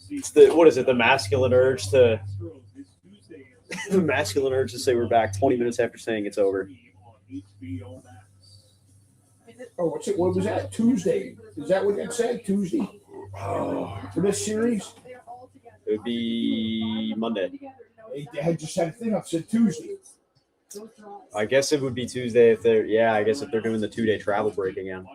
It's what is it? The masculine urge to say we're back 20 minutes after saying it's over. Oh, what was that? Tuesday. Is that what that said? Tuesday? For this series? It would be Monday. They had just had a thing up said Tuesday. I guess it would be Tuesday if they're I guess if they're doing the 2-day travel break again.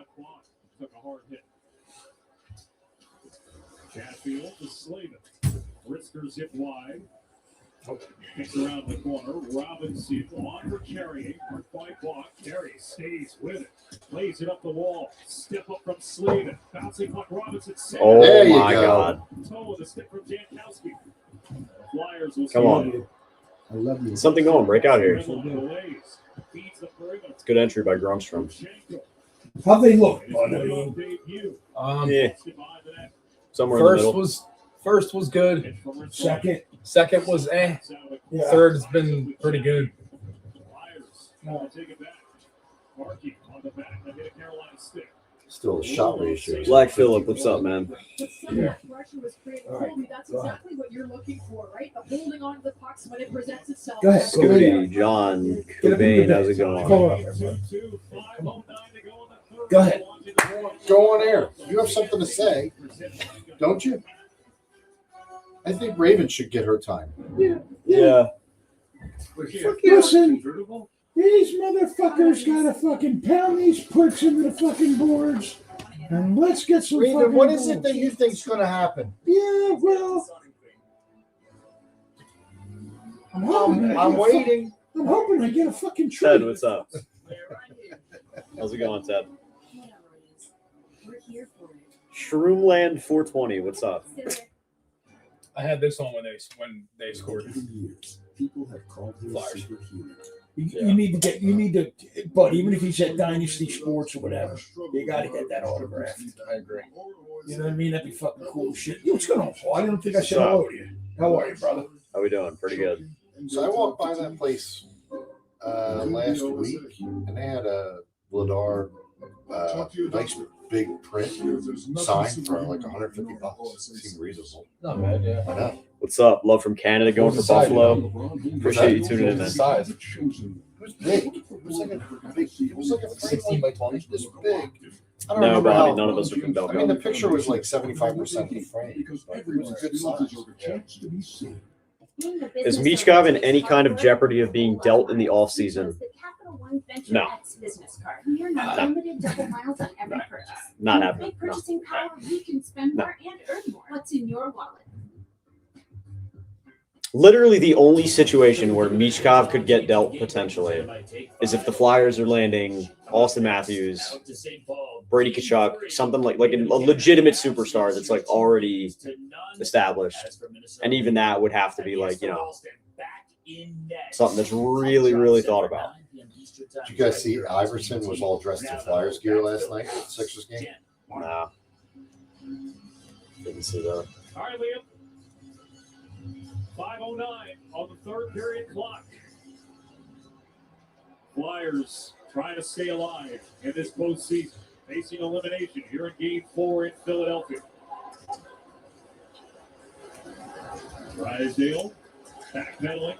Kicks around the corner. Robinson on for carrying. Marked by Bach. Carey stays with it. Plays it up the wall. Step up from Slavin. Bouncing puck. Robinson. Oh There you my go. God! Toe with a stick from Jankowski. Flyers will Come on. I love you. Something going. Break out here. Delays. Feeds the perimeter. It's good entry by Grunstrom. How they look, bud? I mean, Yeah. Somewhere in the middle. First was good. Second was eh. Yeah. Third's been pretty good. Take it back. Markey on the back. They hit a Carolina stick. Still a shot ratio. Black Phillip, what's up, man? Yeah. That's exactly what you're looking for, right? The holding on to the pucks when it presents itself. Go ahead. Scooty, John, Cobain, how's it going? Call it up, Go ahead. Go on air. You have something to say, don't you? I think Raven should get her time. Yeah. Listen, these motherfuckers gotta fucking pound these pricks into the fucking boards, and let's get some. Raven, what is it that you think's going to happen? Yeah, well, I'm waiting. I'm hoping I get a fucking treat. Ted, what's up? How's it going, Ted? We're here for it. Shroomland 420, what's up? I had this on when they scored. People have called him Flyers. superhuman. You need to, but even if he's at Dynasty Sports or whatever, you got to get that autographed. I agree. You know what I mean? That'd be fucking cool shit. Yo, what's going on, Paul? I don't think I said hello to you. How are you, brother? How we doing? Pretty good. So I walked by that place last week, and they had a Vladar nice big print sign for like $150. Seemed reasonable. Not bad, yeah. Why not? What's up? Love from Canada going for Buffalo. Appreciate you tuning in, man. Size. It was big. It was like a 16 by 20. This big. I don't No, remember Bobby, how. none of us are from I mean, Belgium. the picture was like 75% of the frame. But it was a good size. Yeah. Is Michkov in any kind of jeopardy of being dealt in the offseason? No. You're not limited double miles on every purchase. Not With happening. big purchasing power, you can spend more and earn more. What's in your wallet? Literally the only situation where Michkov could get dealt potentially is if the Flyers are landing Austin Matthews, Brady Tkachuk, something like a legitimate superstar that's like already established. And even that would have to be like, something that's really, really thought about. Did you guys see Iverson was all dressed in Flyers gear last night at the Sixers game? Nah. Didn't see that. All right, Liam. 5:09 on the third period clock. Flyers trying to stay alive in this postseason, facing elimination here in Game 4 in Philadelphia. Drysdale backpedaling.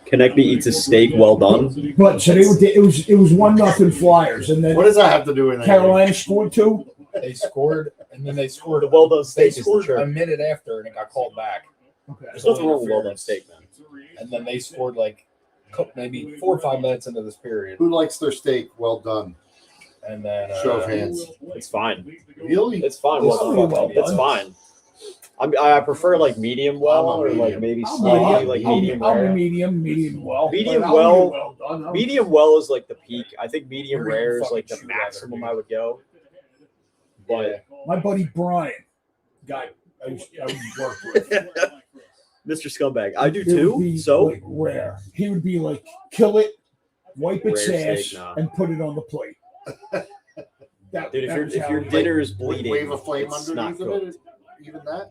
Konechny eats a steak well done. But so it was 1-0 Flyers, and then What does that have to do with anything? Carolina scored 2. They scored, and then they scored. The well done They steak is the scored a church. minute after, and it got called back. Okay. There's nothing wrong with well done steak, man. And then they scored like maybe 4 or 5 minutes into this period. Who likes their steak well done? And then Show of hands. It's fine. Really? It's fine. It's really well It's done. fine. I prefer like medium well or like maybe slightly like medium I'm rare. medium well. Medium But I'll well- be well done. I'll- Medium well is like the peak. I think medium You're rare is fucking like the shoe maximum leather, I would go. But My buddy Brian, guy I worked with, Mr. Scumbag, I do it would too. be, So like, rare. He would be like, kill it, wipe its Rare ass, steak, nah. and put it on the plate. That, dude, that was if how your he- dinner is Wave bleeding, a flame it's not underneath of cooked. it? Even that?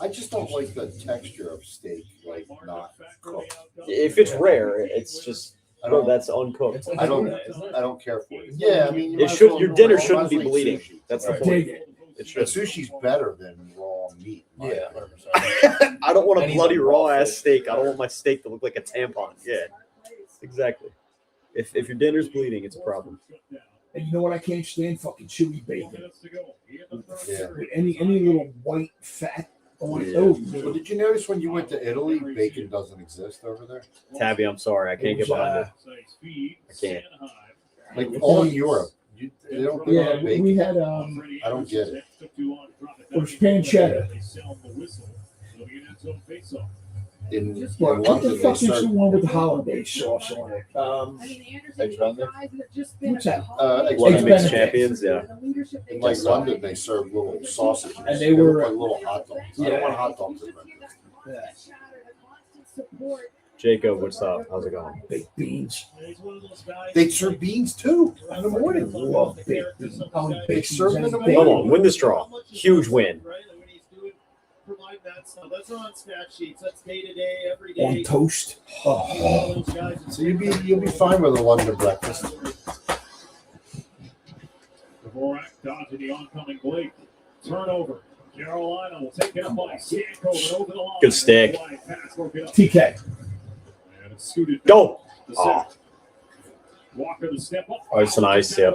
I just don't like the texture of steak, like not cooked. If it's rare, it's just bro, that's uncooked. It's like I don't. tuna, isn't it? I don't care for it. Yeah, I mean, you It might as should. well- Your dinner might as shouldn't be well eat bleeding. sushi. That's the Right. point. Dig it. It But should. sushi's better than raw meat. in my Yeah, opinion. 100%. I don't want a Any bloody like raw raw ass fish. steak. I don't want my steak to look like a tampon. Yeah, exactly. If your dinner's bleeding, it's a problem. And you know what I can't stand? Fucking chewy bacon. Yeah. With any little white fat on it. Yeah. Oh, So did you notice when you went to Italy, bacon doesn't exist over there? Tabby, I'm sorry, I can't get behind it. I can't. Like all in Europe, they don't put yeah, on bacon. we had I don't get it. it was pancetta. In What the London, they fuck is the serve one with the holiday sauce on it? eggs Benedict. What's that? Eggs What Eggs makes Benedict. champions? Yeah. In like London, they serve little sausages. And they were look like little hot dogs. I don't want hot dogs in breakfast. Jacob, what's up? How's it going? Baked beans. They serve beans too. In the morning, love baked beans. They serve them in the Come morning. on, win the straw. Huge win. Provide that stuff. That's not on stat sheets. That's day to day, every On day. toast. Oh. So you'll be fine with a London breakfast. Dvorak dodging the oncoming Blake. Turnover. Carolina will take it up by Stankoven over the line. Good stick. TK. And it's scooted Go. the Oh. set. Walker the step up. Oh, it's an ice, yeah.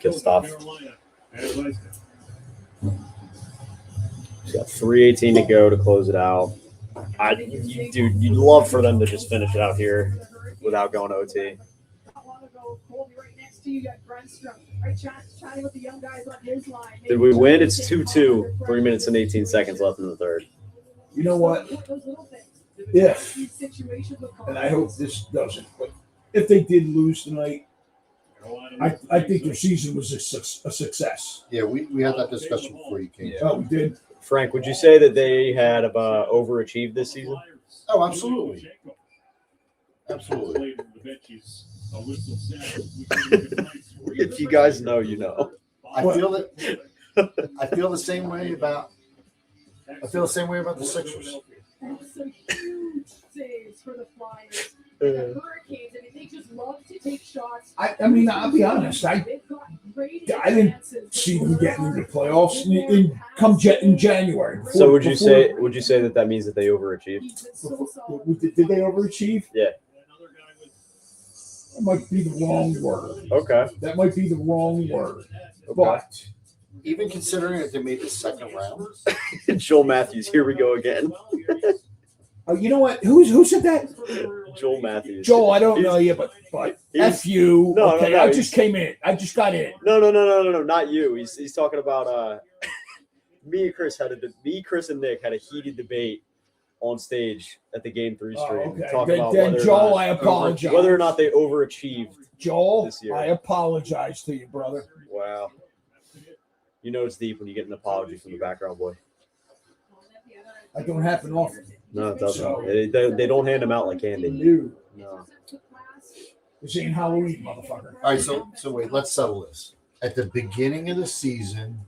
Good stuff. Carolina. And He's got 3:18 to go to close it out. Dude, you'd love for them to just finish it out here without going OT. Did we win? It's 2-2. 3 minutes and 18 seconds left in the third. You know what? If, and I hope this doesn't, but if they did lose tonight, I think their season was a success. Yeah, we had that discussion before you came. Oh, we did? Frank, would you say that they had overachieved this season? Oh, absolutely. Absolutely. If you guys know, you know. I feel the same way about the Sixers. That's a huge saves for the Flyers. The Hurricanes, I mean, they just love to take shots. I mean, I'll be honest. I didn't see them getting into the playoffs in January. So would you say that means that they overachieved? Did they overachieve? Yeah. That might be the wrong word. Okay. That might be the wrong word. Okay. But even considering that they made the second round. Joel Matthews, here we go again. Oh, you know what? Who said that? Joel Matthews. Joel, I don't know you, but F you. No, okay, no, I just came in. I just got in. No, not you. He's talking about me, Chris, and Nick had a heated debate on stage at the Game 3 stream. Okay. Talking about Then Joel, I apologize. Whether or not they overachieved. Joel, this year. I apologize to you, brother. Wow. You know it's deep when you get an apology from the background boy. That don't happen often. No, it doesn't. So- They don't hand them out like candy. No. This ain't Halloween, motherfucker. All right, so wait, let's settle this. At the beginning of the season,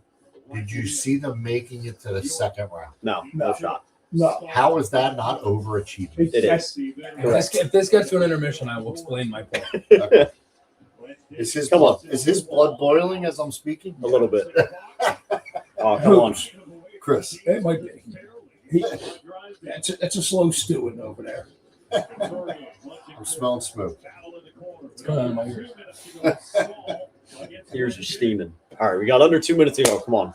did you see them making it to the second round? No shot. No. How is that not overachieving? It is. If this gets to an intermission, I will explain my point. Okay. Is his blood boiling as I'm speaking? A little bit. Oh, come on. Chris. It might be. That's a slow stewing over there. I'm smelling smoke. What's going on in my ears? Ears are steaming. All right, we got under 2 minutes to go. Come on.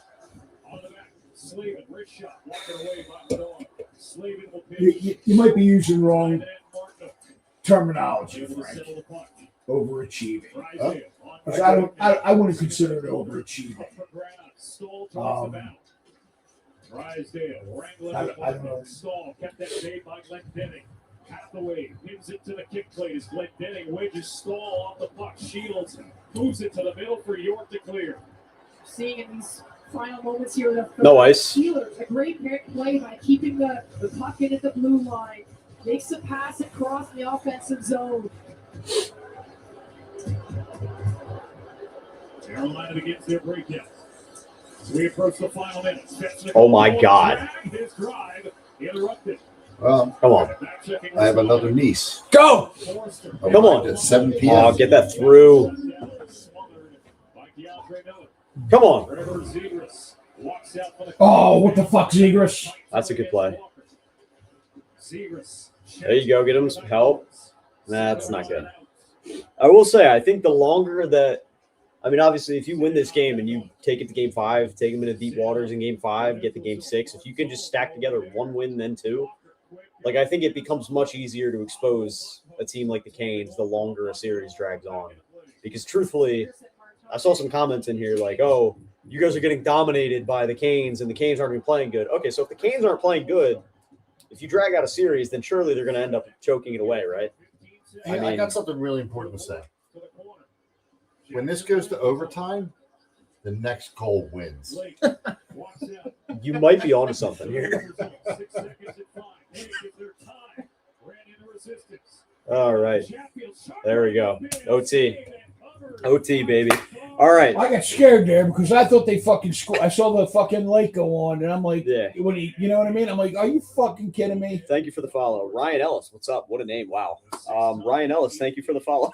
You might be using wrong terminology, Frank. Overachieving. Huh? 'Cause I wouldn't consider it overachieving. I don't know. Stall kept that made by Glenn Denning. Hathaway gives it to the kick plate as Glenn Denning wedges Stall off the puck. Shields moves it to the middle for York to clear. Seeing in these final moments here, the No ice. Steelers, a great play by keeping the puck in at the blue line. Makes a pass across the offensive zone. Carolina begins their breakout. We approach the final minutes. Oh my God. His drive interrupted. Well, Come on. I have another niece. Go! Come on. At 7 p.m. Oh, get that through. Come on. Oh, what the fuck, Zegras? That's a good play. There you go. Get him some help. That's not good. I will say, I think the longer that, I mean, obviously, if you win this game and you take it to Game 5, take them into deep waters in Game 5, get to Game 6, if you can just stack together one win, then two, like, I think it becomes much easier to expose a team like the Canes the longer a series drags on. Because truthfully, I saw some comments in here like, oh, you guys are getting dominated by the Canes and the Canes aren't even playing good. Okay, so if the Canes aren't playing good, if you drag out a series, then surely they're going to end up choking it away, right? I got something really important to say. When this goes to overtime, the next goal wins. You might be onto something here. All right. There we go. OT. OT, baby. All right. I got scared there because I thought they fucking scored. I saw the fucking light go on, and I'm like, Yeah. When you know what I mean? I'm like, are you fucking kidding me? Thank you for the follow. Ryan Ellis, what's up? What a name. Wow. Ryan Ellis, thank you for the follow.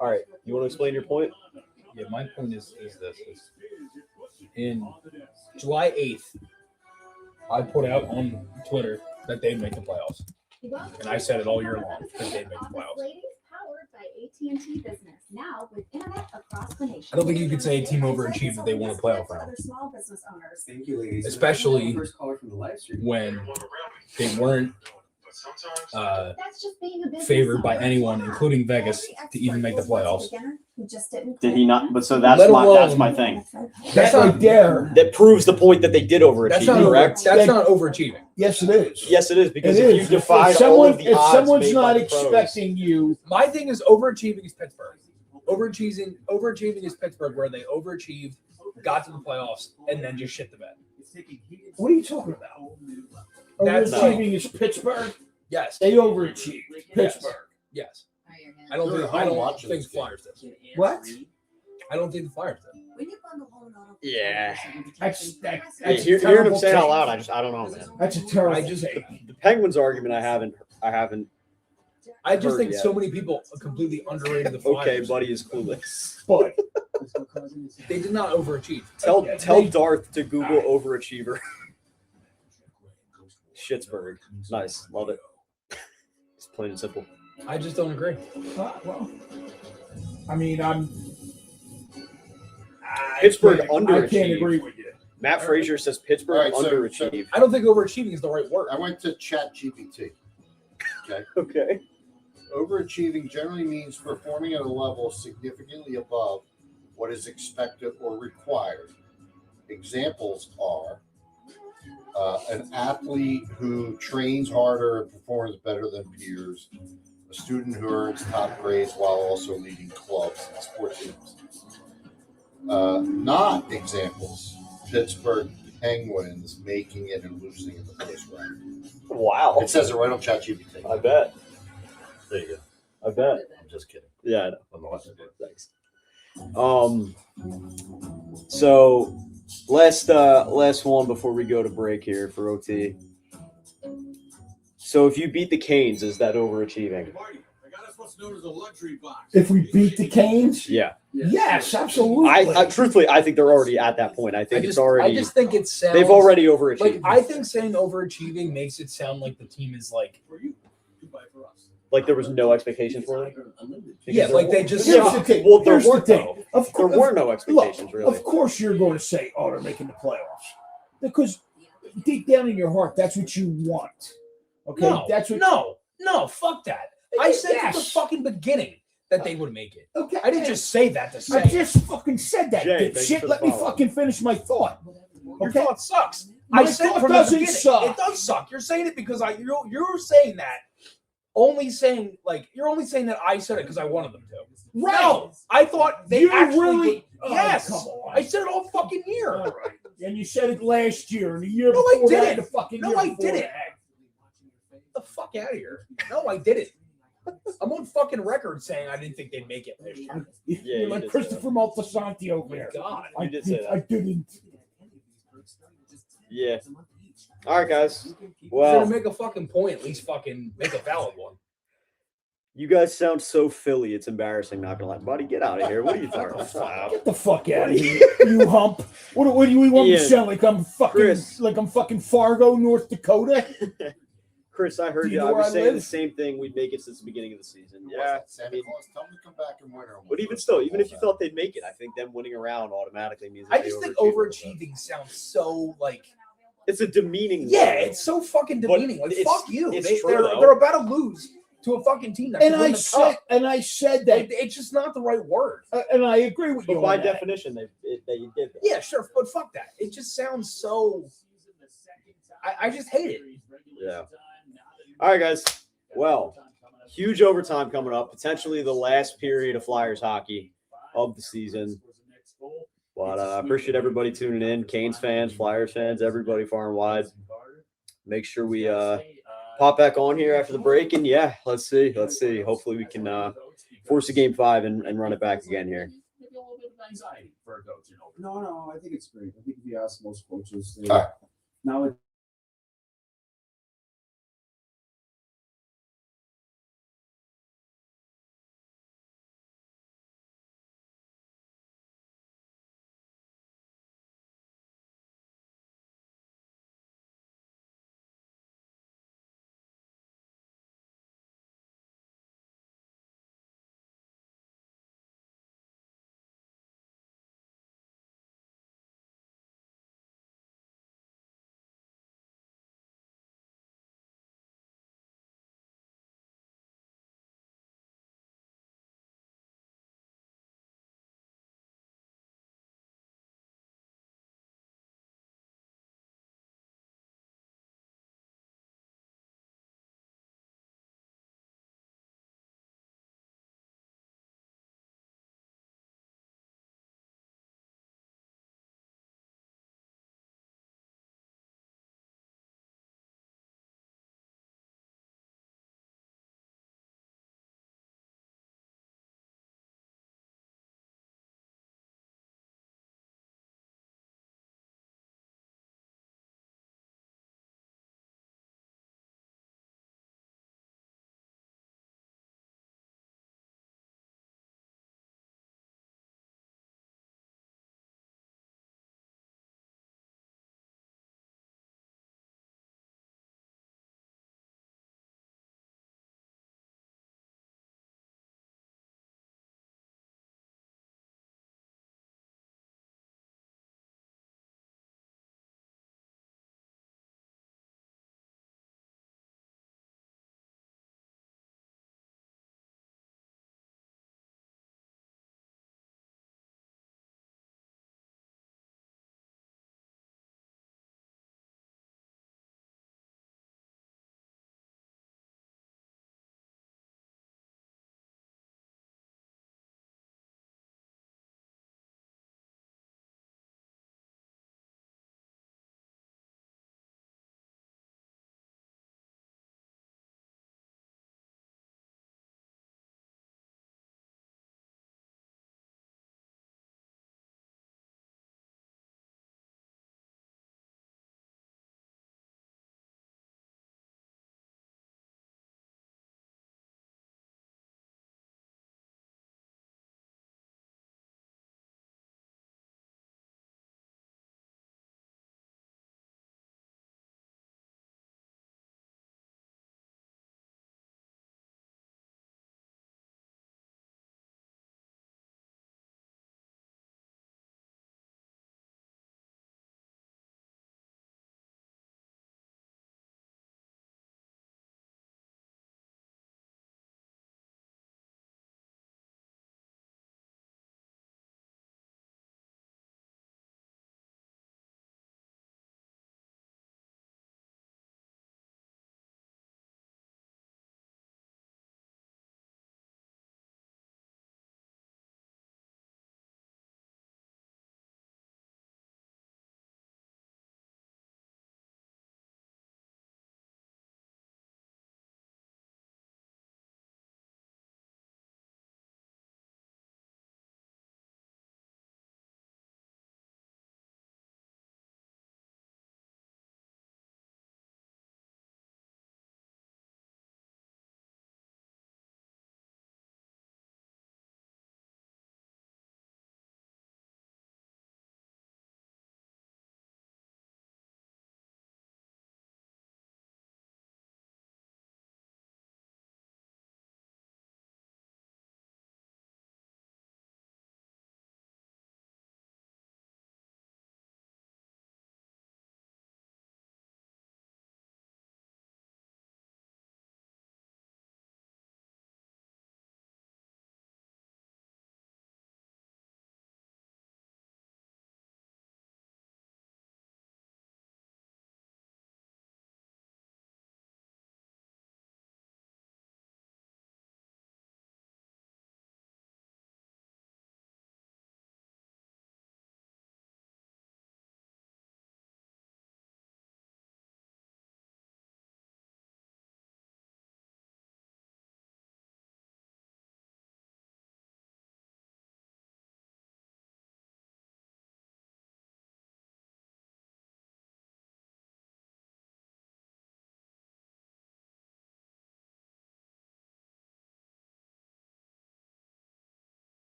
All right. You want to explain your point? Yeah, my point is this. In July 8th, I put out on Twitter that they'd make the playoffs. And I said it all year long that they'd make the playoffs. Powered by AT&T Business, now with internet across the nation. I don't think you could say a team overachieved if they won a playoff round. Small business owners. Thank you, ladies. Especially First caller from the live stream. when they weren't That's just being a business favored by owner. anyone, including Vegas, to even make the playoffs. Did he not? But so that's Let my alone- my thing. That's not- right there. That proves the point that they did overachieve. That's not correct? That's not overachieving. Yes, it is. Yes, it is because It if is. you divide if all of the if odds someone's made by not the pros- expecting you, My thing is overachieving is Pittsburgh. Overachieving is Pittsburgh, where they overachieved, got to the playoffs, and then just shit the bed. what are you talking about? That's Overachieving is Pittsburgh. Yes. They overachieved. Pittsburgh. Yes. I don't think Flyers did. What? I don't think the Flyers did. Yeah. That's Hey, a hearing terrible him say it out take. loud, I don't know, man. That's a terrible I just take. The Penguins argument, I haven't. I just heard think yet. so many people completely underrated the Okay, Flyers. buddy is clueless. But They did not overachieve. Tell Darth to Google overachiever. Schittsburg. Nice. Love it. It's plain and simple. I just don't agree. well, I mean, Pittsburgh I underachieved. can't agree with you. Matt Frazier says Pittsburgh All right, so- underachieved. I don't think overachieving is the right word. I went to ChatGPT. Okay. Okay. Overachieving generally means performing at a level significantly above what is expected or required. Examples are an athlete who trains harder and performs better than peers, a student who earns top grades while also leading clubs and sports teams. Not examples, Pittsburgh Penguins making it and losing in the first round. Wow. It says it right on ChatGPT. I bet. There you go. I bet. I'm just kidding. Yeah, I know. Nonetheless. Thanks. So last one before we go to break here for OT. So if you beat the Canes, is that overachieving? If we beat the Canes, Yeah. yes, absolutely. I truthfully, I think they're already at that point. I think it's already. I just think it sounds. They've already overachieved. Like I think saying overachieving makes it sound like the team is like there was no expectation for them. Yeah, like they just. Here's the suck. thing. Well, there Here's the weren't thing. no. Of There course, were no expectations, really. Of course, you're going to say, "Oh, they're making the playoffs," because deep down in your heart, that's what you want. Okay, No, that's what. no, fuck that. I said at the Yes. fucking beginning that they would make it. Okay, I didn't just say that to say. I just fucking said that. Jay, thank you Shit, for the let me follow. fucking finish my thought. Your Okay, thought sucks. My I said thought from the doesn't beginning, suck. it does suck. You're saying it because you're saying that. Only saying you're only saying that I said it because I wanted them to. Right. No, I thought they You actually really- would- Oh, yes, come on. I said it all fucking year. all right. And you said it last year and the year No, I before that, didn't. and the fucking No, year I before didn't. that. Get the fuck out of here. No, I didn't. I'm on fucking record saying I didn't think they'd make it this year. Yeah, You're you like did say Christopher Moltisanti over there. God, You did say that. I didn't. Yeah. All right, guys. if you're Well, gonna make a fucking point, at least fucking make a valid one. you guys sound so Philly. It's embarrassing. Not gonna lie, buddy. Get out of here. What are you talking about? Get the fuck out of here, you hump. What do you want me to Ian, sound like? I'm fucking Fargo, North Dakota. Chris, I heard Do you you. know I where was I saying the live? same thing. We'd make it since the beginning of the season. Yeah. Santa Claus, tell them to come back and win. But even still, even if you thought they'd make it, I think them winning around automatically means that I they just think overachieved a little bit. overachieving sounds so like. It's a demeaning. Yeah, word. it's so fucking But demeaning. Like it's- fuck you. it's They, true, they're, though. they're about to lose to a fucking team that And can win I the said, cup. that, Like, it's just not the right word. and I agree with you. But by on that. definition, they did that. Yeah, sure, but fuck that. It just sounds so. I just hate it. Yeah. All right, guys. Well, huge overtime coming up. Potentially the last period of Flyers hockey of the season. But I appreciate everybody tuning in. Canes fans, Flyers fans, everybody far and wide. Make sure we pop back on here after the break. And, yeah, let's see. Hopefully we can force a Game 5 and run it back again here. Maybe a little bit of anxiety for a coach. No, I think it's great. I think if you ask most coaches, All right. now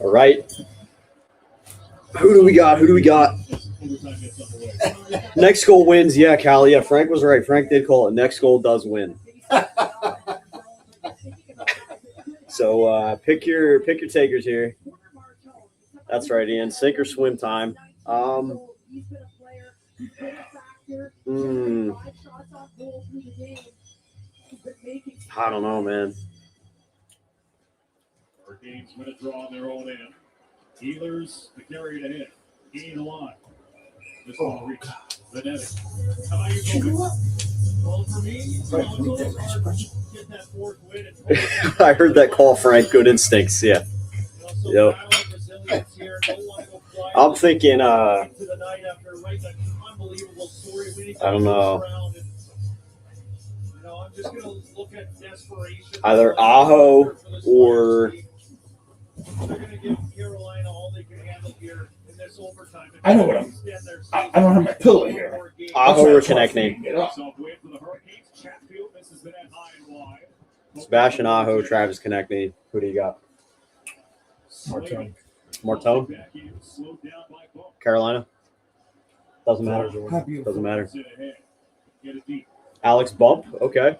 All right. Who do we got? Who do we got? Next goal wins. Yeah, Cal. Yeah, Frank was right. Frank did call it. Next goal does win. So pick your takers here. That's right, Ian. Sink or swim time. I don't know, man. Hurricanes going to draw their own end. Healers to carry it ahead. Gain the line. This one reach. The netting. How about you going? Well, for me, get that fourth win. I heard that call, Frank. Good instincts. Yeah. Yep. I'm thinking. I don't know. Either Aho or. I know what I don't have my pillow here. Aho or Konechny. Sebastian Aho, Travis Konechny. Who do you got? Martone? Carolina? Doesn't matter. Doesn't matter. Alex Bump? Okay.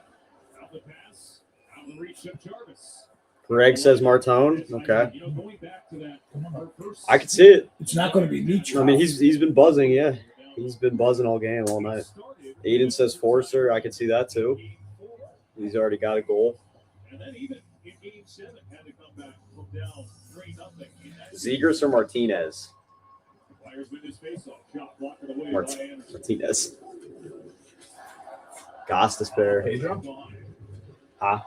Greg says Martone. Okay. I could see it. It's not going to be Nietzsche. I mean, he's been buzzing, yeah. He's been buzzing all game, all night. Aiden says Forster. I could see that too. He's already got a goal. Zegers or Martinez? Martinez. Goss to spare. Pedro? Huh?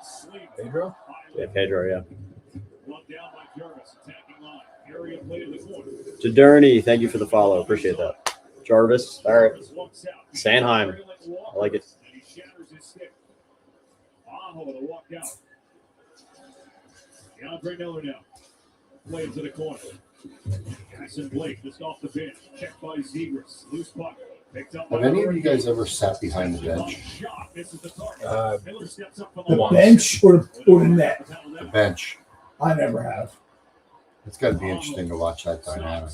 Pedro? Yeah, Pedro, yeah. Jadurny, thank you for the follow. Appreciate that. Jarvis, all right. Sanheim, I like it. DeAndre Miller now. Play into the corner. Jackson Blake just off the bench. Checked by Zegers. Loose puck. Have any of you guys ever sat behind the bench? The bench or the net? The bench. I never have. It's got to be interesting to watch that dynamic.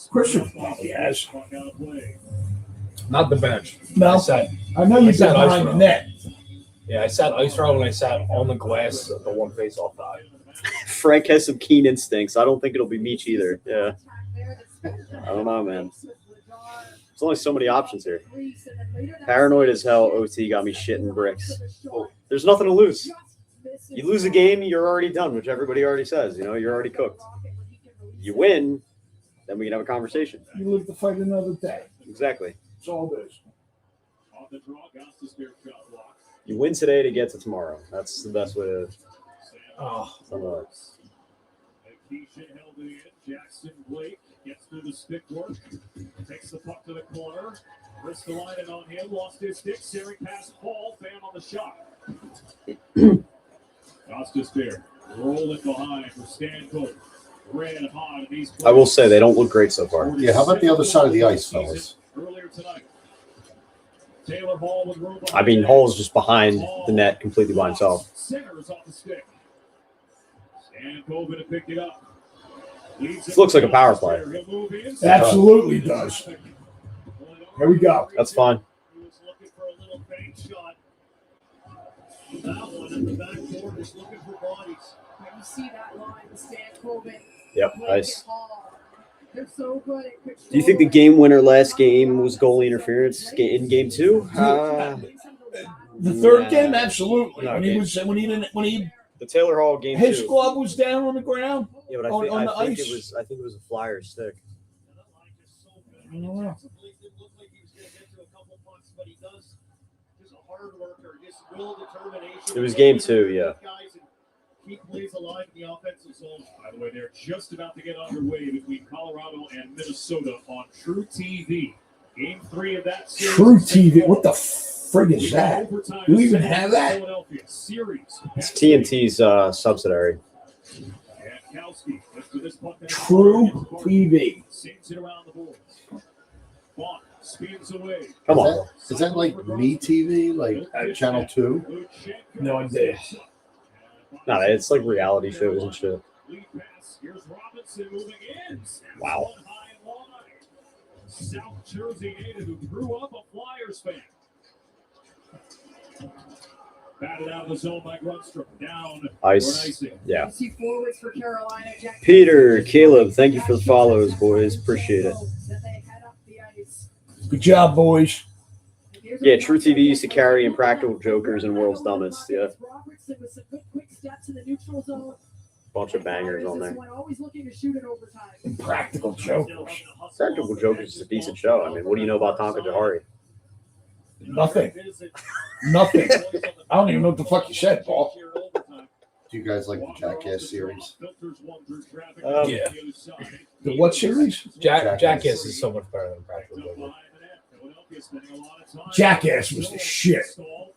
Christian probably has. Not the bench. No. I know you sat behind the net. Yeah, I sat ice row when I sat on the glass at the one face-off dive. Frank has some keen instincts. I don't think it'll be Meech either. Yeah. I don't know, man. There's only so many options here. Paranoid as hell, OT got me shitting bricks. There's nothing to lose. You lose a game, you're already done, which everybody already says. You know, you're already cooked. You win, then we can have a conversation. You live to fight another day. Exactly. That's all it is. You win today to get to tomorrow. That's the best way to. Oh. Jackson Blake gets through the stick work, takes the puck to the corner, wrist the line and on him, lost his stick, staring past Paul, fan on the shot. Costas there, roll it behind for Stanco. Red hot. I will say they don't look great so far. Yeah, how about the other side of the ice, fellas? Earlier tonight. Taylor Hall with room. I mean, Hall's just behind the net completely by himself. Centers off the stick. Stanco going to pick it up. This looks like a power play. It absolutely does. Here we go. That's fine. He was looking for a little bank shot. That one at the back door is looking for bodies. You see that line with Stan Colvin. Yep, nice. They're so good at quick. Do you think the game winner last game was goalie interference in game 2? The third game, absolutely. No, when he the Taylor Hall game his 2. glove was down on the ground. Yeah, but I think it was a Flyers stick. I don't know. It was game 2, yeah. He plays alive in the offensive zone. By the way, they're just about to get underway between Colorado and Minnesota on True TV. Game 3 of that series. True TV. What the frig is that? Do we even have that? It's TNT's subsidiary. True TV. Come on. Is that like Me TV, like Channel 2? No idea. No, it's like reality shows and shit. Lead pass. Here's Robinson moving in. Wow. One high and wide. South Jersey native who grew up a Flyers fan. Batted out of the zone by Grunstrom. Down. Ice. Yeah. Forwards for Carolina. Peter, Caleb, thank you for the follows, boys. Appreciate it. Good job, boys. Yeah, True TV used to carry Impractical Jokers and World's Dumbest. Yeah. Robertson with some good quick steps in the neutral zone. Bunch of bangers on there. Always looking to shoot it overtime. Impractical Jokers. Impractical Jokers is a decent show. I mean, what do you know about Tonka Jahari? Nothing. Nothing. I don't even know what the fuck you said, Paul. Do you guys like the Jackass series? Yeah. The what series? Jackass is so much better than Practical Joker. Jackass was the shit.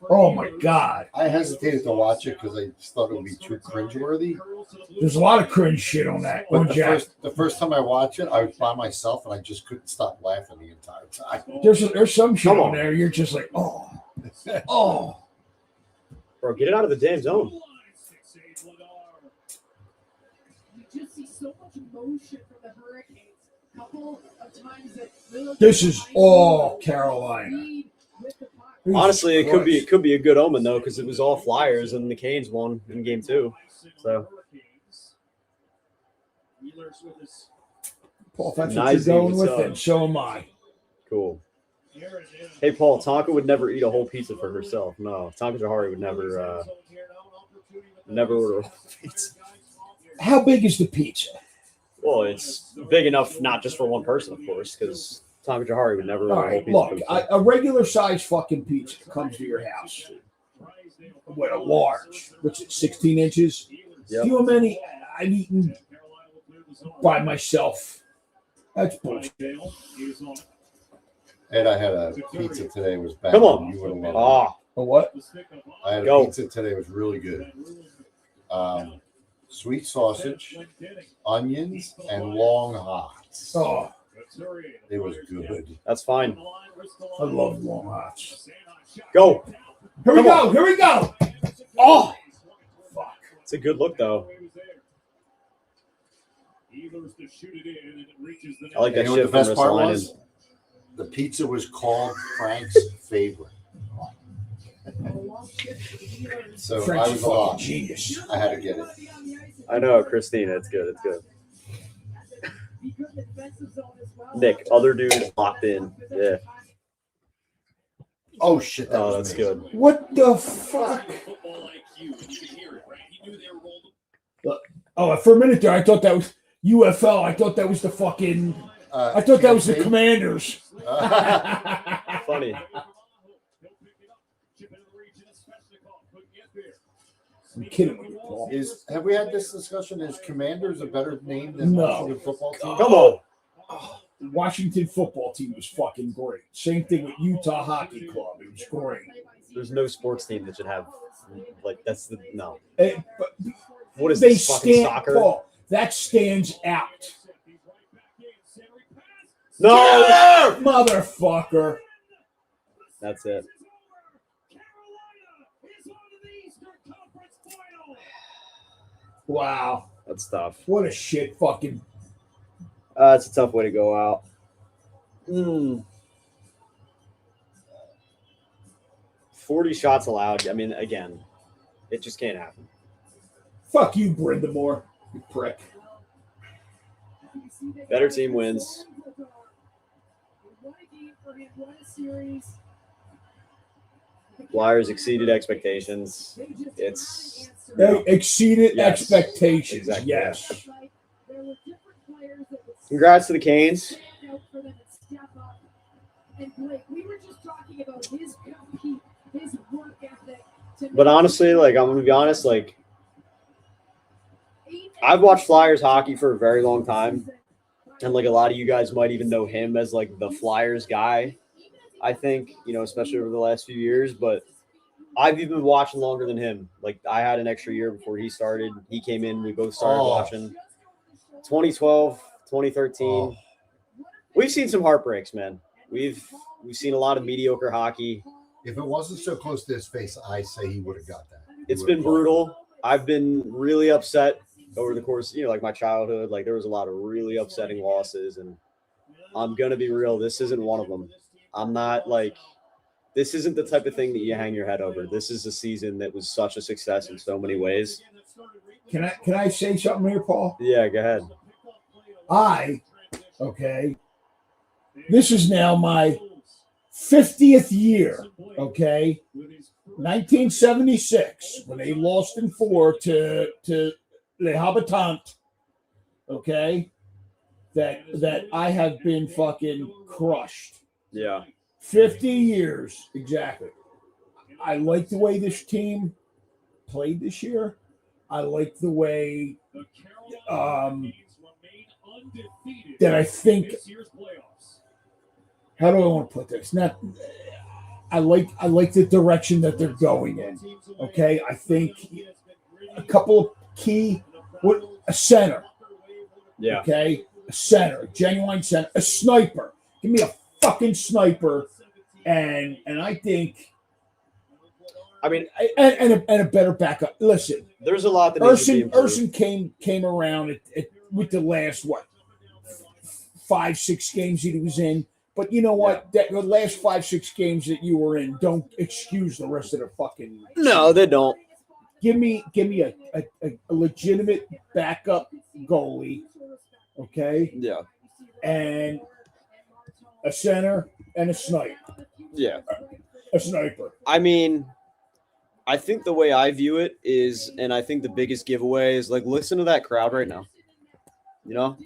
Oh my god. I hesitated to watch it because I just thought it would be too cringeworthy. There's a lot of cringe shit on that. But the first time I watched it, I was by myself and I just couldn't stop laughing the entire time. There's some shit on there. You're just like, oh, oh. Bro, get it out of the damn zone. You just see so much emotion from the Hurricanes. Couple of times that This is all Carolina. Honestly, it could be a good omen though, because it was all Flyers and the Canes won in game 2. So Paul, if that's Nice, what you're going what's with, up? then so am I. cool. Hey Paul, Tonka would never eat a whole pizza for herself. No, Tonka Jahari would never order a whole pizza. How big is the pizza? Well, it's big enough not just for one person, of course, because Tonka Jahari would never All order a right, whole look, pizza. a regular size fucking pizza comes to your house with a large, what's it, 16 inches? Yep. You know how many I've eaten by myself? That's bullshit. And I had a pizza today. It was bad. Come on. You would have loved Ah, A what? I had a Go. pizza today. It was really good. Sweet sausage, onions, and long hots. Oh, It was good. that's fine. I love long hots. Go. Here we Come go. Here we go. Oh, fuck. It's a good look though. I like that And you know what shit the from best part Ristolainen. was? The pizza was called Frank's favorite. So Frank's I was fucking off. genius. I had to get it. I know, Christina. It's good. It's good. Nick, other dudes locked in. Yeah. Oh shit! That Oh, was that's amazing. good. What the fuck? Oh, for a minute there, I thought that was UFL. I thought that was the fucking. I thought that was the TNT? Commanders. Funny. I'm kidding with you, Paul. Have we had this discussion? Is Commanders a better name than No. Washington football team? Come on. The Washington football team was fucking great. Same thing with Utah Hockey Club. It was great. There's no sports team that should have like that's the no. But What is they this fucking stand, soccer? Paul, that stands out. No, Motherfucker. that's it. Wow. That's tough. What a shit fucking. It's a tough way to go out. 40 shots allowed. I mean, again, it just can't happen. Fuck you, Brindamore. You prick. Better team wins. Flyers exceeded expectations. It's They exceeded Yes. expectations. Exactly. Yes. congrats to the Canes. And Blake, we were just talking about his compete, his work ethic. But honestly, like I'm gonna be honest, like I've watched Flyers hockey for a very long time, and like a lot of you guys might even know him as like the Flyers guy. I think, you know, especially over the last few years, but I've even been watching longer than him. Like I had an extra year before he started. He came in, we both started watching. 2012, 2013. We've seen some heartbreaks, man. We've seen a lot of mediocre hockey. If it wasn't so close to his face, I say he would have got that. It's been brutal. I've been really upset over the course, like my childhood. Like there was a lot of really upsetting losses, and I'm gonna be real. This isn't one of them. I'm not like. This isn't the type of thing that you hang your head over. This is a season that was such a success in so many ways. Can I say something here, Paul? Yeah, go ahead. Okay. This is now my 50th year, okay? 1976, when they lost in 4 to Les Habitants, okay? That I have been fucking crushed. Yeah. 50 years, exactly. I like the way this team played this year. I like the way that I think. How do I want to put this? I like the direction that they're going in. Okay, I think a couple of key, a center. Yeah. Okay, a center, a genuine center, a sniper. Give me a fucking sniper, and I think. I mean, and a better backup. Listen, there's a lot that needs to be improved. Urson came around with the last 5-6 games that he was in. But you know what? Yeah. That the last 5-6 games that you were in don't excuse the rest of the fucking. No, they don't. Give me a legitimate backup goalie, okay? Yeah. And a center and a sniper. Yeah. A sniper. I mean, I think the way I view it is, and I think the biggest giveaway is like, listen to that crowd right now. You know,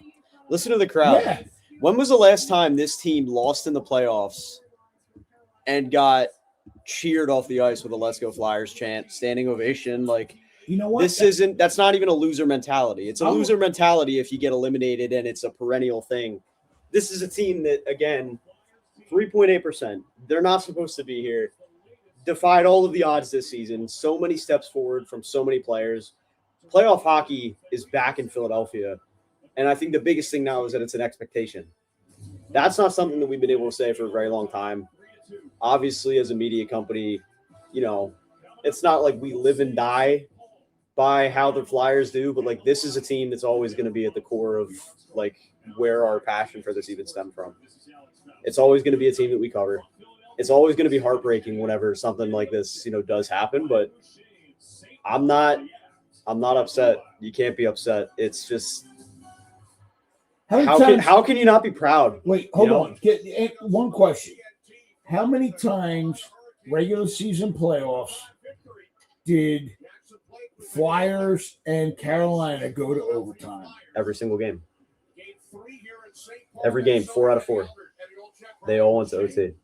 listen to the crowd. Yeah. When was the last time this team lost in the playoffs and got cheered off the ice with a "Let's Go Flyers" chant, standing ovation? Like, you know what? That's not even a loser mentality. It's a loser mentality if you get eliminated and it's a perennial thing. This is a team that, again, 3.8%. They're not supposed to be here. Defied all of the odds this season. So many steps forward from so many players. Playoff hockey is back in Philadelphia. And I think the biggest thing now is that it's an expectation. That's not something that we've been able to say for a very long time. Obviously, as a media company, it's not like we live and die by how the Flyers do, but like this is a team that's always going to be at the core of like where our passion for this even stemmed from. It's always going to be a team that we cover. It's always going to be heartbreaking whenever something like this, does happen, but I'm not upset. You can't be upset. It's just how can you not be proud? Wait, hold on. Get one question. How many times regular season playoffs did Flyers and Carolina go to overtime? Every single game. Every game, 4 out of 4. They all went to OT.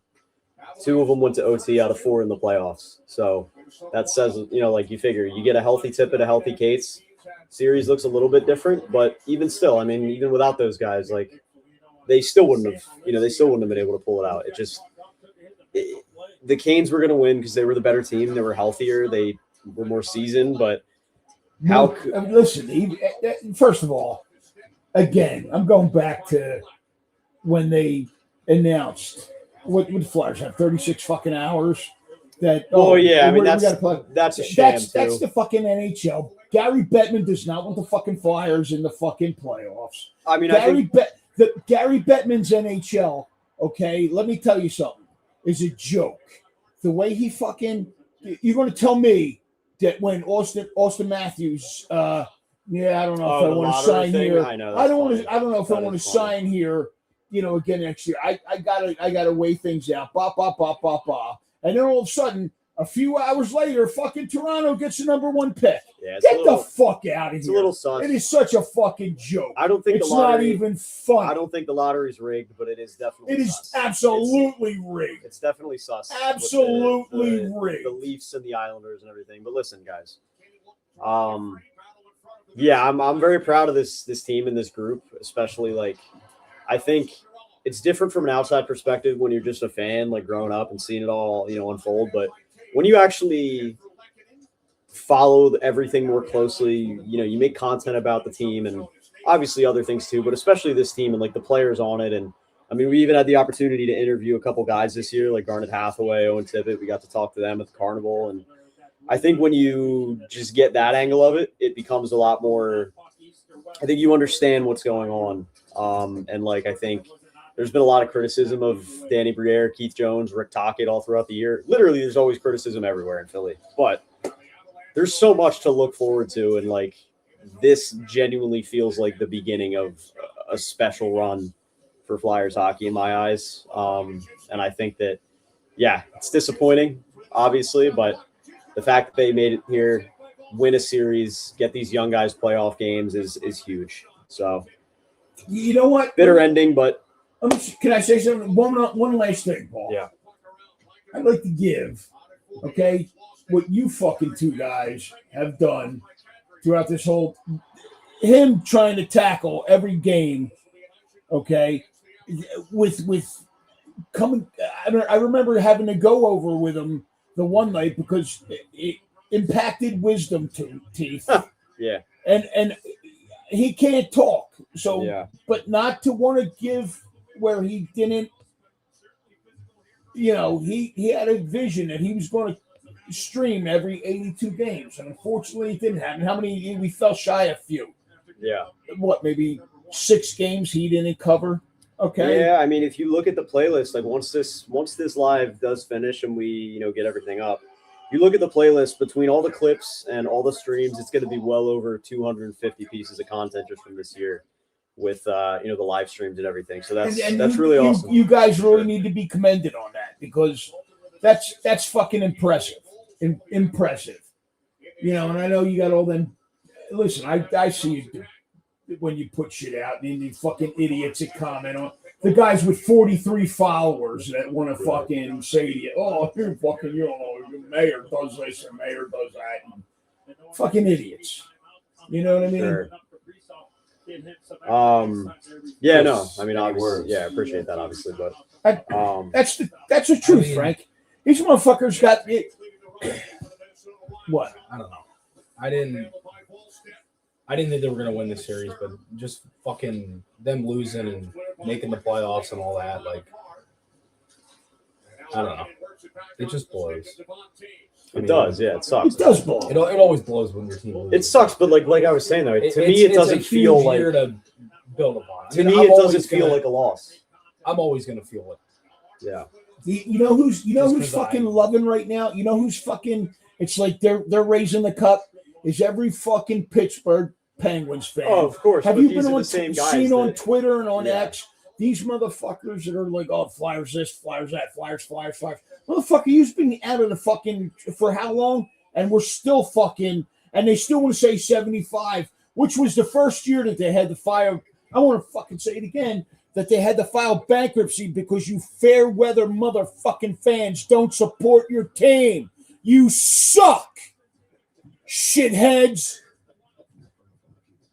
2 of them went to OT out of 4 in the playoffs. So that says, like you figure you get a healthy Tippett, a healthy Cates. Series looks a little bit different, but even still, I mean, even without those guys, like they still wouldn't have been able to pull it out. The Canes were going to win because they were the better team. They were healthier. They were more seasoned, but listen, first of all, again, I'm going back to when they announced what would the Flyers have 36 fucking hours. That's a sham. That's the fucking NHL. Gary Bettman does not want the fucking Flyers in the fucking playoffs. I mean, Gary Bettman's NHL, okay, let me tell you something, is a joke. The way he you're going to tell me that when Austin Matthews, I don't know if I want to sign here. I don't know if I want to sign here, again next year. I gotta weigh things out. And then all of a sudden, a few hours later, fucking Toronto gets the number 1 pick. Yeah, Get the fuck out of here. It's a little sus. It is such a fucking joke. I don't think it's not even fun. I don't think the lottery's rigged, but it is definitely It is absolutely rigged. It's definitely sus. Absolutely rigged. The Leafs and the Islanders and everything. But listen, guys. I'm very proud of this team and this group, especially I think it's different from an outside perspective when you're just a fan, like growing up and seeing it all, unfold. But when you actually follow everything more closely, you make content about the team and obviously other things too, but especially this team and like the players on it. And I mean, we even had the opportunity to interview a couple guys this year, like Garnet Hathaway, Owen Tippett. We got to talk to them at the carnival. And I think when you just get that angle of it, it becomes a lot more. I think you understand what's going on. And like, I think there's been a lot of criticism of Danny Briere, Keith Jones, Rick Tocchet all throughout the year. Literally, there's always criticism everywhere in Philly, but there's so much to look forward to. And like, this genuinely feels like the beginning of a special run for Flyers hockey in my eyes. And I think that, yeah, it's disappointing, obviously, but the fact that they made it here, win a series, get these young guys playoff games is huge. So, you know what? Bitter ending, but can I say something? One last thing, Paul. Yeah. I'd like to give, okay, what you fucking two guys have done throughout this whole, him trying to tackle every game, okay, with coming. I remember having to go over with him the one night because it impacted wisdom teeth. Yeah. And he can't talk. So, yeah. But not to want to give where he didn't, you know, he had a vision that he was going to stream every 82 games. And unfortunately, it didn't happen. How many? We fell shy a few. Yeah. What, maybe 6 games he didn't cover? Okay. Yeah, I mean, if you look at the playlist, like once this live does finish and we, you know, get everything up, you look at the playlist between all the clips and all the streams, it's going to be well over 250 pieces of content just from this year with, you know, the live streams and everything. So that's really awesome. You guys really need to be commended on that because that's fucking impressive. Impressive. You know, and I know you got all them. Listen, I see you when you put shit out and you fucking idiots that comment on the guys with 43 followers that want to fucking say to you, oh, you're fucking, you don't know, the mayor does this and mayor does that. And fucking idiots. You know what I mean? Sure. Yeah, no, I mean, obviously, yeah, I appreciate that, obviously, but that's the truth, Frank. These motherfuckers got it. What? I don't know. I didn't think they were going to win this series, but just fucking them losing and making the playoffs and all that, like, I don't know. It just blows. It does, yeah, it sucks. It does blow. It always blows when your team loses. It sucks, but like I was saying, though, to me, it doesn't feel like to build upon. To me, it doesn't feel like a loss. I'm always going to feel it. Yeah. You know who's fucking loving right now? You know who's fucking? It's like they're raising the cup. Is every fucking Pittsburgh Penguins fan? Oh, of course. Have you been on seen on Twitter and on X? These motherfuckers that are like, oh, Flyers this, Flyers that, Flyers. Motherfucker, you've been out of the fucking for how long? And we're still fucking, and they still want to say 75, which was the first year that they had to file. I want to fucking say it again, that they had to file bankruptcy because you fair weather motherfucking fans don't support your team. You suck, shitheads.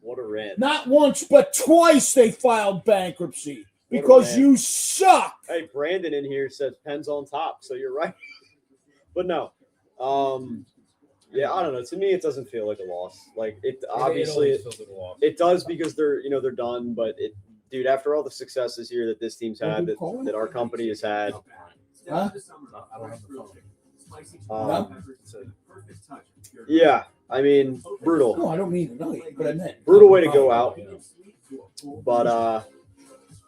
What a rant. Not once, but twice they filed bankruptcy because you suck. Hey, Brandon in here says Pens on top, so you're right. But no. Yeah, I don't know. To me, it doesn't feel like a loss. Like it obviously it does because they're done, but dude, after all the success this year that this team's had, that our company has had. Huh? I don't have the phone. Yeah, I mean, brutal. No, I don't mean tonight, but I meant brutal way to go out. But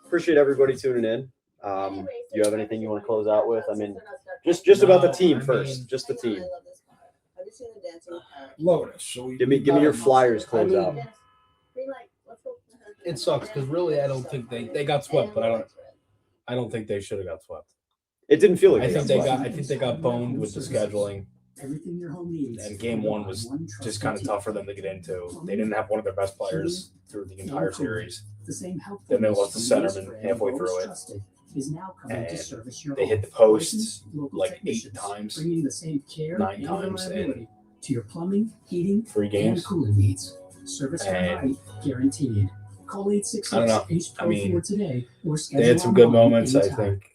appreciate everybody tuning in. Do you have anything you want to close out with? I mean, just about the team first. Just the team. Lotus. So give me your Flyers close out. It sucks because really I don't think they got swept, but I don't think they should have got swept. It didn't feel like I think they got boned with the scheduling. Everything your home needs. And game one was just kind of tough for them to get into. They didn't have one of their best players through the entire series. Then they lost the centerman halfway through it. And they hit the posts like 8 times, 9 times in to your plumbing, heating, 3 games. and cooling needs. Service right, guaranteed. Call 866 I don't know. I mean, today or they had some good moments. I think.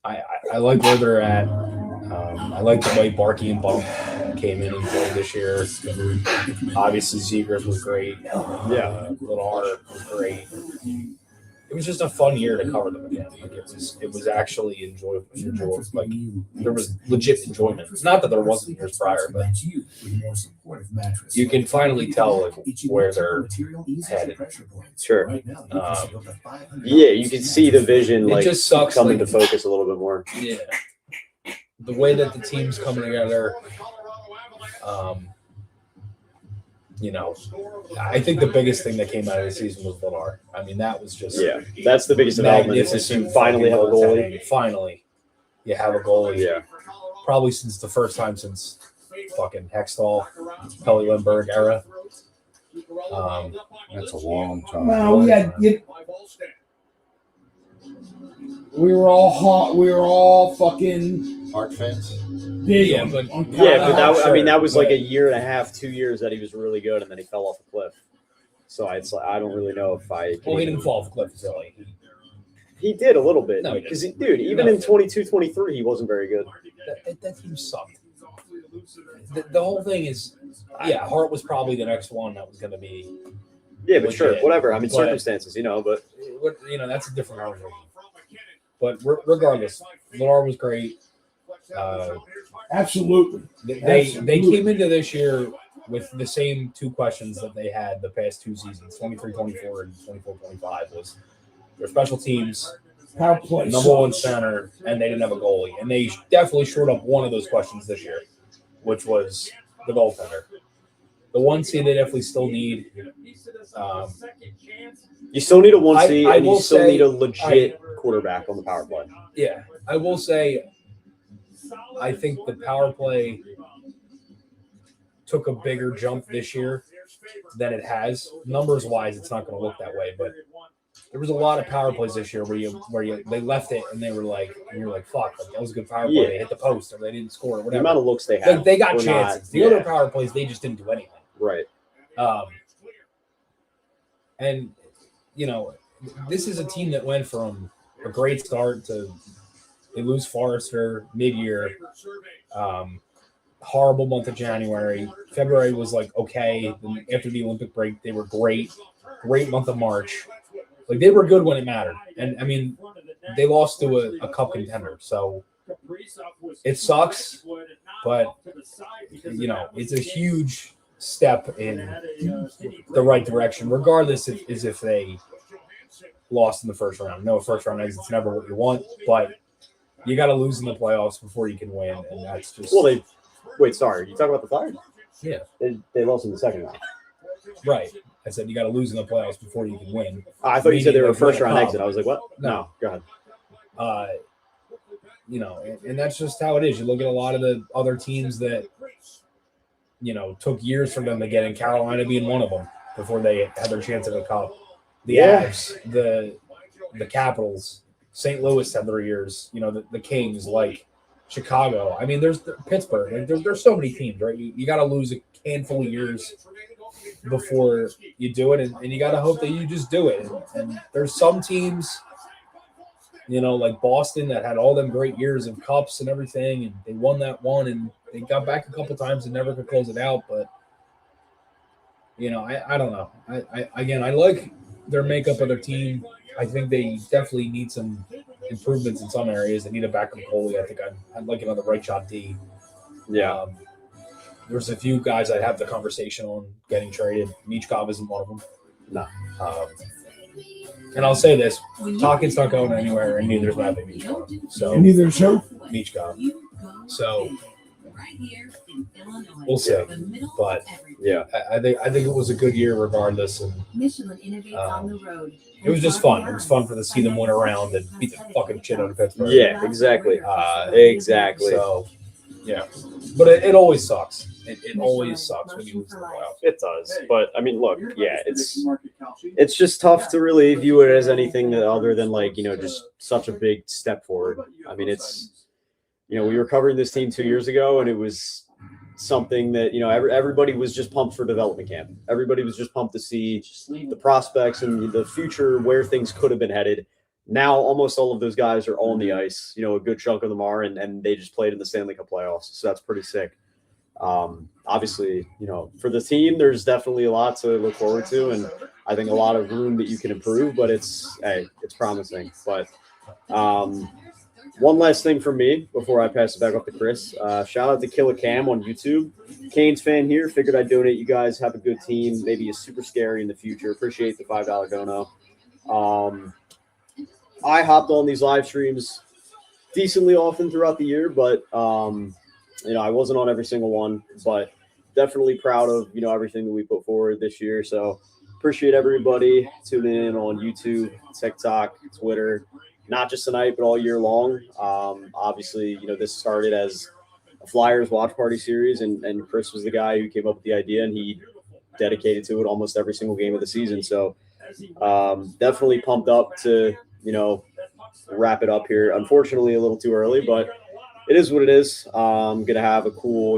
I like where they're at. I like the way Barkey and Bump came in and played this year. Obviously, Zegras was great. Yeah, Ladar was great. it was just a fun year to cover them again. Like it was actually enjoyable. Like there was legit enjoyment. It's not that there wasn't years prior, but you can finally tell like where they're headed. Sure. Yeah, you can see the vision. Like it just sucks come like, into focus a little bit more. Yeah, the way that the team's coming together. You know, I think the biggest thing that came out of the season was Villar. I mean, that was just that's the biggest development. Is just you finally have a goalie. Finally, you have a goalie. Yeah, probably since the first time since fucking Hextall, Pelly Lindbergh era. That's a long time. No, we were all hot. We were all fucking Hart fans. big. Yeah, but that, I mean, that was like a year and a half, 2 years that he was really good, and then he fell off a cliff. So I don't really know if I. Well, he didn't fall off a cliff, silly. He did a little bit. No, because dude, even in 22-23, he wasn't very good. That team sucked. The whole thing is, Hart was probably the next one that was going to be. Yeah, but sure, whatever. I mean, circumstances, but that's a different conversation. But regardless, Villar was great. Absolutely. They came into this year with the same two questions that they had the past two seasons, 23-24 and 24-25, was their special teams, power play, number one center, and they didn't have a goalie. And they definitely shored up one of those questions this year, which was the goaltender. The one seed they definitely still need. You still need a one seed, and you still need a legit quarterback on the power play. Yeah, I will say, I think the power play took a bigger jump this year than it has. Numbers-wise, it's not going to look that way, but there was a lot of power plays this year where they left it and they were like, and you're like, fuck, like, that was a good power play. Yeah. They hit the post or they didn't score or whatever. The amount of looks they had, they got chances. The other power plays, they just didn't do anything. Right. And this is a team that went from a great start to they lose Forrester mid-year. Horrible month of January. February was like okay. Then after the Olympic break, they were great. Great month of March. Like they were good when it mattered. And I mean, they lost to a cup contender. So it sucks, but it's a huge step in the right direction, regardless if they lost in the first round. No, first round exit's never what you want, but you got to lose in the playoffs before you can win, and that's just. Well, wait. Sorry, you talking about the Flyers? Yeah, they lost in the second round. Right. I said you got to lose in the playoffs before you can win. I thought you said they were a first round exit. I was like, what? No, go ahead. And that's just how it is. You look at a lot of the other teams that, took years for them to get in, Carolina being one of them before they had their chance at a cup. The Avs, the Capitals, St. Louis had their years, the Kings, like Chicago. I mean, there's Pittsburgh. There's so many teams, right? You got to lose a handful of years before you do it, and you got to hope that you just do it. And there's some teams, like Boston that had all them great years of cups and everything, and they won that one, and they got back a couple times and never could close it out. But I don't know. I like their makeup of their team. I think they definitely need some improvements in some areas. They need a backup goalie. I think I'd like another right shot D. Yeah. There's a few guys I'd have the conversation on getting traded. 𝐅𝐻𝐋𝐋𝐖 isn't one of them. No. And I'll say this: Talking's not going anywhere, and neither's my baby 𝐅𝐻𝐋𝐋𝐖. So neither's who? 𝐅𝐻𝐋𝐋𝐖. So we'll see. But yeah, I think it was a good year regardless. And Michelin innovates on the road. it was just fun. It was fun to see them win around and beat the fucking shit out of Pittsburgh. Yeah, exactly. Exactly. So, yeah. But it always sucks. It always sucks when you lose the playoffs. It does. But, I mean, look, yeah, it's just tough to really view it as anything other than, just such a big step forward. I mean, it's, we were covering this team 2 years ago, and it was something that, everybody was just pumped for development camp. Everybody was just pumped to see the prospects and the future, where things could have been headed. Now, almost all of those guys are on the ice. A good chunk of them are, and they just played in the Stanley Cup Playoffs. So that's pretty sick. Obviously, for the team, there's definitely a lot to look forward to. And I think a lot of room that you can improve, but it's promising. But one last thing from me before I pass it back up to Chris. Shout out to �𝐿𝐼 on YouTube. Canes fan here. Figured I'd donate. You guys have a good team. Maybe a super scary in the future. Appreciate the $5 dono. I hopped on these live streams decently often throughout the year, but I wasn't on every single one. But definitely proud of everything that we put forward this year. So appreciate everybody tuning in on YouTube, TikTok, Twitter. Not just tonight, but all year long. Obviously, this started as a Flyers watch party series, and Chris was the guy who came up with the idea, and he dedicated to it almost every single game of the season. So definitely pumped up to, wrap it up here. Unfortunately, a little too early, but it is what it is. I'm going to have a cool,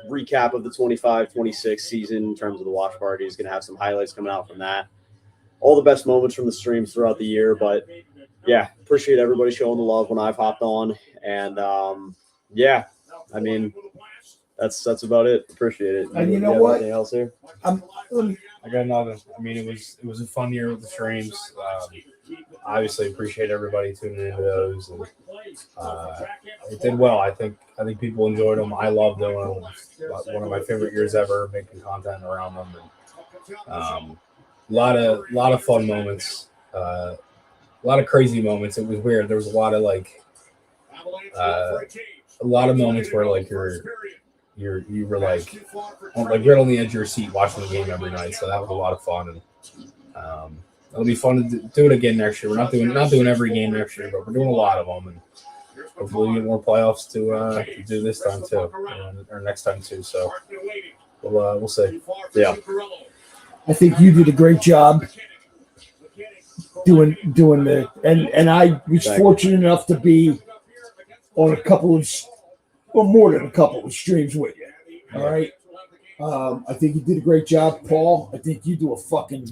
recap of the 25-26 season in terms of the watch party. Is going to have some highlights coming out from that. All the best moments from the streams throughout the year, but yeah, appreciate everybody showing the love when I've hopped on. And that's about it. Appreciate it. And you know what? Anything else here? I got nothing. I mean, it was a fun year with the streams. Obviously, appreciate everybody tuning into those. And, it did well. I think people enjoyed them. I loved them. It was one of my favorite years ever, making content around them. And, a lot of fun moments. A lot of crazy moments. It was weird. There was a lot of moments where you were right on the edge of your seat watching the game every night. So that was a lot of fun, and it'll be fun to do it again next year. We're not doing every game next year, but we're doing a lot of them, and hopefully we get more playoffs to do this time too, or next time too. So we'll see. Yeah, I think you did a great job doing the and I was fortunate enough to be on a couple of, more than a couple of streams with you. All right. I think you did a great job, Paul. I think you do a fucking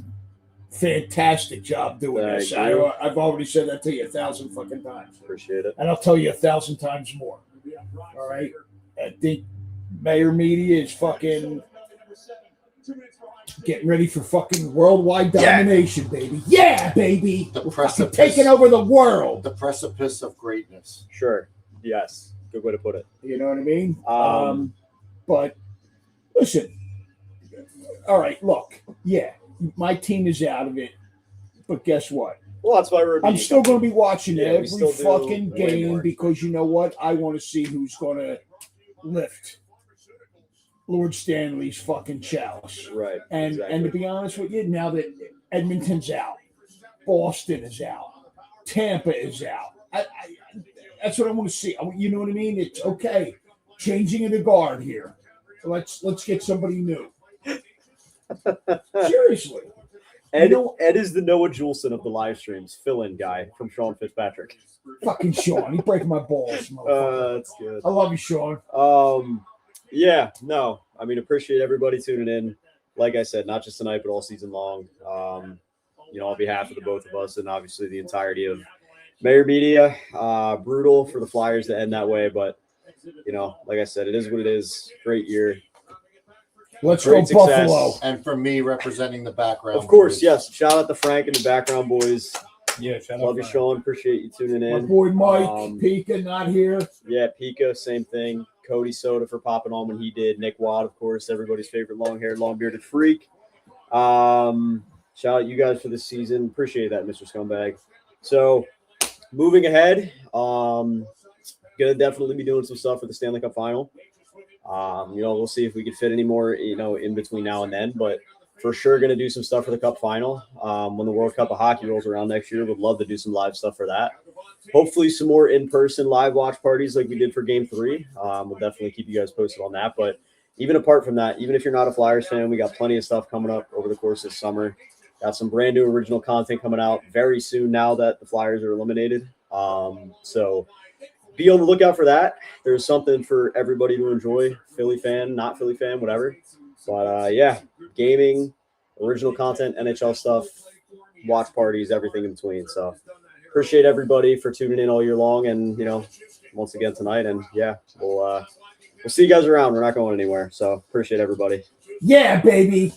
fantastic job doing this. I've already said that to you 1,000 fucking times. Appreciate it. And I'll tell you 1,000 times more. All right. I think Maher Media is fucking getting ready for fucking worldwide domination, baby. Yeah, baby. We're fucking taking over the world. The precipice of greatness. Sure. Yes. Good way to put it. You know what I mean? But listen. All right, look. Yeah, my team is out of it. But guess what? Well, that's why I'm still going to be watching every still fucking game because you know what? I want to see who's going to lift Lord Stanley's fucking chalice. Right. And to be honest with you, now that Edmonton's out, Boston is out, Tampa is out, that's what I want to see. You know what I mean? It's okay. Changing of the guard here. Let's get somebody new. Seriously. Ed is the Noah Juleson of the live streams, fill-in guy from Sean Fitzpatrick. Fucking Sean. He's breaking my balls. That's good. I love you, Sean. Yeah, no. I mean, appreciate everybody tuning in. Like I said, not just tonight, but all season long. On behalf of the both of us and obviously the entirety of Maher Media, brutal for the Flyers to end that way. But, like I said, it is what it is. Great year. Let's go Buffalo. And for me, representing the background. Of course, yes. Shout out to Frank and the background boys. Yeah, shout out. Love you, Sean. Appreciate you tuning in. My boy Mike, Pika, not here. Yeah, Pika, same thing. Cody Soda for popping on when he did. Nick Watt, of course, everybody's favorite long-haired, long-bearded freak. Shout out you guys for this season. Appreciate that, Mr. Scumbag. So, moving ahead, gonna definitely be doing some stuff for the Stanley Cup Final. We'll see if we can fit any more, in between now and then. But for sure, gonna do some stuff for the Cup Final. When the World Cup of Hockey rolls around next year, would love to do some live stuff for that. Hopefully some more in-person live watch parties like we did for Game 3. We'll definitely keep you guys posted on that. But even apart from that, even if you're not a Flyers fan, we got plenty of stuff coming up over the course of this summer. Got some brand new original content coming out very soon now that the Flyers are eliminated. So be on the lookout for that. There's something for everybody to enjoy, Philly fan, not Philly fan, whatever. But, gaming, original content, NHL stuff, watch parties, everything in between. So appreciate everybody for tuning in all year long and, once again tonight. And, we'll see you guys around. We're not going anywhere. So appreciate everybody. Yeah, baby.